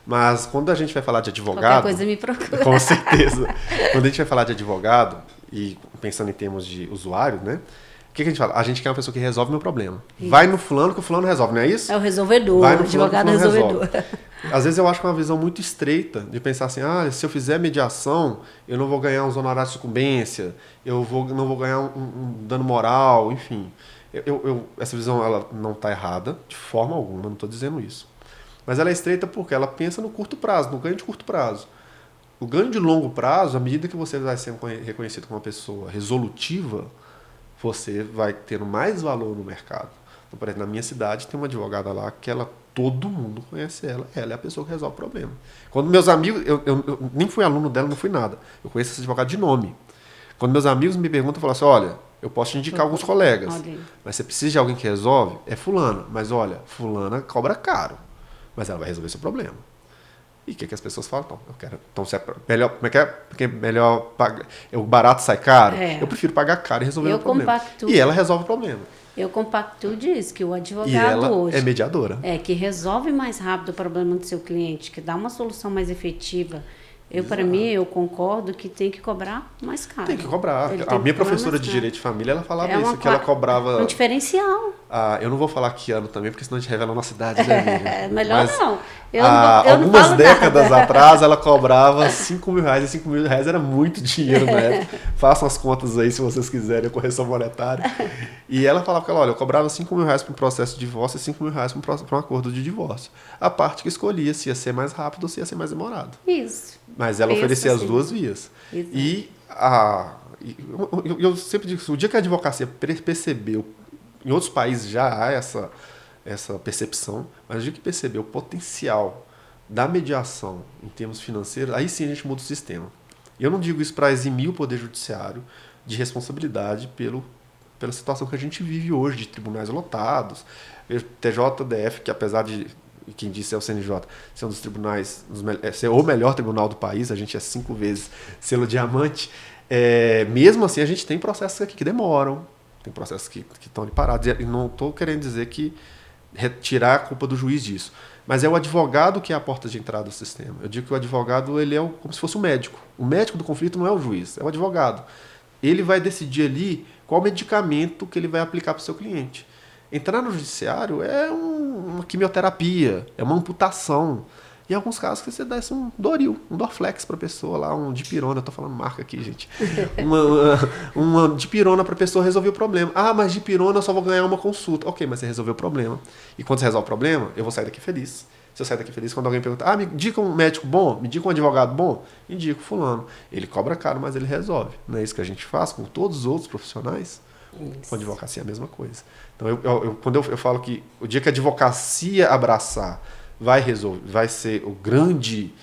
Mas quando a gente vai falar de advogado... Qualquer coisa me procura. Com certeza. Quando a gente vai falar de advogado, e pensando em termos de usuário, né? O que a gente fala? A gente quer uma pessoa que resolve meu problema. Isso. Vai no fulano que o fulano resolve, não é isso? É o resolvedor, vai no o advogado resolvedor. Resolve. Às vezes eu acho que é uma visão muito estreita de pensar assim, se eu fizer mediação, eu não vou ganhar uns honorários de sucumbência, não vou ganhar um dano moral, enfim. Essa visão ela não está errada, de forma alguma, não estou dizendo isso. Mas ela é estreita porque ela pensa no curto prazo, no ganho de curto prazo. O ganho de longo prazo, à medida que você vai sendo reconhecido como uma pessoa resolutiva, você vai tendo mais valor no mercado. Então, por exemplo, na minha cidade tem uma advogada lá que todo mundo conhece ela é a pessoa que resolve o problema. Quando meus amigos, eu nem fui aluno dela, não fui nada. Eu conheço esse advogado de nome. Quando meus amigos me perguntam, eu falo assim, olha, eu posso te indicar alguns colegas, mas você precisa de alguém que resolve? É fulano. Mas olha, fulana cobra caro. Mas ela vai resolver seu problema. E o que as pessoas falam? Então, eu quero. Então, se é melhor, como é que é? Porque é melhor pagar. O barato sai caro. Eu prefiro pagar caro e resolver o problema. E ela resolve o problema. Eu compactuo disso, que o advogado e ela hoje é mediadora. Que resolve mais rápido o problema do seu cliente, que dá uma solução mais efetiva. Para mim, eu concordo que tem que cobrar mais caro. Tem que cobrar. A minha professora de Direito de Família, ela falava isso, que ela cobrava... Um diferencial. eu não vou falar que ano também, porque senão a gente revela a nossa idade, né, Miriam? É melhor Mas, não. Eu não algumas falo décadas nada. atrás, ela cobrava R$ 5.000, e R$ 5.000 era muito dinheiro na época. Façam as contas aí, se vocês quiserem, a correção monetária. E ela falava que, olha, eu cobrava R$ 5.000 para um processo de divórcio e R$ 5.000 para um acordo de divórcio. A parte que escolhia se ia ser mais rápido ou se ia ser mais demorado. Isso. Mas ela Penso oferecia as assim. duas vias. Exato. Eu sempre digo que o dia que a advocacia percebeu, em outros países já há essa percepção, mas o dia que percebeu o potencial da mediação em termos financeiros, aí sim a gente muda o sistema. E eu não digo isso para eximir o Poder Judiciário de responsabilidade pela situação que a gente vive hoje, de tribunais lotados, TJDF, que apesar de, quem disse é o CNJ, ser um dos tribunais, ser o melhor tribunal do país, a gente é 5 vezes selo diamante, mesmo assim a gente tem processos aqui que demoram, tem processos que estão ali parados, e não estou querendo dizer que retirar a culpa do juiz disso, mas é o advogado que é a porta de entrada do sistema. Eu digo que o advogado ele é como se fosse o médico do conflito não é o juiz, é o advogado. Ele vai decidir ali qual medicamento que ele vai aplicar para o seu cliente. Entrar no judiciário é uma quimioterapia, é uma amputação. Em alguns casos que você dá um Doril, um Dorflex para a pessoa lá, um dipirona, estou falando marca aqui, gente. Uma dipirona para a pessoa resolver o problema. Ah, mas dipirona eu só vou ganhar uma consulta. Ok, mas você resolveu o problema. E quando você resolve o problema, eu vou sair daqui feliz. Se eu sair daqui feliz, quando alguém pergunta, me indica um médico bom, me indica um advogado bom, indico fulano. Ele cobra caro, mas ele resolve. Não é isso que a gente faz com todos os outros profissionais? Isso. Com a advocacia é a mesma coisa. Então, quando eu falo que o dia que a advocacia abraçar vai ser o grande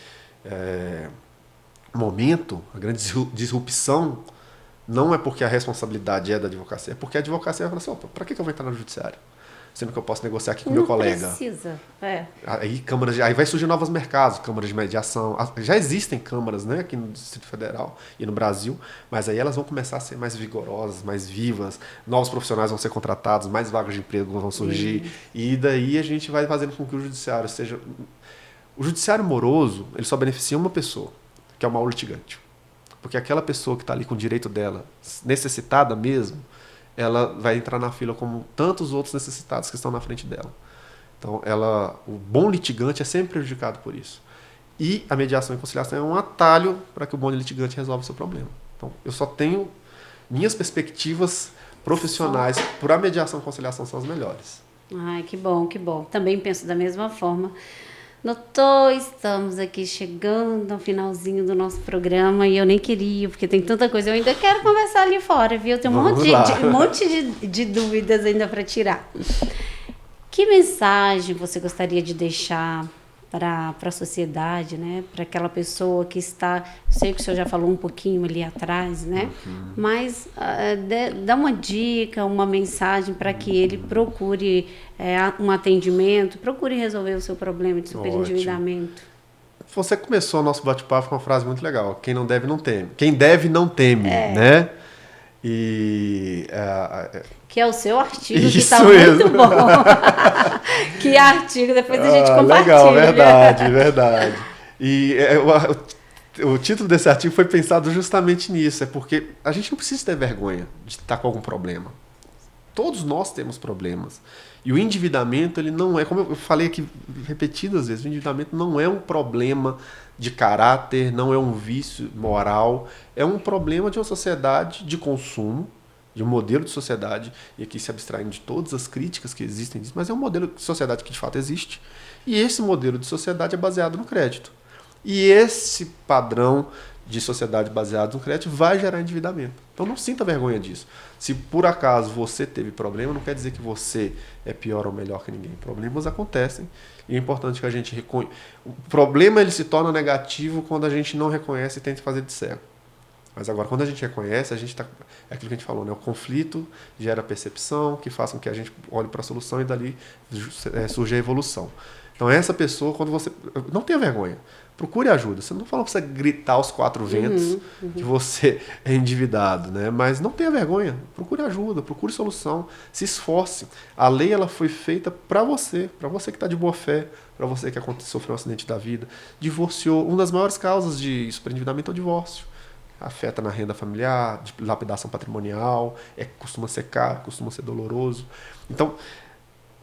momento, a grande disrupção, não é porque a responsabilidade é da advocacia, é porque a advocacia vai falar assim, para que eu vou entrar no judiciário? Sendo que eu posso negociar aqui com o meu colega. Não precisa, Aí vai surgir novos mercados, câmaras de mediação. Já existem câmaras, né, aqui no Distrito Federal e no Brasil, mas aí elas vão começar a ser mais vigorosas, mais vivas, novos profissionais vão ser contratados, mais vagas de emprego vão surgir, e daí a gente vai fazendo com que o judiciário seja... O judiciário moroso, ele só beneficia uma pessoa, que é o mau litigante. Porque aquela pessoa que está ali com o direito dela, necessitada mesmo, ela vai entrar na fila como tantos outros necessitados que estão na frente dela. Então, o bom litigante é sempre prejudicado por isso. E a mediação e conciliação é um atalho para que o bom litigante resolva o seu problema. Então, eu só tenho... Minhas perspectivas profissionais para a mediação e conciliação são as melhores. Ai, que bom, que bom. Também penso da mesma forma. Estamos aqui chegando ao finalzinho do nosso programa e eu nem queria, porque tem tanta coisa. Eu ainda quero conversar ali fora, viu? Tem um monte de dúvidas ainda para tirar. Que mensagem você gostaria de deixar para a sociedade, né? Para aquela pessoa que está... Sei que o senhor já falou um pouquinho ali atrás, né? Mas dá uma dica, uma mensagem para que ele procure um atendimento, procure resolver o seu problema de superendividamento. Você começou o nosso bate-papo com uma frase muito legal. Quem não deve, não teme. Quem deve, não teme, né? E... que é o seu artigo, que está muito bom. Que artigo, depois a gente compartilha. Legal, verdade. E o título desse artigo foi pensado justamente nisso. É porque a gente não precisa ter vergonha de estar com algum problema. Todos nós temos problemas. E o endividamento, ele não é, como eu falei aqui repetidas vezes, o endividamento não é um problema de caráter, não é um vício moral, é um problema de uma sociedade de consumo, de um modelo de sociedade, e aqui se abstraindo de todas as críticas que existem disso, mas é um modelo de sociedade que de fato existe, e esse modelo de sociedade é baseado no crédito. E esse padrão de sociedade baseada no crédito vai gerar endividamento. Então não sinta vergonha disso. Se por acaso você teve problema, não quer dizer que você é pior ou melhor que ninguém. Problemas acontecem e é importante que a gente reconheça. O problema ele se torna negativo quando a gente não reconhece e tenta fazer de cego. Mas agora, quando a gente reconhece, a gente tá, é aquilo que a gente falou, né? O conflito gera percepção, que faz com que a gente olhe para a solução e dali surge a evolução. Então, essa pessoa, quando você... Não tenha vergonha. Procure ajuda. Você não falou para você gritar aos 4 ventos que você é endividado, né? Mas não tenha vergonha. Procure ajuda, procure solução. Se esforce. A lei ela foi feita para você que está de boa fé, para você que sofreu um acidente da vida, divorciou. Uma das maiores causas de superendividamento é o divórcio. afeta na renda familiar, de lapidação patrimonial, costuma ser caro, costuma ser doloroso. Então,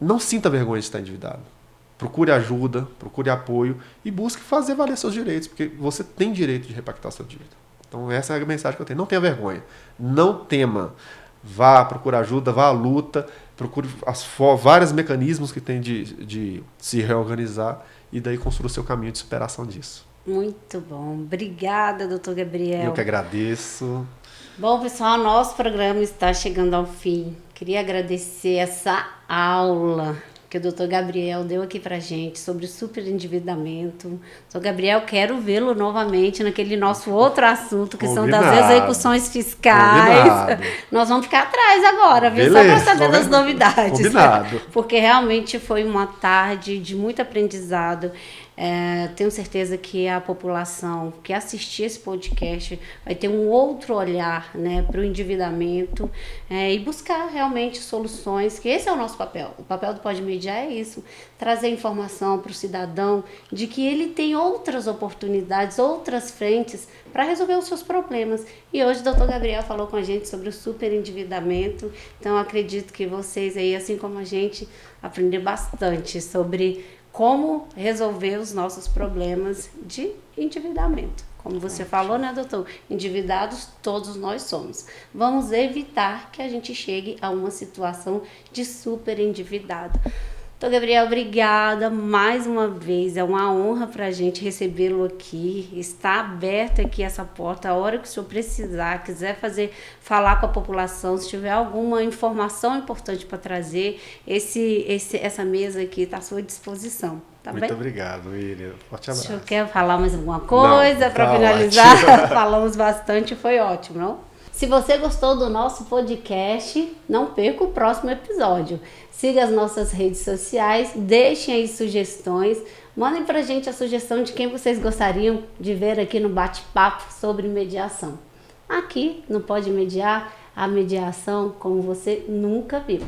não sinta vergonha de estar endividado. Procure ajuda, procure apoio e busque fazer valer seus direitos, porque você tem direito de repactar sua dívida. Então essa é a mensagem que eu tenho. Não tenha vergonha, não tema. Vá, procure ajuda, vá à luta, procure vários mecanismos que tem de se reorganizar e daí construa o seu caminho de superação disso. Muito bom. Obrigada, doutor Gabriel. Eu que agradeço. Bom, pessoal, nosso programa está chegando ao fim. Queria agradecer essa aula que o doutor Gabriel deu aqui pra gente sobre o superendividamento. Doutor Gabriel, quero vê-lo novamente naquele nosso outro assunto, que Combinado. são das execuções fiscais. Combinado. Nós vamos ficar atrás agora, viu? Beleza. Só para saber das novidades. Combinado. Porque realmente foi uma tarde de muito aprendizado. Tenho certeza que a população que assistir esse podcast vai ter um outro olhar, né, para o endividamento e buscar realmente soluções, que esse é o nosso papel. O papel do Pode Mediar é isso, trazer informação para o cidadão de que ele tem outras oportunidades, outras frentes para resolver os seus problemas. E hoje o doutor Gabriel falou com a gente sobre o superendividamento, então acredito que vocês aí, assim como a gente, aprenderam bastante sobre como resolver os nossos problemas de endividamento. Como você falou, né, doutor? Endividados todos nós somos. Vamos evitar que a gente chegue a uma situação de super endividado. Doutor Gabriel, obrigada mais uma vez. É uma honra para a gente recebê-lo aqui. Está aberta aqui essa porta. A hora que o senhor precisar, quiser falar com a população, se tiver alguma informação importante para trazer, essa mesa aqui está à sua disposição. Tá bem? Muito obrigado, William. Forte abraço. O senhor quer falar mais alguma coisa para finalizar? Falamos bastante, foi ótimo, não? Se você gostou do nosso podcast, não perca o próximo episódio. Siga as nossas redes sociais, deixem aí sugestões, mandem pra gente a sugestão de quem vocês gostariam de ver aqui no bate-papo sobre mediação. Aqui no Pode Mediar, a mediação como você nunca viu.